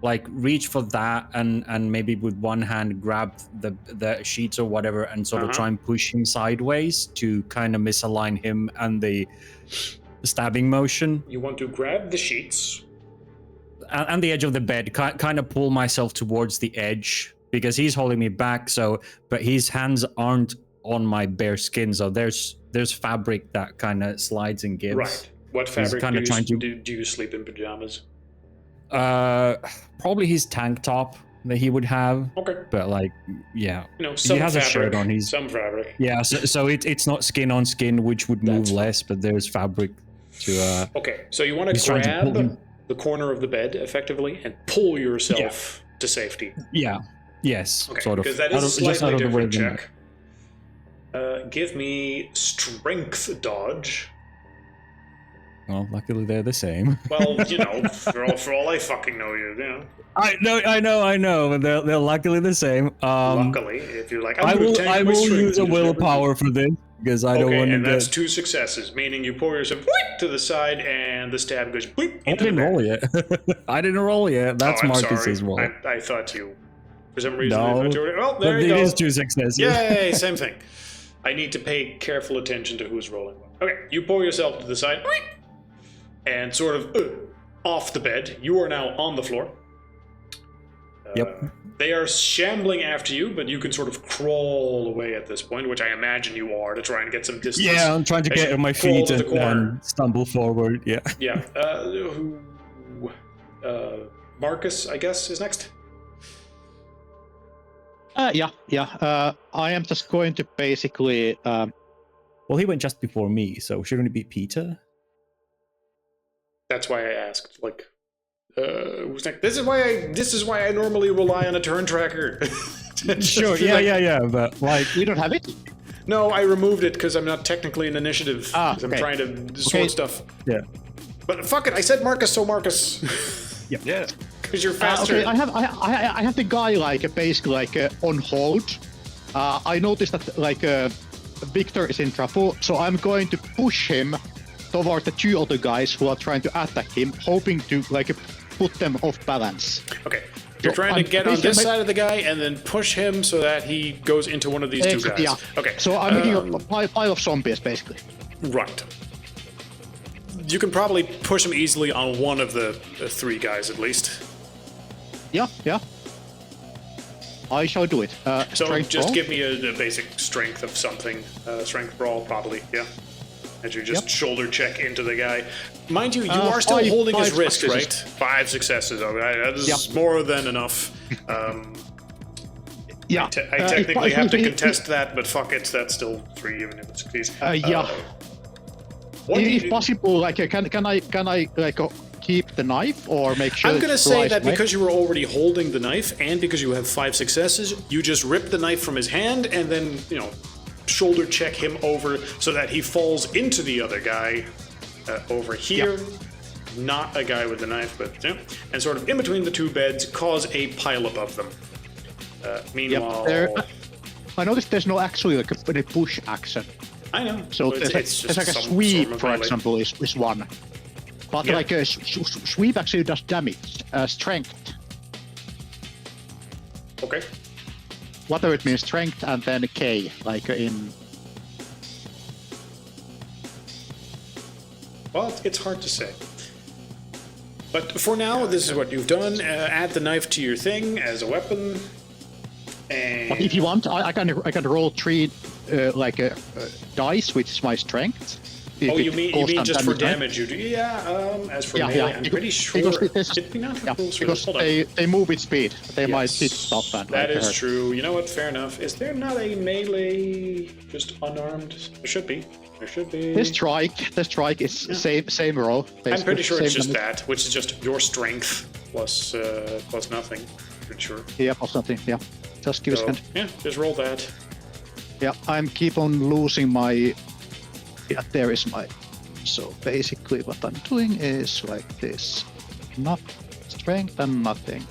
like reach for that, and maybe with one hand grab the sheets or whatever, and sort of Uh-huh. try and push him sideways to kind of misalign him and the stabbing motion, You want to grab the sheets. and the edge of the bed, kind of pull myself towards the edge because he's holding me back. So, but his hands aren't on my bare skin, so there's fabric that kind of slides and gives. Right. What fabric kinda do trying you, to- do you sleep in pajamas? Probably his tank top that he would have, Okay. but like, yeah, You know, some has a fabric. shirt on, he's- Some fabric. yeah. So it's not skin on skin, which would move That's fine. less, but there's fabric to. Okay, so you want He's to trying to pull grab him- the corner of the bed effectively and pull yourself to safety. Yeah. Yes. Okay, Sort of. because that Out is of- a just out slightly of the way different than check. Give me strength dodge. Well, luckily they're the same. Well, you know, for all I fucking know, you know. I know, but they're luckily the same. Luckily, if you're like, I I'm gonna will tank I my will strength use a and just never willpower for this because I don't Okay, want to and that's get. 2 successes, meaning you pull yourself whip, to the side and the stab goes whip, I into the didn't back. roll yet. I didn't roll yet. That's Oh, I'm Marcus's sorry. roll. I thought you, for some reason, I No, thought you were. Oh, there but you it go. is 2 successes. Yay, same thing. I need to pay careful attention to who's rolling what. Okay, you pull yourself to the side and sort of off the bed. You are now on the floor. Yep. They are shambling after you, but you can sort of crawl away at this point, which I imagine you are to try and get some distance. Yeah, I'm trying to As get you on my crawl feet to the corner. and stumble forward. Yeah. Yeah. Marcus, I guess, is next. Yeah. I am just going to basically. Well, he went just before me, so shouldn't it be Peter? That's why I asked. Like, who's next? This is why I normally rely on a turn tracker. Sure. Yeah. But like, We don't have it. No, I removed it because I'm not technically an initiative. Ah, 'cause I'm okay. trying to sort Okay. stuff. yeah. But fuck it, I said Marcus, so Marcus. Yeah. Because you're faster. Okay, I have the guy like basically like on hold. I noticed that like Victor is in trouble, so I'm going to push him toward the 2 other guys who are trying to attack him, hoping to like put them off balance. Okay. You're So trying to I'm get on this basically- side of the guy and then push him so that he goes into one of these 2 guys. Yeah. Okay. So I'm making a pile of zombies basically. Right. You can probably push him easily on one of the 3 guys at least. Yeah. I shall do it. So strength just roll. give me a basic strength of something. Strength brawl, probably, yeah. As you just Yep. shoulder check into the guy. Mind you, you are still holding his 5 wrist, successes. right? 5 successes. Okay, that is Yep. more than enough. Yeah. I technically have to contest that, but fuck it, that's still 3 even if it's succeeds. Yeah. What do If you, possible, like can I like keep the knife or make sure I'm going to it say flies that away? because you were already holding the knife and because you have 5 successes, you just rip the knife from his hand and then, shoulder check him over so that he falls into the other guy over here. Not a guy with the knife, but and sort of in between the 2 beds, cause a pileup of them. Meanwhile, I noticed there's no actually like a push action. I know. So it's there's like a some sweep, sort of for melee. example, is one. But Yeah. like a sweep actually does damage, strength. Okay. Whatever it means, strength and then a K, like in. Well, it's hard to say. But for now, this is what you've done. Add the knife to your thing as a weapon. And But if you want, I can roll 3 dice, which is my strength. Oh, you mean just for damage? You do? Yeah. As for melee, I'm pretty sure. Did we not have rules for this? because Hold on. they move with speed. They might Yes, hit stuff and that is hurt. true. You know what? Fair enough. Is there not a melee just unarmed? There should be. There should be. The strike is same roll. I'm pretty sure it's same just damage. that, which is just your strength plus nothing. Pretty sure. Yeah, or something. Yeah, just give a So, second. yeah, just roll that. Yeah, I'm keep on losing my. Yeah, there is my. So basically, what I'm doing is like this: not strength and nothing.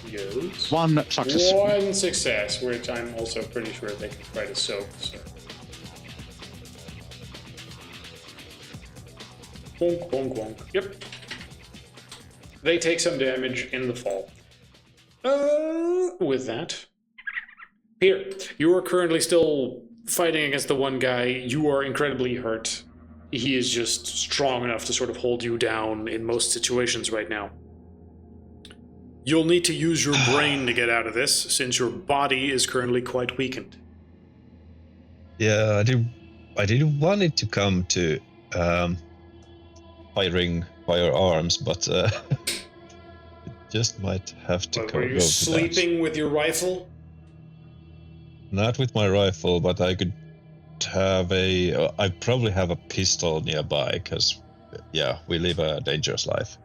Yes. 1 success. 1 success, which I'm also pretty sure they can try to soak. So. Bonk, bonk, bonk. Yep. They take some damage in the fall. With that, here, you are currently still fighting against the one guy. You are incredibly hurt. He is just strong enough to sort of hold you down in most situations right now. You'll need to use your brain to get out of this, since your body is currently quite weakened. Yeah, I didn't want it to come to firearms, but it just might have to But go were you to sleeping with your rifle? that. Not with my rifle, but I could have I probably have a pistol nearby, because yeah, we live a dangerous life.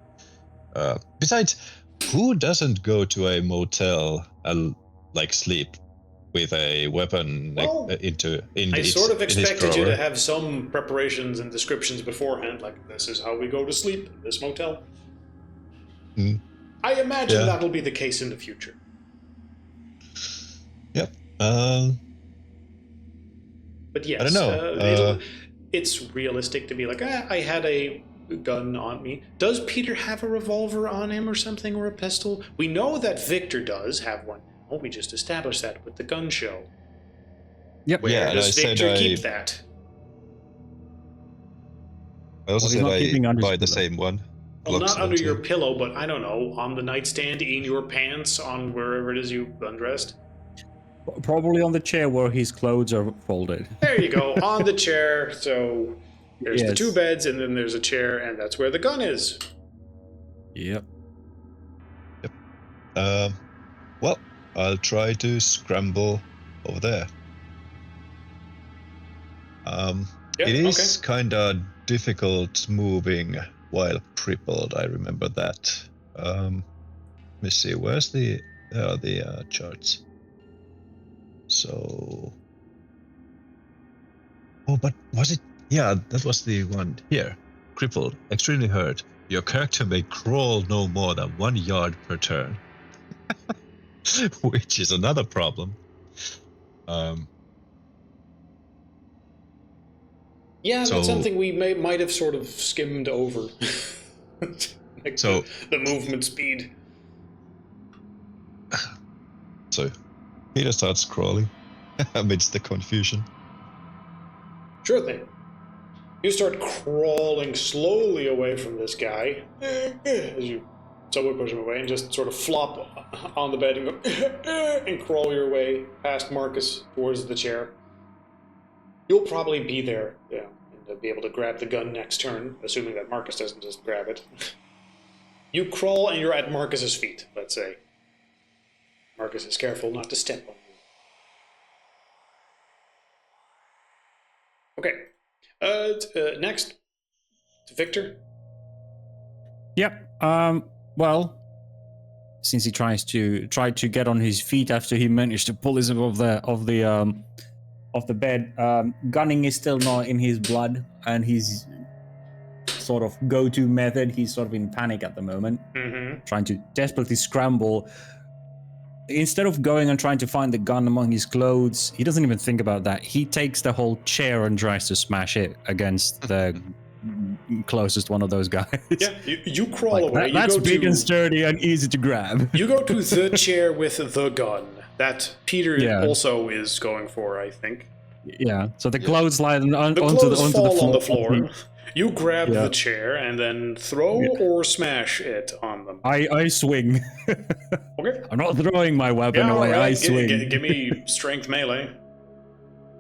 Besides, who doesn't go to a motel and like sleep with a weapon Well, in I its, sort of in its expected you drawer? to have some preparations and descriptions beforehand, like this is how we go to sleep in this motel. Mm. I imagine Yeah. that'll be the case in the future. Yep. But yes, I don't know. it's realistic to be like, I had a gun on me. Does Peter have a revolver on him or something, or a pistol? We know that Victor does have one now. We just established that with the gun show. Yep. Where Yeah, and does I said Victor keep that? I also Well, he's said not I keeping under buy his the pillow. same one. Well, Glock not under 17. your pillow, but I don't know, on the nightstand, in your pants, on wherever it is you undressed. Probably on the chair where his clothes are folded. There you go, on the chair. So there's the Yes. 2 beds, and then there's a chair, and that's where the gun is. Yep. Well, I'll try to scramble over there. Yeah, It is kind of difficult moving while crippled. I remember that. Let me see. Where's the charts? So. Oh, but was it? Yeah, that was the one here. Crippled, extremely hurt. Your character may crawl no more than 1 yard per turn, which is another problem. Yeah, So- that's something we might have sort of skimmed over. Like So- the movement speed. So Peter starts crawling amidst the confusion. Sure thing. You start crawling slowly away from this guy as you somewhat push him away and just sort of flop on the bed and go and crawl your way past Marcus towards the chair. You'll probably be there, yeah, and be able to grab the gun next turn, assuming that Marcus doesn't just grab it. You crawl and you're at Marcus's feet, let's say. Marcus is careful not to step on you. Okay. Next. Victor? Yep. Well, since he tried to get on his feet after he managed to pull himself off the bed, gunning is still not in his blood, and his sort of go-to method. He's sort of in panic at the moment, trying to desperately scramble. Instead of going and trying to find the gun among his clothes, he doesn't even think about that. He takes the whole chair and tries to smash it against the closest one of those guys. Yeah, you crawl away. That's big and sturdy and easy to grab. You go to the chair with the gun that Peter also is going for, I think. Yeah, so the clothes lie onto clothes fall the floor. on the floor. You grab the chair and then throw or smash it on them. I swing. Okay. I'm not throwing my weapon away. Right. I swing. Give me strength melee.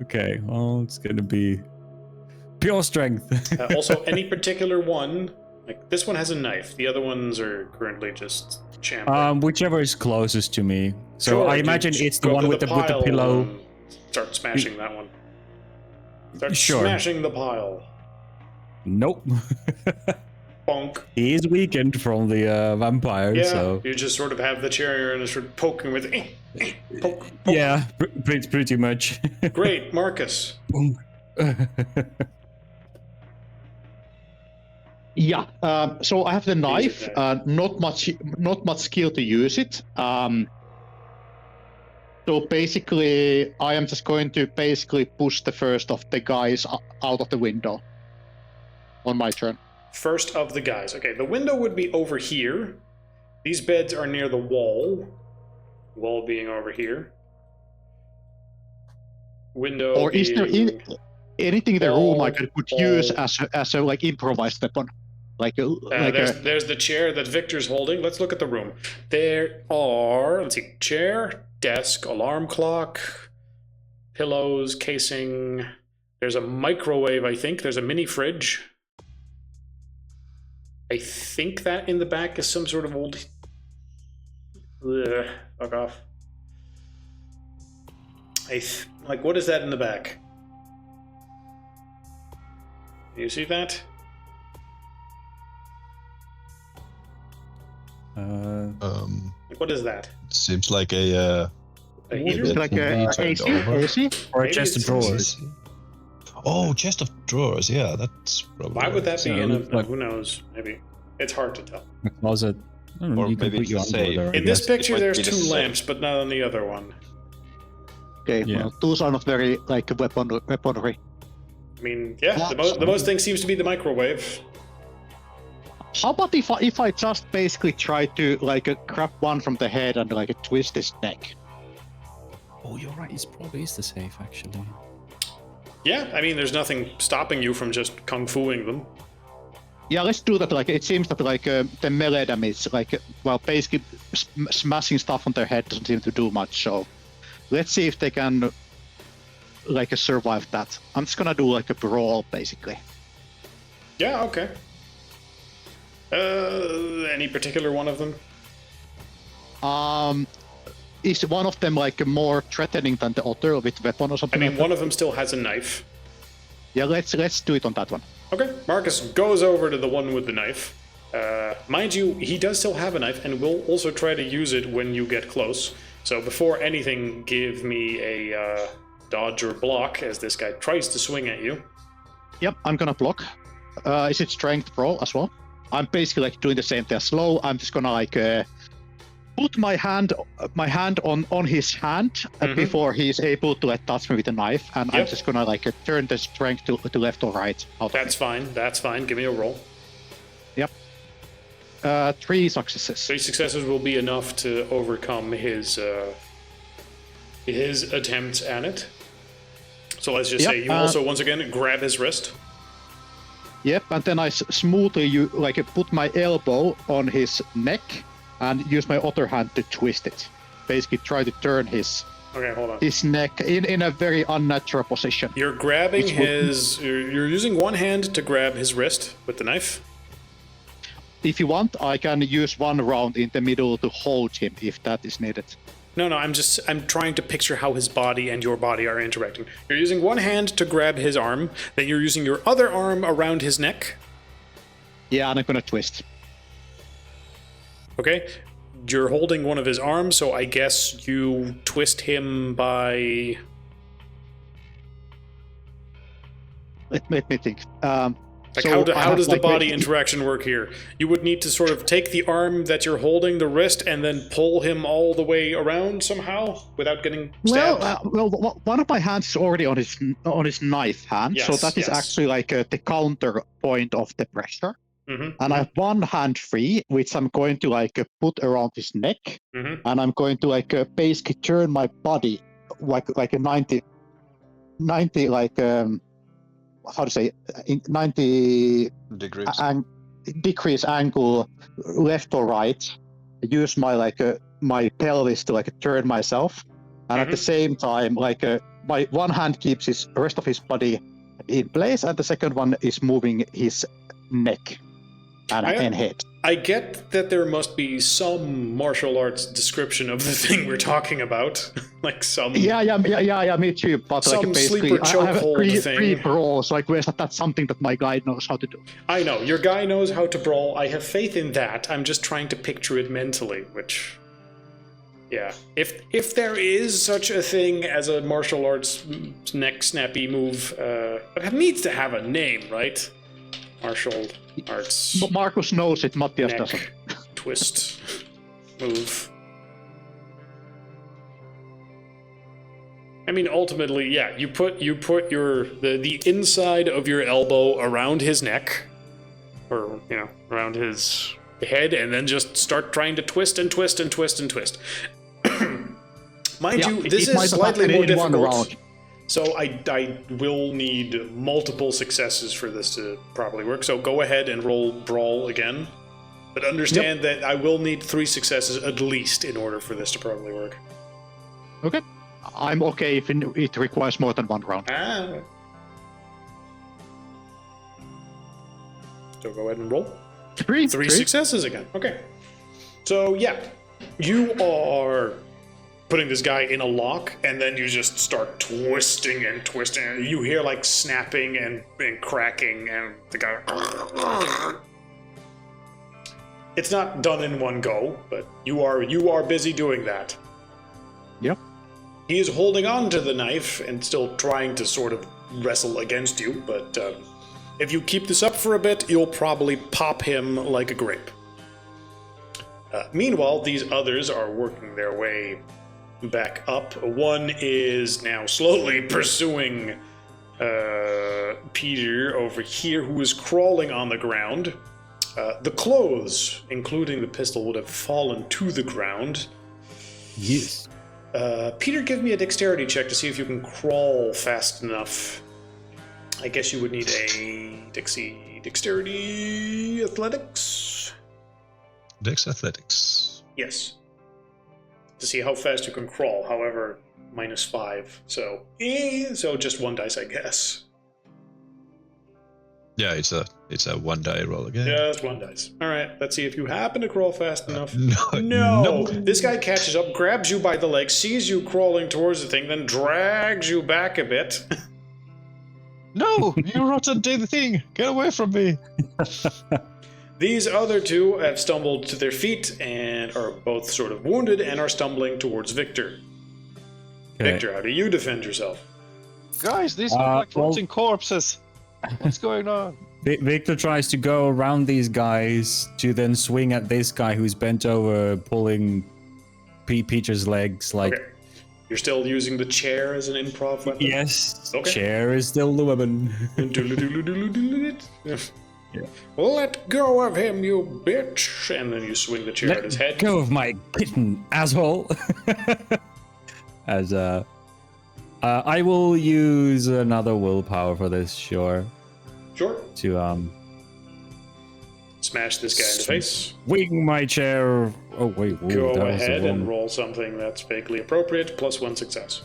Okay, well, it's gonna be pure strength. Also, any particular one, like this one has a knife. The other ones are currently just shambling. Whichever is closest to me. So Sure, I imagine it's the one with the pile pillow. and start smashing that one. Start Sure. smashing the pile. Nope. Bonk. He is weakened from the vampire, Yeah, so you just sort of have the chair and sort of poking with poke. yeah, pretty much. Great, Marcus. Yeah. So I have the knife. Not much skill to use it. So basically, I am just going to push the first of the guys out of the window on my turn. First of the guys. Okay, the window would be over here. These beds are near the wall. Wall being over here. Window. Or is there anything in the room I could use as a like improvised weapon? There's the chair that Victor's holding. Let's look at the room. There are, let's see, chair, desk, alarm clock, pillows, casing. There's a microwave, I think. There's a mini fridge. I think that in the back is some sort of old... Ugh, fuck off. Like, what is that in the back? Do you see that? What is that? Seems like a heater? It's like a AC? Or a chest of drawers. Oh, chest of drawers. Yeah, that's probably. Why would that be in a... like- who knows? Maybe. It's hard to tell. A closet. I don't know, Or you can maybe put your it's a underwear safe. there, I In this guess. picture, might there's be the two same. lamps, but not on the other one. Okay, Yeah. well, those are not very like weaponry. I mean, yeah, the most thing seems to be the microwave. How about if I just basically try to like grab one from the head and like twist his neck? Oh, you're right. It probably is the safe, actually. Yeah, I mean, there's nothing stopping you from just kung fuing them. Yeah, let's do that. Like, it seems that like the melee damage, like, well, basically smashing stuff on their head doesn't seem to do much. So let's see if they can like survive that. I'm just gonna do like a brawl, basically. Yeah, okay. Any particular one of them? Is one of them like more threatening than the other with weapon or I something? mean, like one of them still has a knife. that? Yeah, let's do it on that one. Okay, Marcus goes over to the one with the knife. Mind you, he does still have a knife and will also try to use it when you get close. So before anything, give me a dodge or block as this guy tries to swing at you. Yep, I'm gonna block. Is it strength brawl as well? I'm basically like doing the same thing as slow. I'm just gonna like put my hand on his hand before he's able to like touch me with a knife, and I'm Yep. just gonna like turn the strength to left or right. That's fine, that's fine. Give me a roll. Yep. 3 successes. 3 successes will be enough to overcome his attempts at it. So let's just Yep, say you also once again grab his wrist. Yep, and then I smoothly put my elbow on his neck and use my other hand to twist it. Basically, try to turn his Okay, hold on. neck in a very unnatural position. You're grabbing Which would- his. You're using one hand to grab his wrist with the knife. If you want, I can use one round in the middle to hold him if that is needed. No, I'm trying to picture how his body and your body are interacting. You're using one hand to grab his arm, then you're using your other arm around his neck. Yeah, and I'm gonna twist. Okay. You're holding one of his arms, so I guess you twist him by... Let me think. Like, So how I have, does the like, body interaction work here? You would need to sort of take the arm that you're holding, the wrist, and then pull him all the way around somehow without getting stabbed? One of my hands is already on his knife hand, so Yes, that is yes. actually like the counter point of the pressure. Mm-hmm. And I have one hand free, which I'm going to like put around his neck, Mm-hmm. and I'm going to like basically turn my body like a 90 like how to say 90 Degrees. decrease angle left or right. Use my my pelvis to like turn myself, and at the same time my one hand keeps his rest of his body in place, and the second one is moving his neck and head. I get that there must be some martial arts description of the thing we're talking about, like some. Yeah, me too. But some like basically, sleeper I have chokehold three thing. brawls. Like, that's something that my guy knows how to do. I know your guy knows how to brawl. I have faith in that. I'm just trying to picture it mentally, which. Yeah, if there is such a thing as a martial arts neck snappy move, but it needs to have a name, right? Martial arts. But Marcus knows it. Matthias neck doesn't. twist move. I mean, ultimately, yeah. You put the inside of your elbow around his neck, or around his head, and then just start trying to twist and twist and twist and twist. Mind you, this is slightly more difficult. So I will need multiple successes for this to properly work. So go ahead and roll Brawl again. But understand that I will need 3 successes at least in order for this to properly work. Okay. I'm okay if it requires more than 1 round. So go ahead and roll. 3 successes again. Okay. So yeah, you are putting this guy in a lock, and then you just start twisting and twisting. And you hear like snapping and cracking, and the guy. It's not done in one go, but you are busy doing that. Yep. He is holding on to the knife and still trying to sort of wrestle against you, but if you keep this up for a bit, you'll probably pop him like a grape. Meanwhile, these others are working their way back up. One is now slowly pursuing Peter over here, who is crawling on the ground. The clothes, including the pistol, would have fallen to the ground. Yes. Peter, give me a dexterity check to see if you can crawl fast enough. I guess you would need a dexterity athletics? Dex athletics. Yes. To see how fast you can crawl, however, -5. So just 1 dice, I guess. Yeah, it's a 1 die roll again. Just 1 dice. All right, let's see if you happen to crawl fast enough. No. No! This guy catches up, grabs you by the leg, sees you crawling towards the thing, then drags you back a bit. No, you rotten thing! Get away from me! These other 2 have stumbled to their feet and are both sort of wounded and are stumbling towards Victor. Okay. Victor, how do you defend yourself? Guys, these look like floating corpses. What's going on? Victor tries to go around these guys to then swing at this guy who's bent over, pulling Peter's legs. Like, Okay. You're still using the chair as an improv weapon? yes, Okay. chair is still the weapon. Yeah. Let go of him, you bitch! And then you swing the chair at his head. Let go of my kitten, asshole. As I will use another willpower for this, sure. Sure. To Smash this guy in the face. swing my chair. Oh wait, ooh, Go that was the ahead and wrong- roll something that's vaguely appropriate, plus 1 success.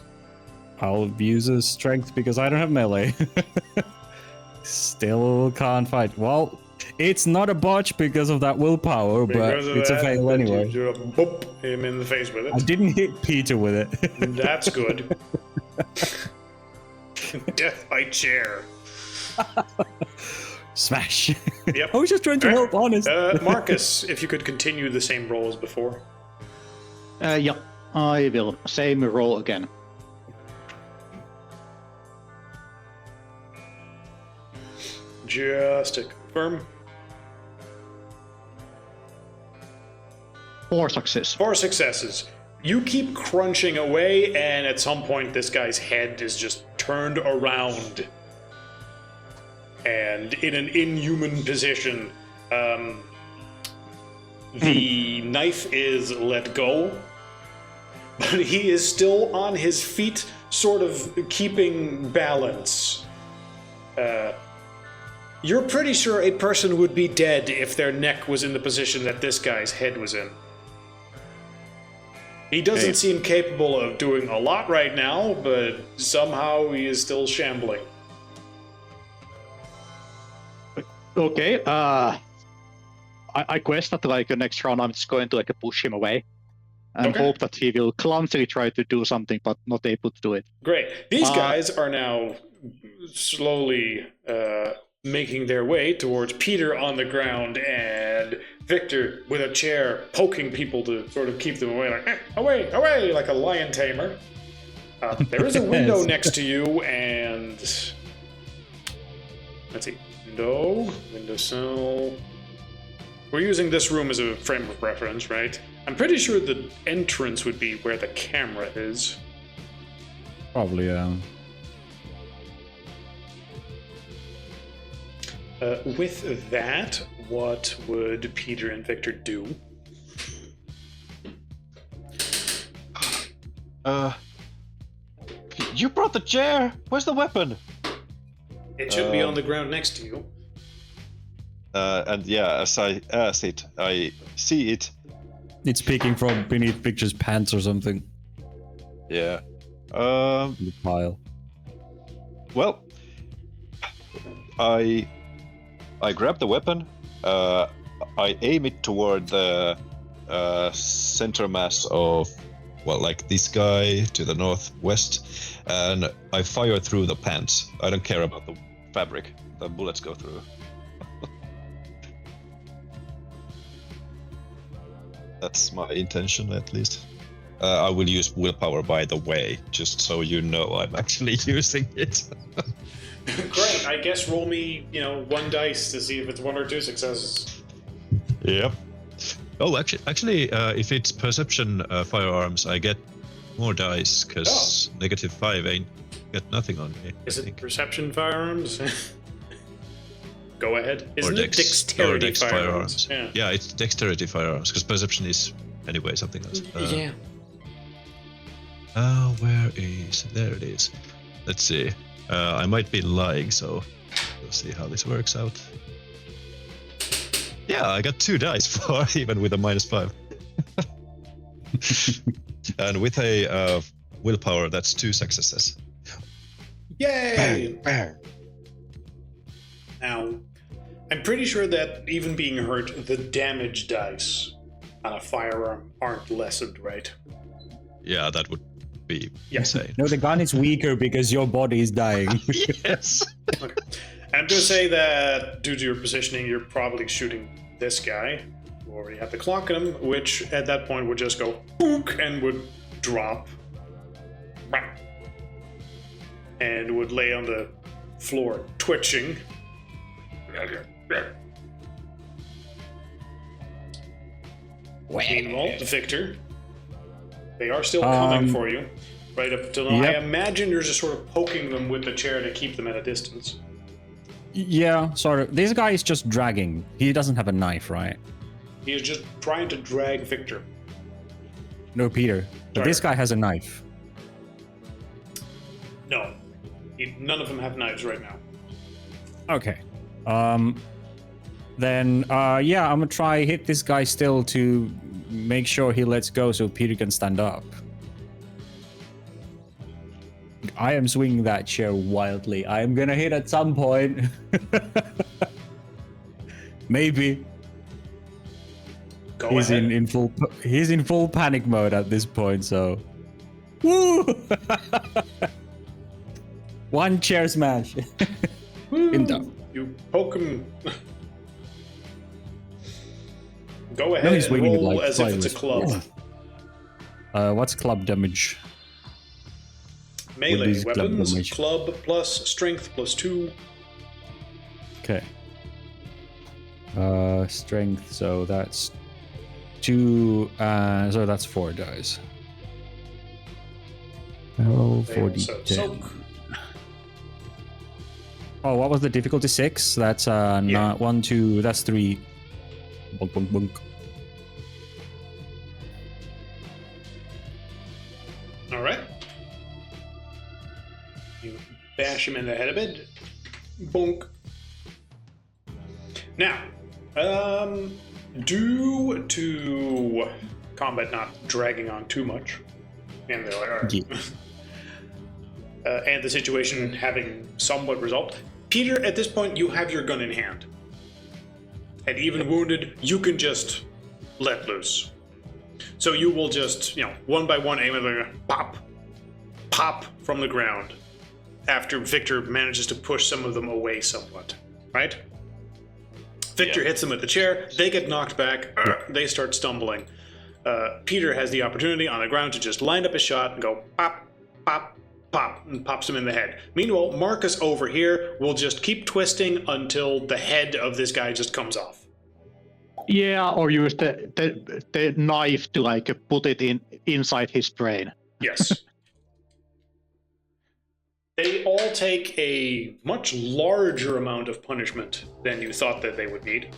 I'll use a strength because I don't have melee. Still can't fight. Well, it's not a botch because of that willpower, but Because of it's a that, fail then anyway. You boop him in the face with I it. didn't hit Peter with it. That's good. Death by chair. Smash. Yep. I was just trying to help, honest. Marcus, if you could continue the same roll as before. Yeah, I will. Same roll again. Just to confirm. 4 success. 4 successes. You keep crunching away, and at some point, this guy's head is just turned around. And in an inhuman position, the knife is let go, but he is still on his feet, sort of keeping balance. You're pretty sure a person would be dead if their neck was in the position that this guy's head was in. He doesn't seem capable of doing a lot right now, but somehow he is still shambling. Okay, I guess that like the next round I'm just going to like push him away and Okay. hope that he will clumsily try to do something but not able to do it. Great. These guys are now slowly making their way towards Peter on the ground and Victor with a chair poking people to sort of keep them away, like, away, away, like a lion tamer. There is a window next to you, and let's see, windowsill. We're using this room as a frame of reference, right? I'm pretty sure the entrance would be where the camera is. Probably, With that, what would Peter and Victor do? You brought the chair. Where's the weapon? It should be on the ground next to you. And yeah, as I ask it, I see it. It's peeking from beneath Victor's pants or something. Yeah. In the pile. Well, I grab the weapon. I aim it toward the center mass of, well, like this guy to the northwest, and I fire through the pants. I don't care about the fabric. The bullets go through. That's my intention, at least. I will use willpower, by the way, just so you know I'm actually using it. Great. I guess roll me, 1 dice to see if it's 1 or 2 successes. Yep. Oh, actually, if it's perception firearms, I get more dice because -5 ain't got nothing on me. Is I it think. perception firearms? Go ahead. Or Isn't it dexterity dex firearms? Yeah, it's dexterity firearms because perception is anyway something else. Yeah. Where is? There it is. Let's see. I might be lying, so we'll see how this works out. Yeah, I got 2 dice for even with a -5. And with a willpower, that's 2 successes. Yay! Now, I'm pretty sure that even being hurt, the damage dice on a firearm aren't lessened, right? Yeah, that would be Yeah. insane. No, the gun is weaker because your body is dying. Yes. Okay. And I'm going to say that due to your positioning, you're probably shooting this guy, who already had the clock in him, which at that point would just go book and would drop. And would lay on the floor, twitching. Meanwhile, Victor, they are still coming for you. Right up till now. Yep. I imagine you're just sort of poking them with the chair to keep them at a distance. Yeah, sort of. This guy is just dragging. He doesn't have a knife, right? He is just trying to drag Victor. No, Peter. But this guy has a knife. No. None of them have knives right now. Okay. Then, yeah, I'm gonna try hit this guy still to make sure he lets go so Peter can stand up. I am swinging that chair wildly. I am gonna hit at some point. Maybe. Go He's ahead. he's in full panic mode at this point, so. Woo! 1 chair smash. You You poke him. Go No, ahead he's and winging it roll like as if it's a sideways. club. What's club damage? Melee is club weapons, damage? club plus strength plus 2. Okay. Strength, so that's 2, so that's 4 dice. Oh, They 40. also soak. Oh, what was the difficulty? 6? That's Yeah. not 1, 2, that's 3. Bunk, bunk, bunk. All right. You bash him in the head a bit. Bonk. Now, due to combat not dragging on too much, and they're like, all right. Yeah. And the situation having somewhat resolved, Peter, at this point, you have your gun in hand. And even wounded, you can just let loose. So you will just, one by one aim at the pop from the ground after Victor manages to push some of them away somewhat, right? Victor hits them with the chair, they get knocked back, they start stumbling. Peter has the opportunity on the ground to just line up a shot and go pop, pop, pop, and pops him in the head. Meanwhile, Marcus over here will just keep twisting until the head of this guy just comes off. Yeah, or use the knife to like put it inside his brain. Yes. They all take a much larger amount of punishment than you thought that they would need.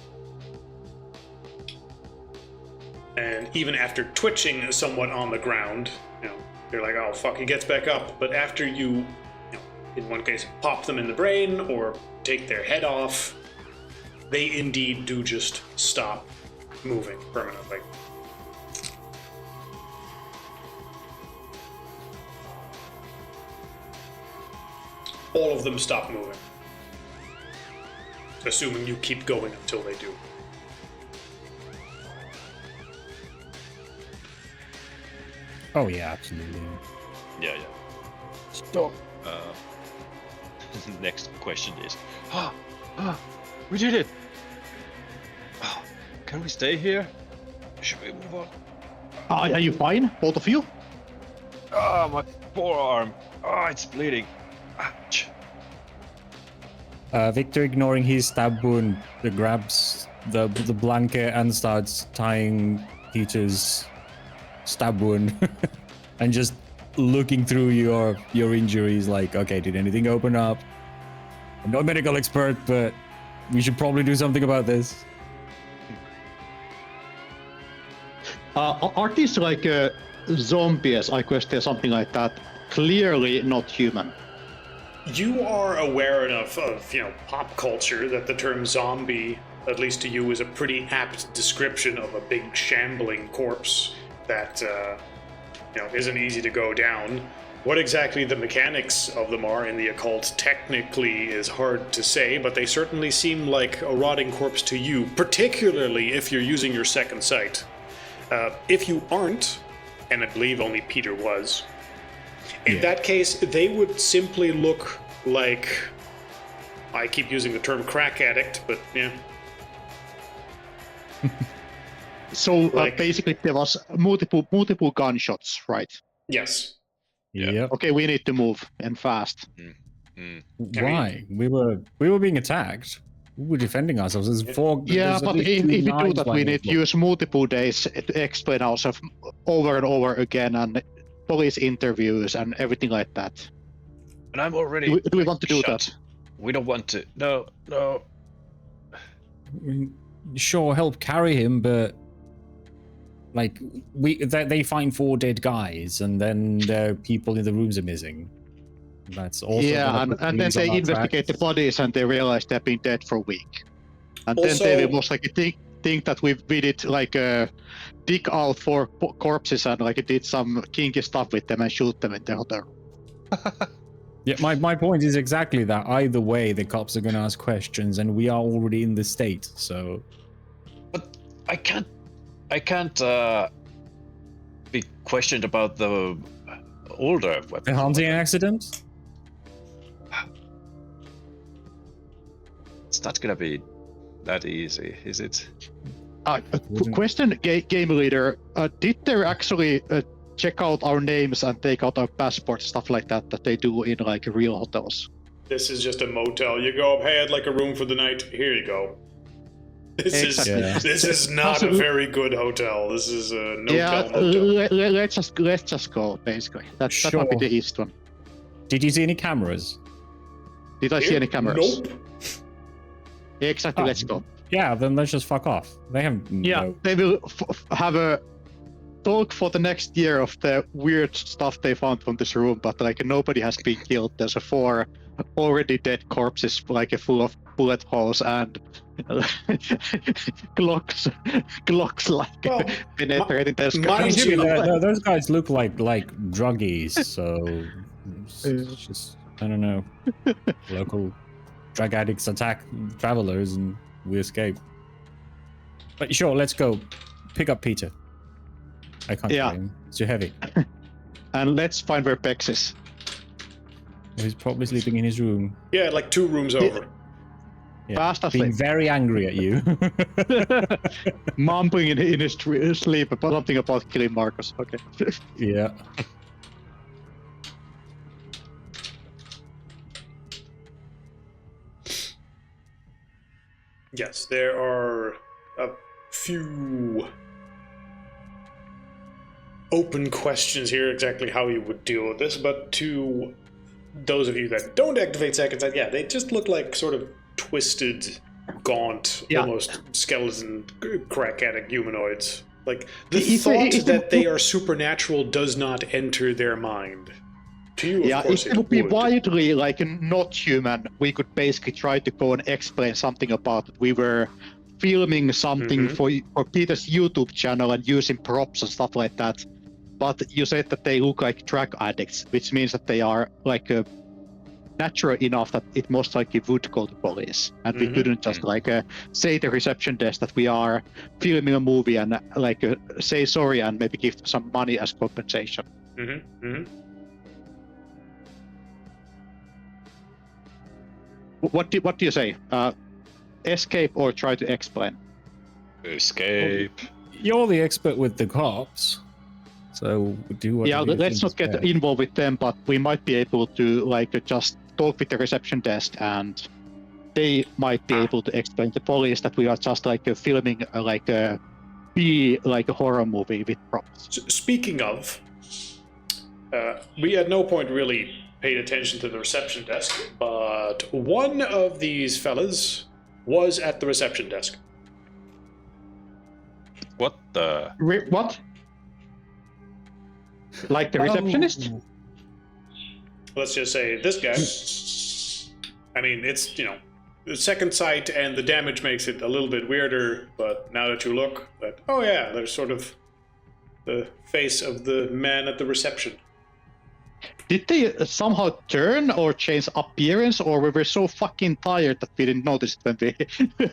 And even after twitching somewhat on the ground, they're like, oh fuck, he gets back up. But after you in one case, pop them in the brain or take their head off, they indeed do just stop moving permanently. All of them stop moving. Assuming you keep going until they do. Oh yeah, absolutely. Yeah. Stop. Next question is, we did it. Can we stay here? Should we move on? Are you fine, both of you? My forearm. It's bleeding. Ouch. Victor, ignoring his stab wound, grabs the blanket and starts tying Peter's stab wound and just looking through your injuries like, okay, did anything open up? I'm not a medical expert, but we should probably do something about this. Are these like zombies, I question, something like that? Clearly not human. You are aware enough of, pop culture that the term zombie, at least to you, is a pretty apt description of a big shambling corpse that, isn't easy to go down. What exactly the mechanics of them are in the occult technically is hard to say, but they certainly seem like a rotting corpse to you, particularly if you're using your second sight. If you aren't, and I believe only Peter was, in that case, they would simply look like, I keep using the term crack addict, but yeah. So basically there was multiple gunshots, right? Yes. Yep. Okay, we need to move and fast. Why? We were being attacked. We were defending ourselves. There's four. Yeah, there's at but least if two we do knives that, we lying on need the to floor. use multiple days to explain ourselves over and over again, and police interviews and everything like that. And I'm already. Do we want to do shot. that? We don't want to. No. I mean, sure, help carry him, but like they find 4 dead guys, and then their people in the rooms are missing. That's also and then they investigate the bodies and they realize they've been dead for a week. And Also, then they was like think that we did like dig out 4 corpses and like did some kinky stuff with them and shoot them in the hotel. Yeah, my point is exactly that. Either way, the cops are going to ask questions, and we are already in the state. So, But I can't be questioned about the older weapons. the hunting accident. It's not gonna be that easy, is it? Question, game leader. Did they actually check out our names and take out our passports, stuff like that they do in like real hotels? This is just a motel. You go up, hey, I'd like a room for the night. Here you go. Exactly. This is not a very good hotel. This is a no-tell motel. Let's just go, basically. That Sure. might be the east one. Did you see any cameras? Did I see any cameras? Nope. Exactly, let's go. Yeah, then let's just fuck off. They have They will have a talk for the next year of the weird stuff they found from this room, but like nobody has been killed. There's 4 already dead corpses, like full of bullet holes and Glocks like Well, penetrating their mind skulls. you, those guys look like druggies, so it's just I don't know. Local drug addicts attack travelers and we escape. But sure, let's go. Pick up Peter. I can't carry him. It's too heavy. And let's find where Bex is. He's probably sleeping in his room. Yeah, like 2 rooms over. Yeah. Fast Being asleep. very angry at you. Mumbling in his sleep about something about killing Marcus. Okay. Yeah. Yes, there are a few open questions here, exactly how you would deal with this, but to those of you that don't activate second sight, yeah, they just look like sort of twisted, gaunt, almost skeleton, crack addict humanoids. Like, the thought that they are supernatural does not enter their mind. To you, of course, if it would be widely like not human, we could basically try to go and explain something about it. We were filming something for Peter's YouTube channel and using props and stuff like that. But you said that they look like drug addicts, which means that they are like natural enough that it most likely would go to police. And we couldn't just like say to the reception desk that we are filming a movie and like say sorry and maybe give them some money as compensation. What do you say? Escape or try to explain? Escape. You're the expert with the cops. So do what let's not get involved with them, but we might be able to like just talk with the reception desk and they might be able to explain to police that we are just like filming like a horror movie with props. Speaking of, we at no point really paid attention to the reception desk, but one of these fellas was at the reception desk. What the? What? Like the receptionist? Let's just say this guy. I mean, it's, the second sight and the damage makes it a little bit weirder, but now that you look, oh yeah, there's sort of the face of the man at the reception. Did they somehow turn or change appearance, or we were so fucking tired that we didn't notice it when we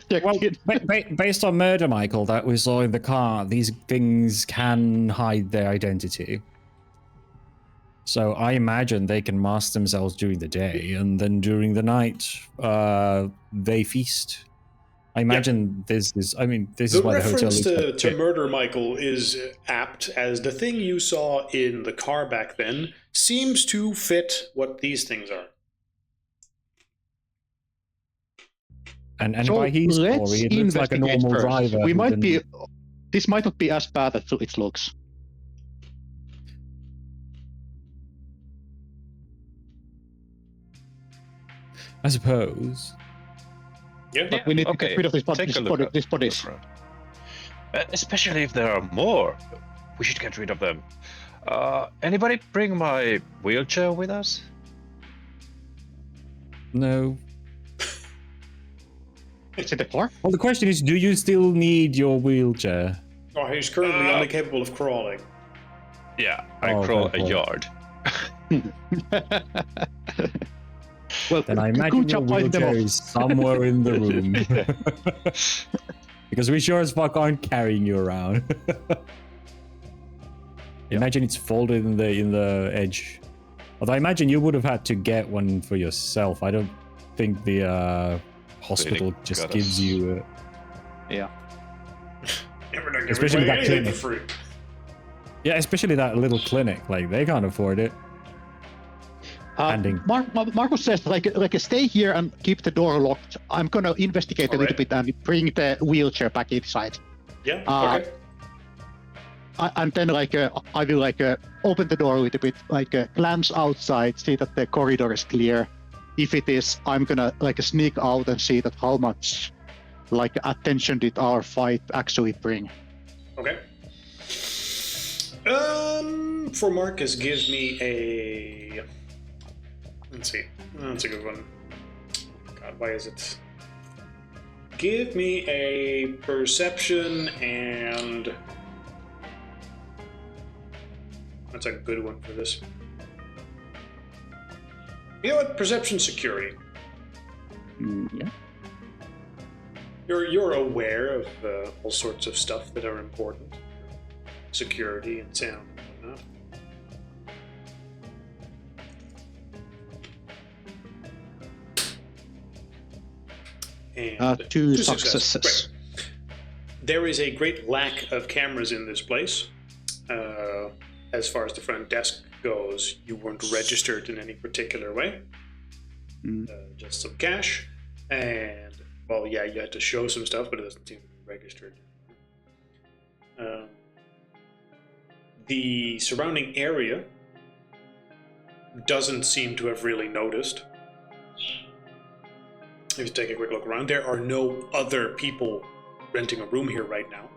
checked in? Based on Murder Michael that we saw in the car, these things can hide their identity. So I imagine they can mask themselves during the day, and then during the night, they feast. I imagine this is why the hotel reference looks like to shit. Murder Michael is apt, as the thing you saw in the car back then seems to fit what these things are. And So by his let's story, it looks like a investigate normal first. driver. We who might can- be. This might not be as bad as it looks. I suppose. Yeah. But we need to okay. get rid of Take a look at these bodies. the front. Especially if there are more, we should get rid of them. Anybody bring my wheelchair with us? No. Is it the car? Well, the question is, do you still need your wheelchair? Oh, he's currently only capable of crawling. Yeah, I Oh, crawl okay, a cool. yard. Well, Then I imagine good your job finding them wheelchair off. is somewhere in the room. Because we sure as fuck aren't carrying you around. Imagine it's folded in the edge. Although I imagine you would have had to get one for yourself. I don't think the hospital just goddess. gives you. Yeah. We're not giving Especially away that anything clinic. for free. Yeah, especially that little clinic. Like they can't afford it. Handing. Marcus says, stay here and keep the door locked. I'm gonna investigate a little Alright. bit and bring the wheelchair back inside. Yeah. Okay. And then I will open the door a little bit, glance outside, see that the corridor is clear. If it is, I'm gonna sneak out and see that how much attention did our fight actually bring. Okay. For Marcus, give me a. Let's see. That's a good one. God, why is it? Give me a perception and. That's a good one for this. You know what? Perception security. Yeah. You're aware of all sorts of stuff that are important. Security and sound and whatnot. And 2 successes. successes. Great. There is a great lack of cameras in this place. As far as the front desk goes, you weren't registered in any particular way. Just some cash, and well, yeah, you had to show some stuff, but it doesn't seem to be registered. The surrounding area doesn't seem to have really noticed. If you take a quick look around, there are no other people renting a room here right now.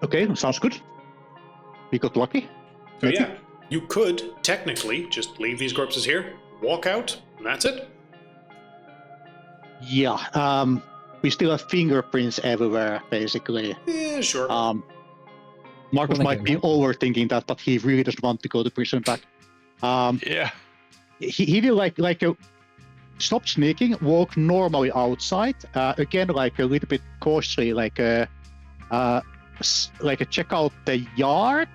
Okay, sounds good. We got lucky. So yeah, you could technically just leave these corpses here, walk out, and that's it. Yeah, we still have fingerprints everywhere, basically. Yeah, sure. Marcus Well, might be overthinking that, but he really doesn't want to go to prison back. Yeah. He will stop sneaking, walk normally outside. Again, a little bit cautiously, check out the yard,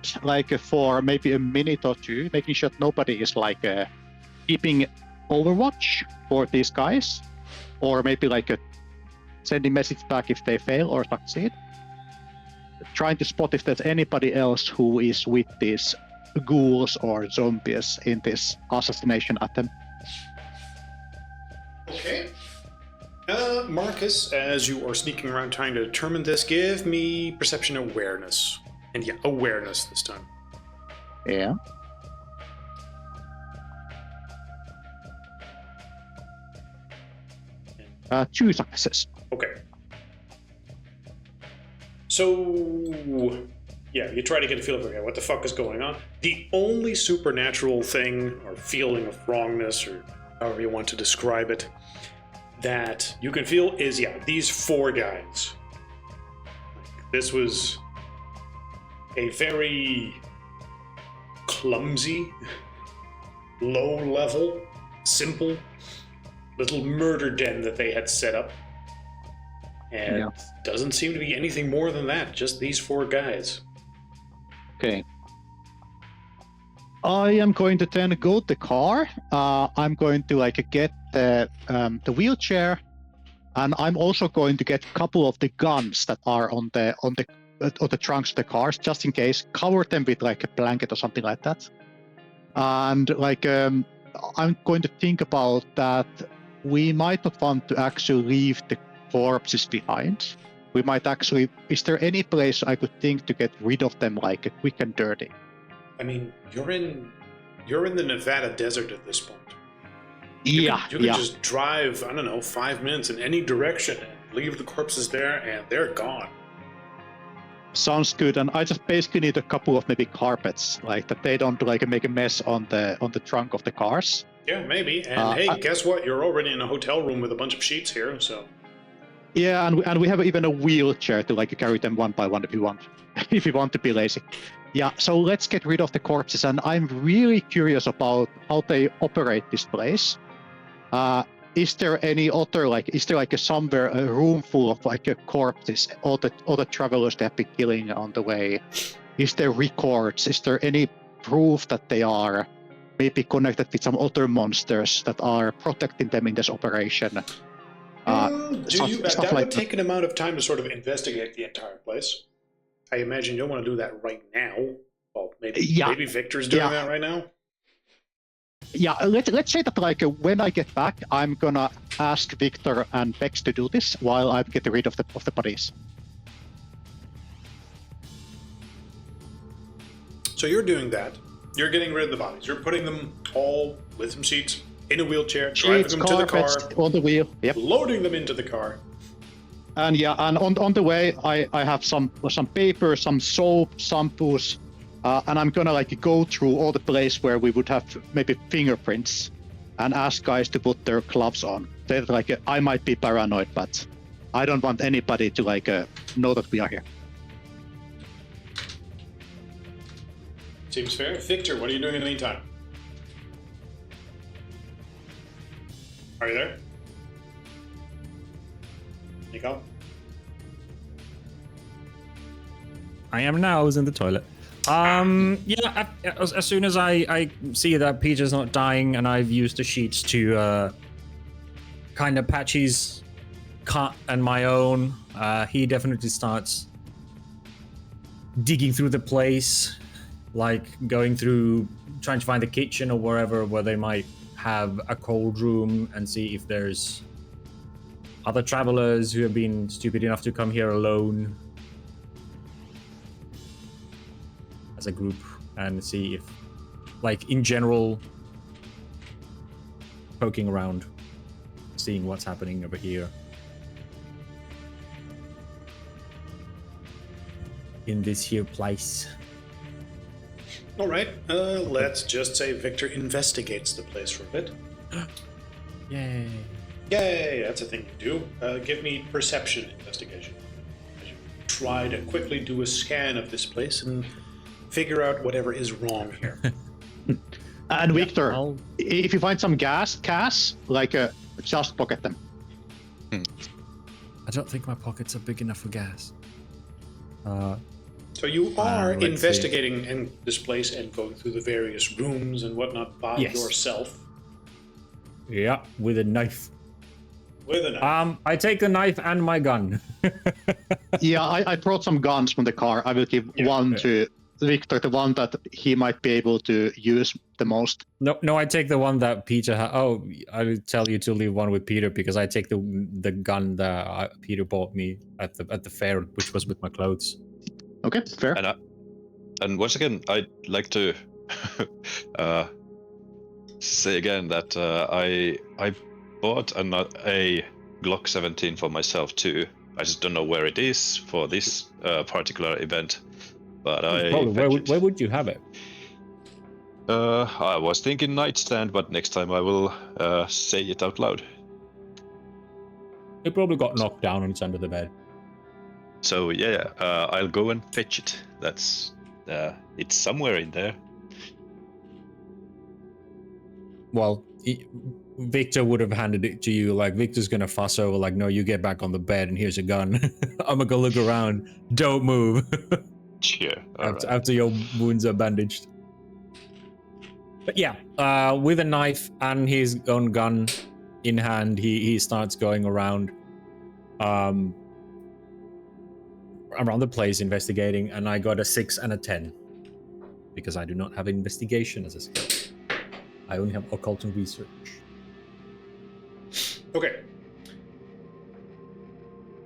for maybe a minute or two, making sure that nobody is keeping overwatch for these guys, or maybe sending message back if they fail or succeed. Trying to spot if there's anybody else who is with these ghouls or zombies in this assassination attempt. Okay. Marcus, as you are sneaking around trying to determine this, give me perception awareness. And yeah, awareness this time. Yeah. Two successes. Okay. So, yeah, you try to get a feel of, okay, what the fuck is going on? The only supernatural thing or feeling of wrongness, or however you want to describe it, that you can feel is, yeah, these four guys. This was a very clumsy, low-level, simple little murder den that they had set up. And Yeah. doesn't seem to be anything more than that, just these four guys. Okay. I am going to then go to the car. I'm going to get the wheelchair, and I'm also going to get a couple of the guns that are on the trunks of the cars, just in case. Cover them with a blanket or something like that. And I'm going to think about that. We might not want to actually leave the corpses behind. We might actually. Is there any place I could think to get rid of them quick and dirty? I mean, you're in the Nevada desert at this point. You could just drive, I don't know, 5 minutes in any direction and leave the corpses there, and they're gone. Sounds good. And I just basically need a couple of maybe carpets, that they don't make a mess on the trunk of the cars. Yeah, maybe. And hey, guess what? You're already in a hotel room with a bunch of sheets here, so. Yeah, and we have even a wheelchair to carry them one by one if you want, if you want to be lazy. Yeah, so let's get rid of the corpses. And I'm really curious about how they operate this place. Is there any other is there somewhere a room full of corpses, all the travelers they have been killing on the way? Is there records? Is there any proof that they are maybe connected with some other monsters that are protecting them in this operation? Stuff that like would take an amount of time to sort of investigate the entire place. I imagine you'll want to do that right now. Well, maybe Victor's doing that right now. Yeah, let's say that like when I get back, I'm gonna ask Victor and Bex to do this while I'm getting rid of the bodies. So you're doing that. You're getting rid of the bodies. You're putting them all with some sheets in a wheelchair, driving them to the car, on the wheel. Yep. loading them into the car. And on the way, I have some paper, some soap, shampoos, and I'm gonna like go through all the place where we would have maybe fingerprints, and ask guys to put their gloves on. They're like, I might be paranoid, but I don't want anybody to like know that we are here. Seems fair. Victor, what are you doing in the meantime? Are you there? Nico? I am now. I was in the toilet. Yeah, as soon as I see that Peter's not dying and I've used the sheets to kind of patch his cut and my own, he definitely starts digging through the place, like going through, trying to find the kitchen or wherever where they might have a cold room and see if there's other travelers who have been stupid enough to come here alone as a group, and see if, like, in general, poking around, seeing what's happening over here in this here place. All right, let's just say Victor investigates the place for a bit. Yay. Yay, that's a thing you do. Give me perception investigation. Try to quickly do a scan of this place and figure out whatever is wrong here. And Victor, if you find some gas, like just pocket them. I don't think my pockets are big enough for gas. So you are let's investigating in this place and going through the various rooms and whatnot by yourself. Yeah, with a knife. With a knife. I take the knife and my gun. Yeah, I brought some guns from the car. I will give one to Victor, the one that he might be able to use the most. No, I take the one that Peter Oh, I will tell you to leave one with Peter because I take the gun that Peter bought me at the fair, which was with my clothes. Okay, fair. And once again, I'd like to say again that I bought a Glock 17 for myself too. I just don't know where it is for this particular event. But where would you have it? I was thinking nightstand, but next time I will say it out loud. It probably got knocked down and it's under the bed. So yeah, I'll go and fetch it. That's it's somewhere in there. Well, Victor would have handed it to you. Like, Victor's gonna fuss over, like, no, you get back on the bed and here's a gun. I'm gonna go look around. Don't move. Sure. After your wounds are bandaged. But yeah, with a knife and his own gun in hand, he starts going around around the place investigating, and I got a 6 and a 10 because I do not have investigation as a skill. I only have occult and research. Okay.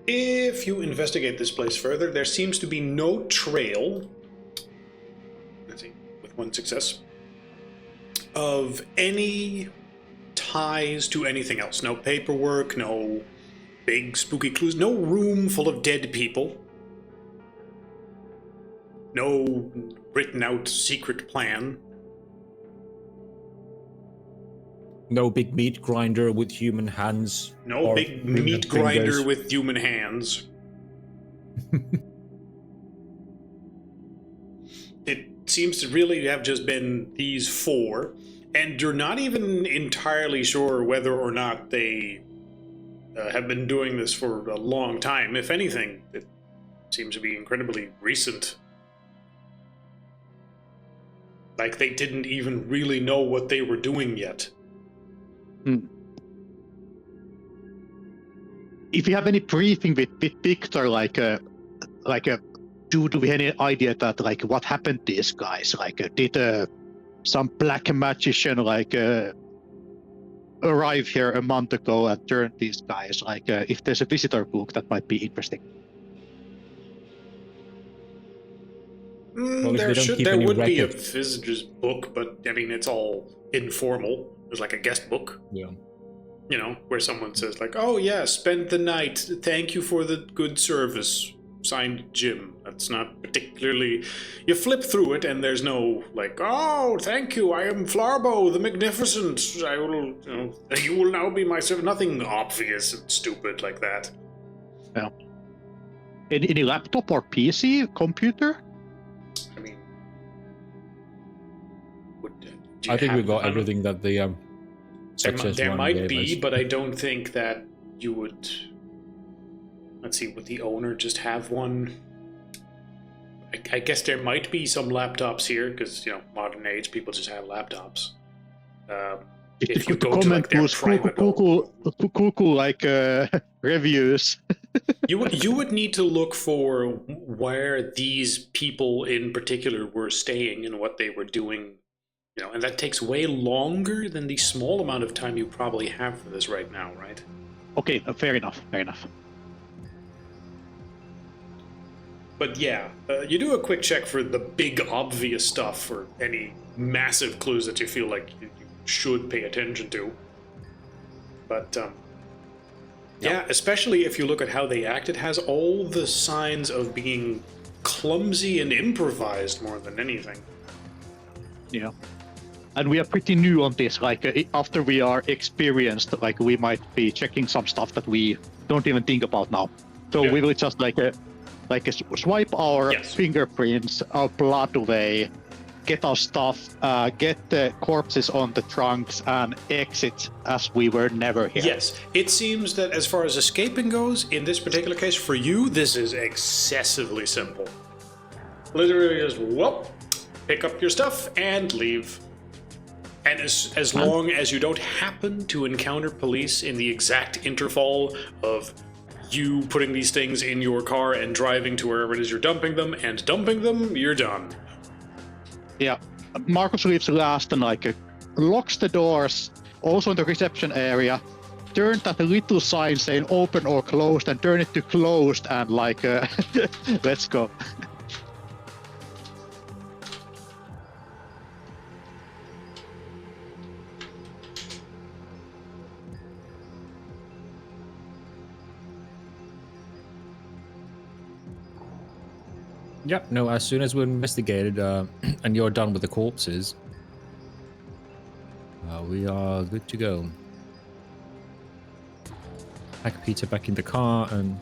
If you investigate this place further, there seems to be no trail, let's see, with 1 success, of any ties to anything else. No paperwork, no big spooky clues, no room full of dead people, no written out secret plan. No big meat grinder with human hands. No big meat grinder with human hands. It seems to really have just been these 4, and you're not even entirely sure whether or not they have been doing this for a long time. If anything, it seems to be incredibly recent. Like they didn't even really know what they were doing yet. if you have any briefing with Victor, do we have any idea that like what happened to these guys? Like, did some black magician arrive here a month ago and turn these guys? Like, if there's a visitor book, that might be interesting. Well, if they don't keep There any would be a records- visitor's book, but I mean it's all informal. There's like a guest book, Yeah. you know, where someone says like, "Oh yeah, spend the night. Thank you for the good service. Signed, Jim." That's not particularly. You flip through it, and there's no like, "Oh, thank you. I am Flarbo the Magnificent. I will, you will now be my servant." Nothing obvious and stupid like that. Yeah. Any laptop or PC, computer? I mean, I think we got everything that the There one might gave be, us. but I don't think that you would. Let's see, would the owner just have one? I guess there might be some laptops here, because, modern age, people just have laptops. If you go to like their private, Google like reviews. you would need to look for where these people in particular were staying and what they were doing, and that takes way longer than the small amount of time you probably have for this right now, right? Okay, fair enough. But yeah, you do a quick check for the big obvious stuff or any massive clues that you feel like you should pay attention to. But yeah, especially if you look at how they act, it has all the signs of being clumsy and improvised more than anything. Yeah. And we are pretty new on this. Like, after we are experienced, like, we might be checking some stuff that we don't even think about now. So we will just swipe our fingerprints, our blood away, get our stuff, get the corpses on the trunks, and exit as we were never here. Yes, it seems that as far as escaping goes, in this particular case, for you, this is excessively simple. Literally just, pick up your stuff and leave. And as long as you don't happen to encounter police in the exact interval of you putting these things in your car and driving to wherever it is you're dumping them, you're done. Yeah, Marcus leaves last and locks the doors, also in the reception area, turn that little sign saying open or closed and turn it to closed and let's go. Yep. No. As soon as we're investigated and you're done with the corpses, we are good to go. Pack Peter back in the car and.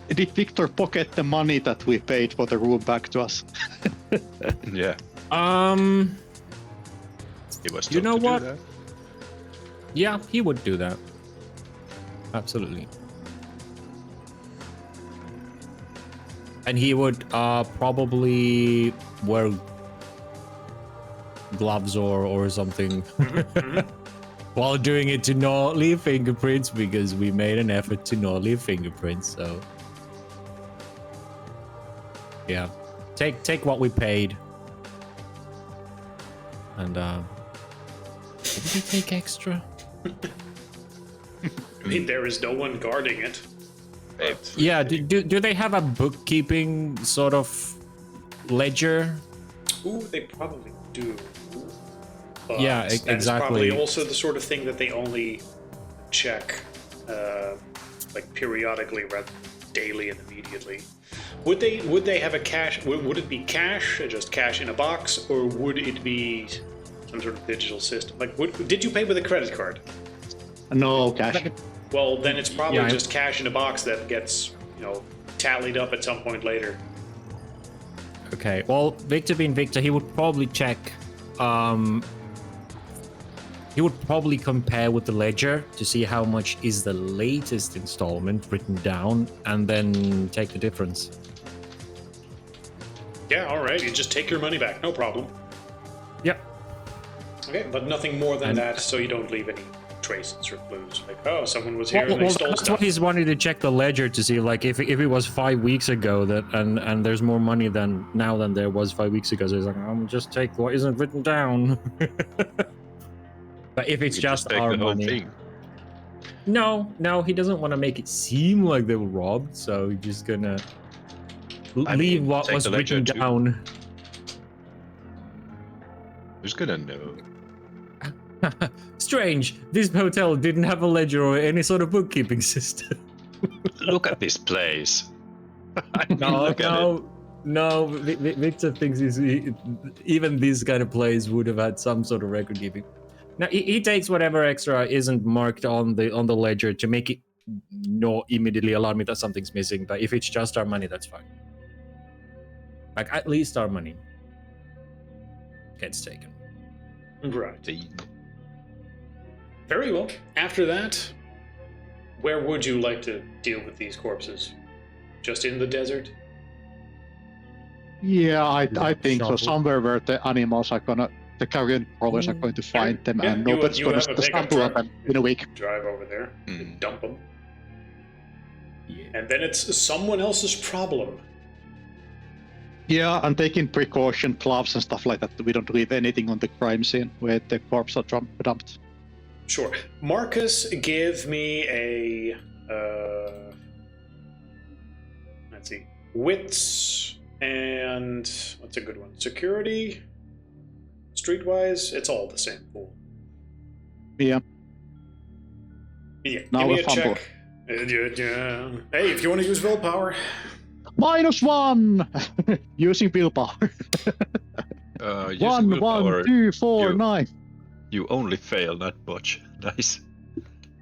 Did Victor pocket the money that we paid for the room back to us? Yeah. He was You know told to do what? that. Yeah, he would do that. Absolutely. And he would probably wear gloves or something while doing it to not leave fingerprints, because we made an effort to not leave fingerprints. So yeah, take what we paid. And did we take extra? I mean, there is no one guarding it. But Yeah, do they have a bookkeeping sort of ledger? ooh, they probably do. But Yeah, that is exactly. probably also the sort of thing that they only check periodically rather than daily and immediately. Would they have a cash? Would it be cash, just cash in a box, or would it be some sort of digital system? Did you pay with a credit card? No cash. Well, then it's probably Yeah, just cash in a box that gets, tallied up at some point later. Okay, well, Victor being Victor, he would probably check. He would probably compare with the ledger to see how much is the latest installment written down, and then take the difference. Yeah, all right. You just take your money back, no problem. Yep. Okay, but nothing more than that, so you don't leave any traces or clues. Like, oh, someone was here Well, and they well, stole that's stuff. why he's wanting to check the ledger to see, like, if it was 5 weeks ago that and there's more money than now than there was 5 weeks ago. So he's like, I'm just take what isn't written down. But if it's You could just take our the whole money, thing. no, he doesn't want to make it seem like they were robbed. So he's just gonna leave what take was the ledger written too. down. Who's gonna know? Strange. This hotel didn't have a ledger or any sort of bookkeeping system. Look at this place. I mean, look at it. No. Victor thinks even this kind of place would have had some sort of record keeping. Now he takes whatever extra isn't marked on the ledger to make it not immediately alarm me that something's missing. But if it's just our money, that's fine. Like at least our money gets taken. Right. The- Very well. After that, where would you like to deal with these corpses? Just in the desert? Yeah, I think so. Shuffle. Somewhere where the animals are gonna, the carrion crawlers are going to find them, Yeah, and you nobody's gonna have a pickup stumble truck. on them in a week. Drive over there, Hmm. dump them, Yeah. and then it's someone else's problem. Yeah, and taking precaution, gloves and stuff like that. We don't leave anything on the crime scene where the corpse are dumped. Sure. Marcus, give me a let's see, wits and what's a good one? Security. Streetwise, it's all the same pool. Yeah. Yeah. Now give me a a fumble. check. Yeah. Hey, if you want to use willpower. -1! Using willpower. using 1, willpower, 1, 2, 4, you- 9. You only fail, not botch. Nice.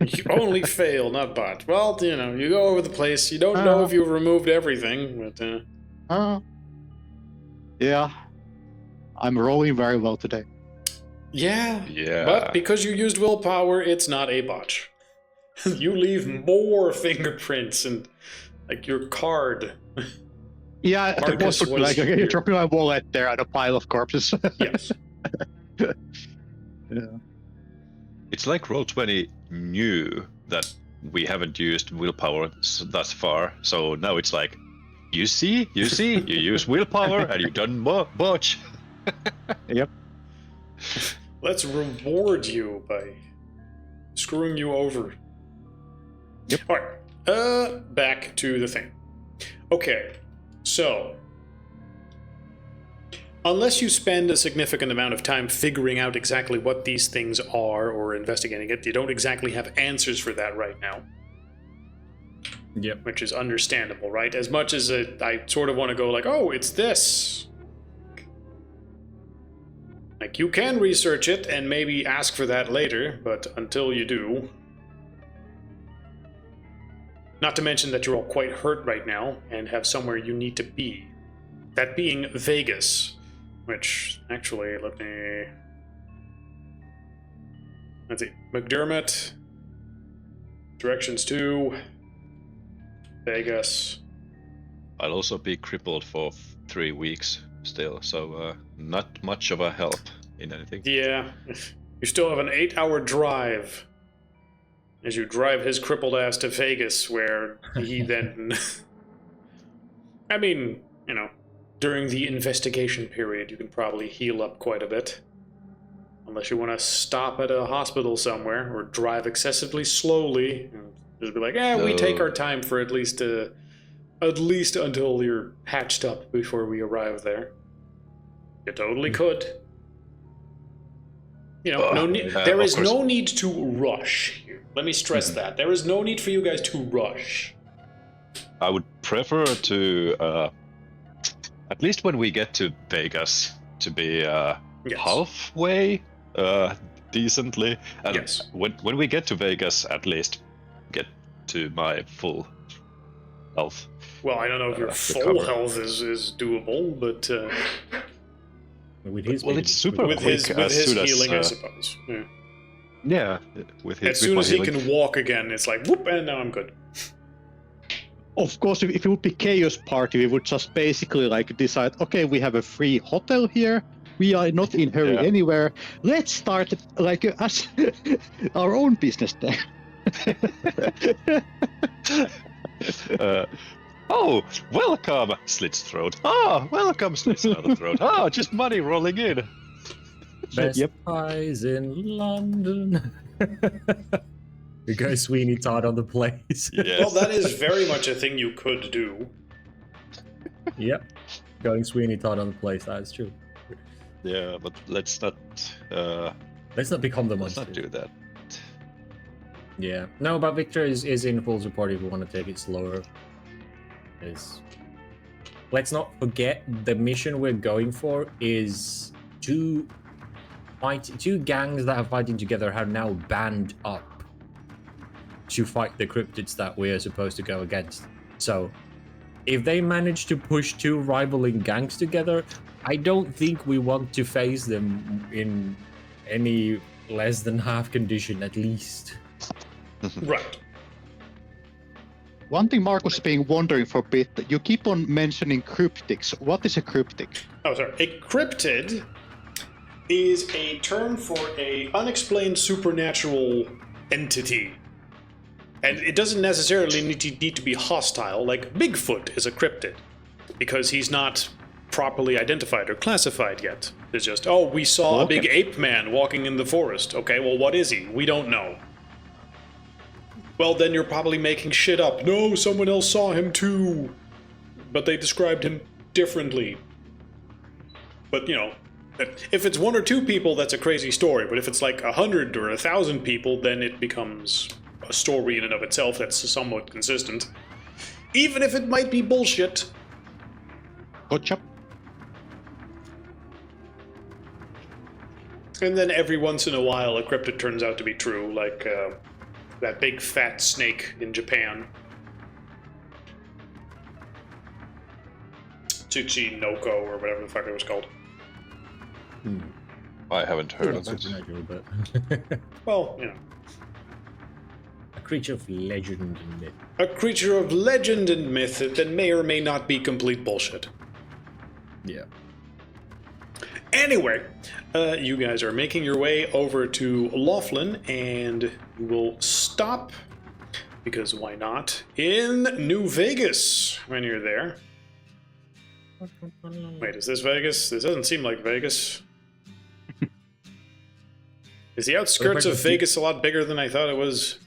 You only fail, not bot. Well, you know, you go over the place. You don't know if you've removed everything, but Yeah. I'm rolling very well today. yeah. Yeah. But because you used willpower, it's not a botch. You leave more fingerprints and like your card. Yeah, the Marcus boss would be was like, okay, here. you're dropping my wallet there at a pile of corpses. Yes. Yeah. It's like Roll20 knew that we haven't used willpower thus far, so now it's like, you see, you use willpower and you done botch. Yep. Let's reward you by screwing you over. Yep. Alright. Back to the thing. Okay. So, unless you spend a significant amount of time figuring out exactly what these things are or investigating it, you don't exactly have answers for that right now. Yep. Which is understandable, right? As much as I sort of want to go like, oh, it's this. Like, you can research it and maybe ask for that later, but until you do... Not to mention that you're all quite hurt right now and have somewhere you need to be. That being Vegas, which, actually, let me... Let's see. McDermott. Directions to... Vegas. I'll also be crippled for 3 weeks still, so not much of a help in anything. Yeah. You still have an 8-hour drive as you drive his crippled ass to Vegas, where he then... I mean, you know, during the investigation period, you can probably heal up quite a bit. Unless you want to stop at a hospital somewhere, or drive excessively slowly, and just be like, we take our time for at least until you're patched up before we arrive there. You totally could. You know, there is no need to rush here. Let me stress that. There is no need for you guys to rush. I would prefer to, at least when we get to Vegas, to be halfway decently. And Yes. when we get to Vegas, at least get to my full health. Well, I don't know if your full recover. health is doable, but With his Well, it's super with quick his as soon as, healing, I suppose. Yeah. Yeah, with his. As soon as he can walk again, it's like, whoop, and now I'm good. Of course, if it would be Chaos Party, we would just basically like decide, okay, we have a free hotel here, We are not in hurry Yeah. anywhere. Let's start like as our own business there. Oh, welcome, slits throat. Ah, welcome, slits another throat. Ah, just money rolling in. Best Yep. pies in London. You go Sweeney Todd on the place. Yes. Well, that is very much a thing you could do. Yep. Going Sweeney Todd on the place, that is true. Yeah, but let's not. Let's not become the Let's monster. not do that. Yeah. No, but Victor is in full support if we want to take it slower. Let's not forget the mission we're going for is two gangs that are fighting together have now band up to fight the cryptids that we are supposed to go against. So if they manage to push two rivaling gangs together, I don't think we want to face them in any less than half condition at least. Right. One thing Marcus has been wondering for a bit, you keep on mentioning cryptics. What is a cryptic? Oh, sorry. A cryptid is a term for a unexplained supernatural entity. And it doesn't necessarily need to be hostile. Like Bigfoot is a cryptid because he's not properly identified or classified yet. It's just, oh, we saw a big ape man walking in the forest. Okay, well, what is he? We don't know. Well, then you're probably making shit up. No, someone else saw him too. But they described him differently. But, you know, if it's one or two people, that's a crazy story. But if it's like 100 or 1,000 people, then it becomes a story in and of itself that's somewhat consistent. Even if it might be bullshit. Gotcha. And then every once in a while, a cryptid turns out to be true, like that big fat snake in Japan. Tsuchinoko, or whatever the fuck it was called. I haven't heard of it. Supernatural, but Well, you know. a creature of legend and myth. A creature of legend and myth that may or may not be complete bullshit. Yeah. Anyway, you guys are making your way over to Laughlin, and you will stop, because why not, in New Vegas when you're there. Wait, is this Vegas? This doesn't seem like Vegas. Is the outskirts of Vegas a lot bigger than I thought it was?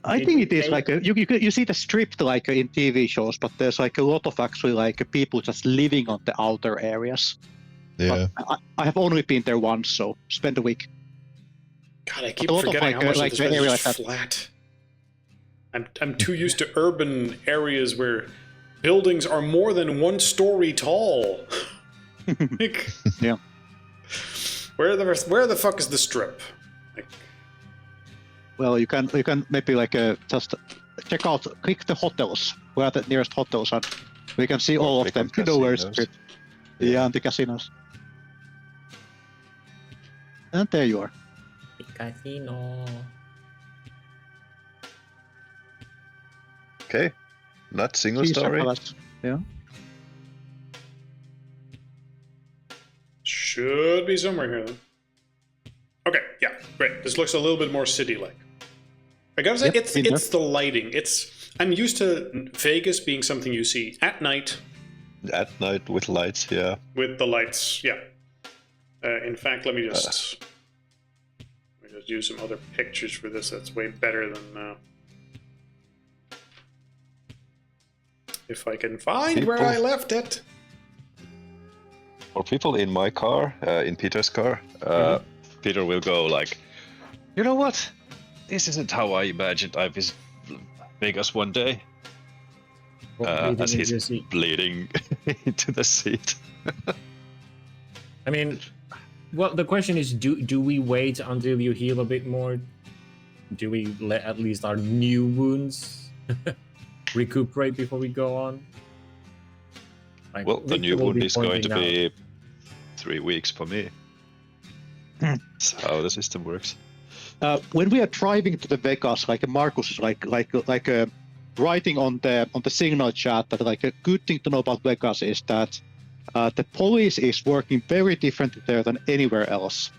I think it is like you see the strip like in TV shows, but there's like a lot of actually like people just living on the outer areas. Yeah. But I have only been there once, so spend a week. God, I keep A lot of, forgetting like, how much like of this the area place is like that. flat. I'm too used to urban areas where buildings are more than 1 story tall. Like, Yeah. where the fuck is the strip? Like, Well, you can maybe like just check out, click the hotels, where the nearest hotels are. We can see all of click them. on You know where it's casinos. strip. Yeah, and the casinos. And there you are. Casino. Okay. Not single Caesar story. Palace. Yeah. should be somewhere here then. Okay, yeah, great. This looks a little bit more city-like. I gotta say, Yep, it's the lighting. I'm used to Vegas being something you see at night At night with lights, yeah. with the lights. Yeah. In fact, let me just use some other pictures for this. That's way better than if I can find where I left it. For people in my car, in Peter's car, Peter will go like, you know what? This isn't how I imagined I visit Vegas one day. As he's bleeding into the seat. I mean, well, the question is, do we wait until you heal a bit more? Do we let at least our new wounds recuperate before we go on? Like, Well, the Victor new will wound be is going pointing to out- be 3 weeks for me. That's how the system works. When we are driving to the Vegas, like Marcus is like writing on the signal chat that like a good thing to know about Vegas is that The police is working very differently there than anywhere else.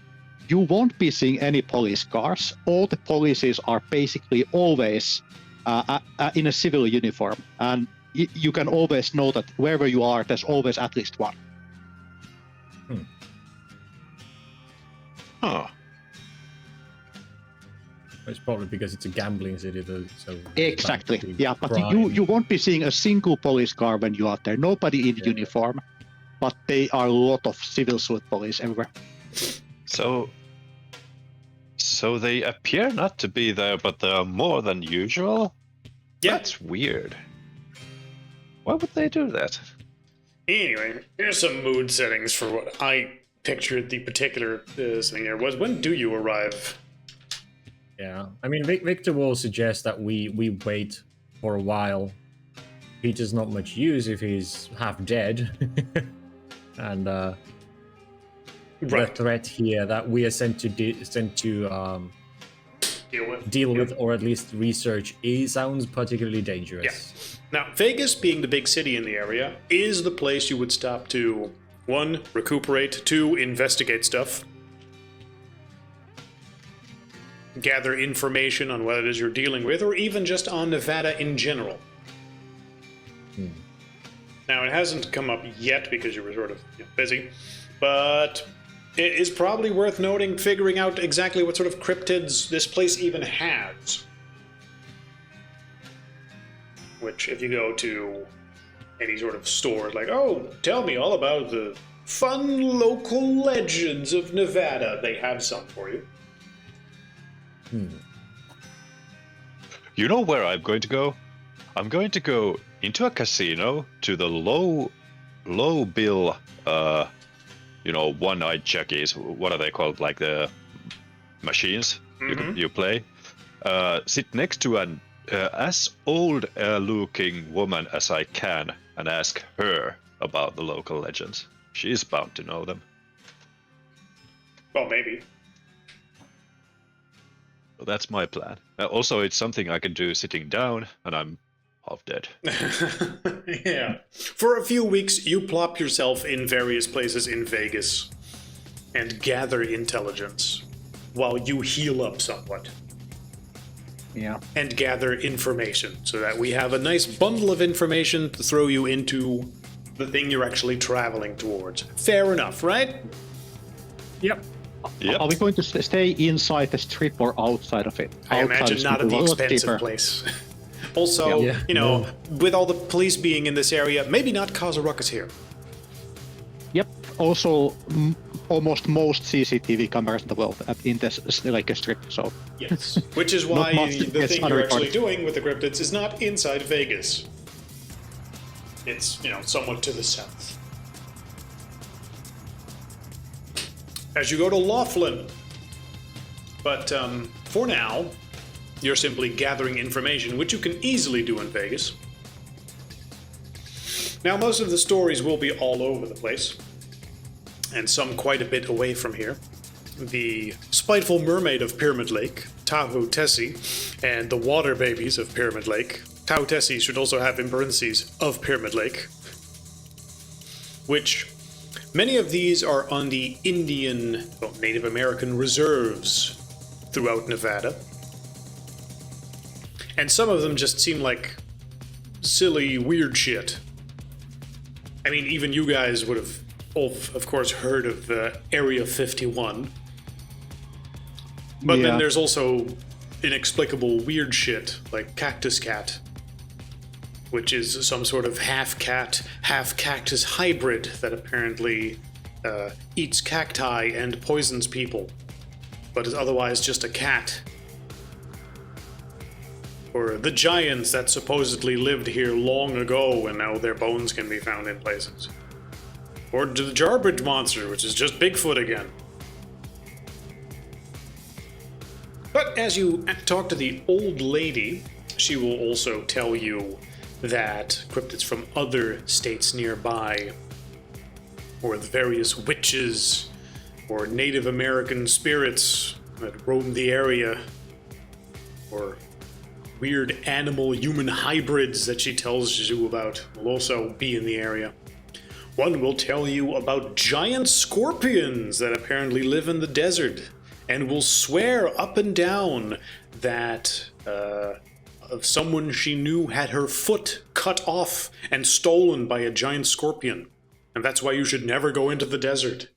You won't be seeing any police cars. All the policies are basically always in a civil uniform, and you can always know that wherever you are, there's always at least one. Huh. It's probably because it's a gambling city, though. So Exactly. Yeah, but crime. you won't be seeing a single police car when you are there. Nobody in uniform, but they are a lot of civil suit police everywhere. So they appear not to be there, but they are more than usual? Yeah. That's weird. Why would they do that? Anyway, here's some mood settings for what I pictured the particular thing here was. When do you arrive? Yeah, I mean, Victor will suggest that we wait for a while. Peter's not much use if he's half dead. And the threat here that we are sent to deal with, or at least research, sounds particularly dangerous. Yeah. Now, Vegas, being the big city in the area, is the place you would stop to, 1, recuperate, 2, investigate stuff, gather information on what it is you're dealing with, or even just on Nevada in general. Now, it hasn't come up yet because you were sort of busy, but it is probably worth noting, figuring out exactly what sort of cryptids this place even has. Which, if you go to any sort of store, like, oh, tell me all about the fun local legends of Nevada, they have some for you. You know where I'm going to go? I'm going to go into a casino to the low bill, one-eyed checkies. What are they called? Like the machines you play. Sit next to an as old looking woman as I can and ask her about the local legends. She's bound to know them. Well, maybe. So that's my plan. Also, it's something I can do sitting down, and I'm half dead. Yeah. For a few weeks, you plop yourself in various places in Vegas and gather intelligence while you heal up somewhat. Yeah. And gather information so that we have a nice bundle of information to throw you into the thing you're actually traveling towards. Fair enough, right? Yep. Yep. Are we going to stay inside the strip or outside of it? I Outside imagine is not at a the lot expensive cheaper. place. Also, Yeah. with all the police being in this area, maybe not cause a ruckus here. Yep. Also, almost most CCTV cameras in the world in this like a strip. So Yes. Which is why Not much the gets thing you're actually unreported. doing with the cryptids is not inside Vegas. It's, somewhat to the south. As you go to Laughlin. But for now, you're simply gathering information, which you can easily do in Vegas. Now, most of the stories will be all over the place, and some quite a bit away from here. The spiteful mermaid of Pyramid Lake, Tahoe Tessie, and the water babies of Pyramid Lake. Tahoe Tessie should also have in parentheses of Pyramid Lake, which many of these are on the Native American reserves throughout Nevada. And some of them just seem like silly, weird shit. I mean, even you guys would have, of course, heard of Area 51. But then there's also inexplicable weird shit, like Cactus Cat, which is some sort of half-cat, half-cactus hybrid that apparently eats cacti and poisons people, but is otherwise just a cat. Or the giants that supposedly lived here long ago and now their bones can be found in places. Or the Jarbidge monster, which is just Bigfoot again. But as you talk to the old lady, she will also tell you that cryptids from other states nearby, or the various witches, or Native American spirits that roam the area, or weird animal-human hybrids that she tells you about will also be in the area. One will tell you about giant scorpions that apparently live in the desert, and will swear up and down that someone she knew had her foot cut off and stolen by a giant scorpion, and that's why you should never go into the desert.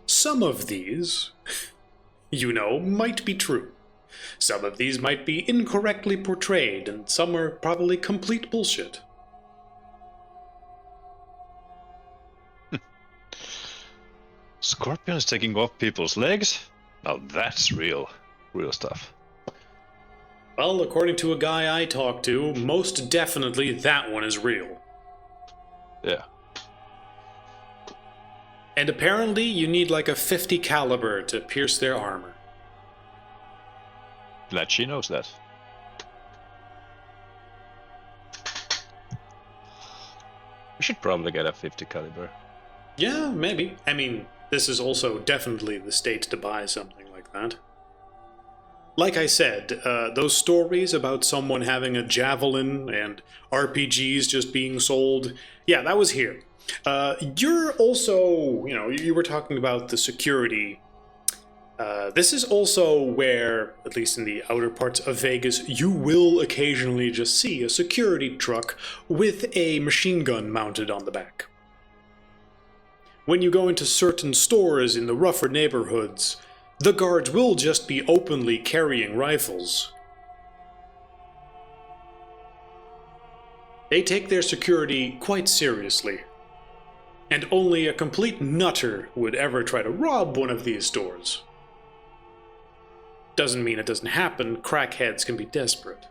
Some of these, might be true. Some of these might be incorrectly portrayed, and some are probably complete bullshit. Scorpions taking off people's legs? Now that's real stuff. Well, according to a guy I talked to, most definitely that one is real. Yeah. And apparently you need like a 50 caliber to pierce their armor. Glad she knows that. We should probably get a 50 caliber. Yeah, maybe. I mean, this is also definitely the state to buy something like that. Like I said, those stories about someone having a javelin and RPGs just being sold, yeah, that was here. You're also, you were talking about the security. This is also where, at least in the outer parts of Vegas, you will occasionally just see a security truck with a machine gun mounted on the back. When you go into certain stores in the rougher neighborhoods, the guards will just be openly carrying rifles. They take their security quite seriously, and only a complete nutter would ever try to rob one of these stores. Doesn't mean it doesn't happen. Crackheads can be desperate.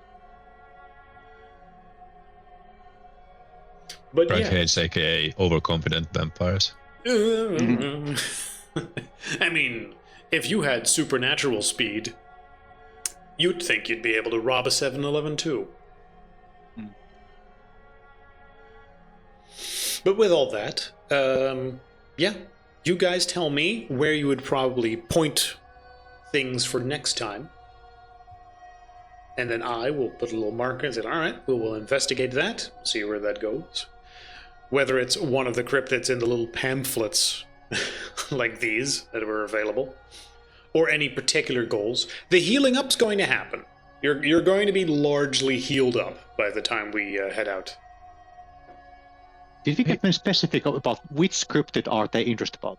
But Crackheads, aka overconfident vampires. I mean, if you had supernatural speed, you'd think you'd be able to rob a 7-Eleven too. But with all that, you guys tell me where you would probably point things for next time. And then I will put a little marker and say, alright, we'll investigate that, see where that goes. Whether it's one of the cryptids in the little pamphlets like these that were available, or any particular goals, the healing up's going to happen. You're going to be largely healed up by the time we head out. Did we get more specific about which cryptid are they interested about?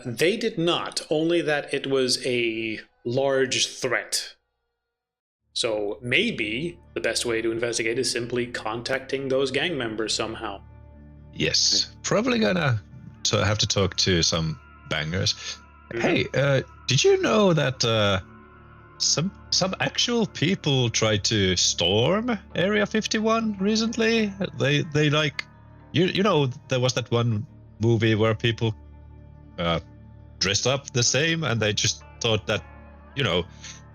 They did not, only that it was a large threat. So maybe the best way to investigate is simply contacting those gang members somehow. Yes, probably gonna have to talk to some bangers. Mm-hmm. Hey, did you know that some actual people tried to storm Area 51 recently? They like, there was that one movie where people dressed up the same, and they just thought that,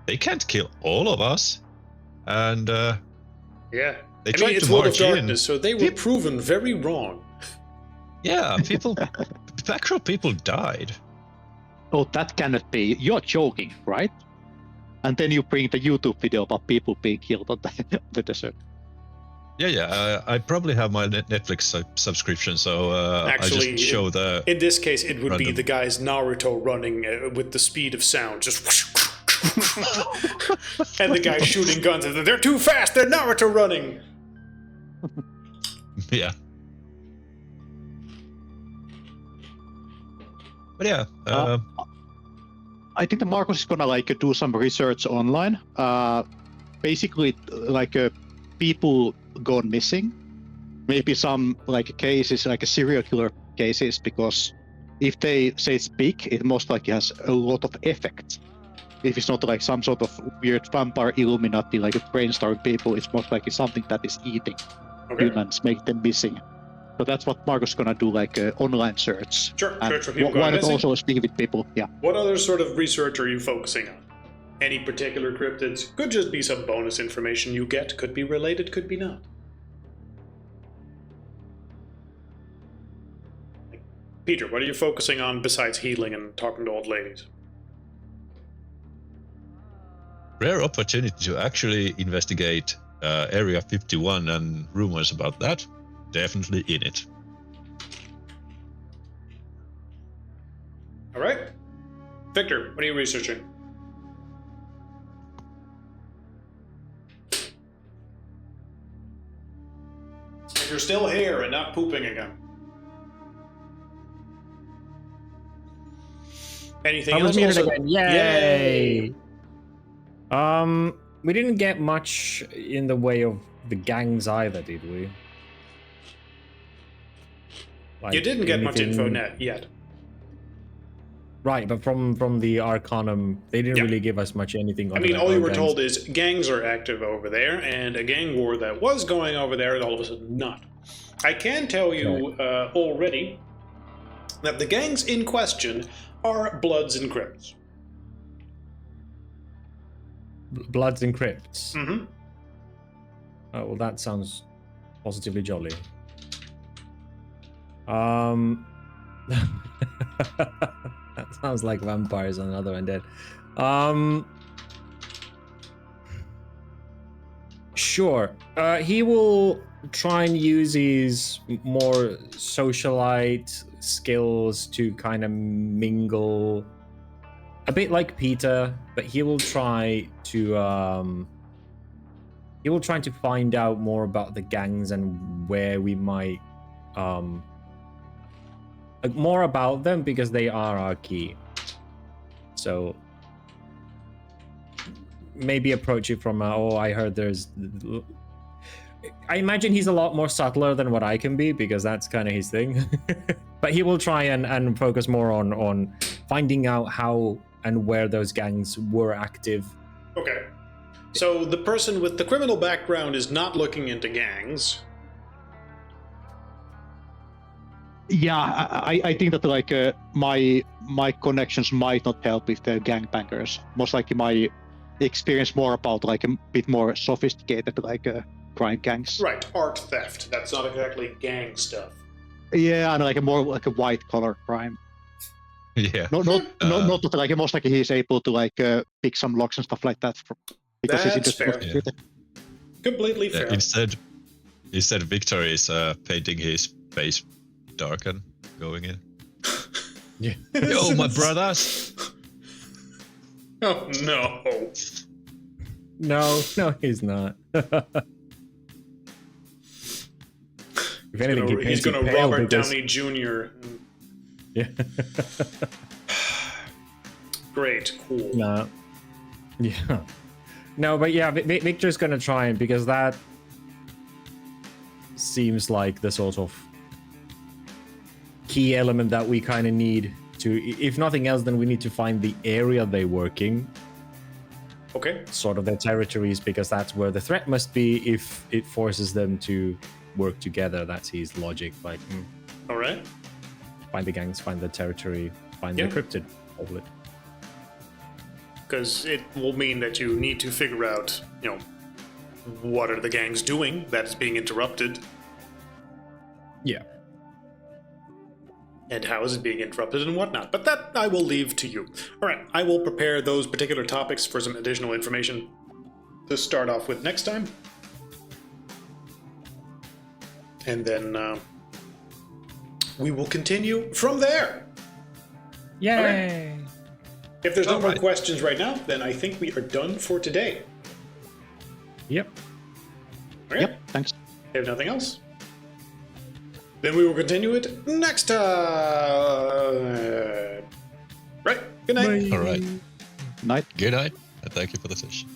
they can't kill all of us, and yeah, they tried it's to World of march in. Darkness, so they were proven very wrong. Yeah, actual people died. Oh, that cannot be. You're joking, right? And then you bring the YouTube video about people being killed on the desert. Yeah. I probably have my Netflix subscription, so I Actually, just show the. In this case, it would be random. the guy's Naruto running with the speed of sound, just whoosh, and the guy shooting guns. They're too fast. They're Naruto running. Yeah. But yeah. I think that Marcus is gonna do some research online. Basically, people gone missing. Maybe some cases, serial killer cases, because if they say it's big, it most likely has a lot of effect. If it's not some sort of weird vampire Illuminati, brainstorming people, it's most likely something that is eating humans, make them missing. So that's what Marcus is gonna do, online search. Sure, And search for people why going not missing? also speak with people? Yeah. What other sort of research are you focusing on? Any particular cryptids? Could just be some bonus information you get. Could be related, could be not. Peter, what are you focusing on besides healing and talking to old ladies? Rare opportunity to actually investigate Area 51 and rumors about that, definitely in it. All right. Victor, what are you researching? If you're still here and not pooping again. Anything I was else? muted Also- again. Yay! We didn't get much in the way of the gangs either, did we? Like, You didn't get much info anything- net yet. Right, but from the Arcanum, they didn't Yeah. really give us much anything. I other mean, than, all oh, you were gangs. told is gangs are active over there, and a gang war that was going over there, and all of a sudden not. I can tell you already that the gangs in question are Bloods and Crips. Bloods and Crypts. Mm-hmm. Oh, well, that sounds positively jolly. That sounds like vampires on another undead. Sure. He will try and use his more socialite skills to kind of mingle, a bit like Peter, but he will try to find out more about the gangs and where we might like more about them, because they are our key. So maybe approach it from I heard there's, I imagine he's a lot more subtler than what I can be, because that's kind of his thing. But he will try and focus more on finding out how and where those gangs were active. Okay. So the person with the criminal background is not looking into gangs. Yeah, I think that like my connections might not help with the gangbangers. Most likely my experience more about like a bit more sophisticated like crime gangs. Right, art theft. That's not exactly gang stuff. Yeah, and like a more like a white collar crime. Yeah. Not that like most likely he's able to like pick some locks and stuff like that because he's That's interested. fair. Completely fair. Instead Victor is painting his face dark and going in. Yeah. Yo, my brothers! Oh no. No, he's not. If anything, He's gonna pale Robert because- Downey Jr. Yeah. Great, cool. No. Yeah. No, but yeah, Victor's gonna try and, because that seems like the sort of key element that we kind of need to, if nothing else, then we need to find the area they work in, Okay. sort of their territories, because that's where the threat must be if it forces them to work together. That's his logic. Like, All right. find the gangs, find the territory, find Yeah. the cryptid. All it. Because it will mean that you need to figure out, what are the gangs doing that is being interrupted, Yeah. and how is it being interrupted and whatnot. But that I will leave to you. All right, I will prepare those particular topics for some additional information to start off with next time. And then we will continue from there. Yay! If there's no more Alright. questions right now, then I think we are done for today. Yep. All right? Yep, thanks. If nothing else, then we will continue it next time. Right. Good night. Bye. All right. Night. Good night, and thank you for the session.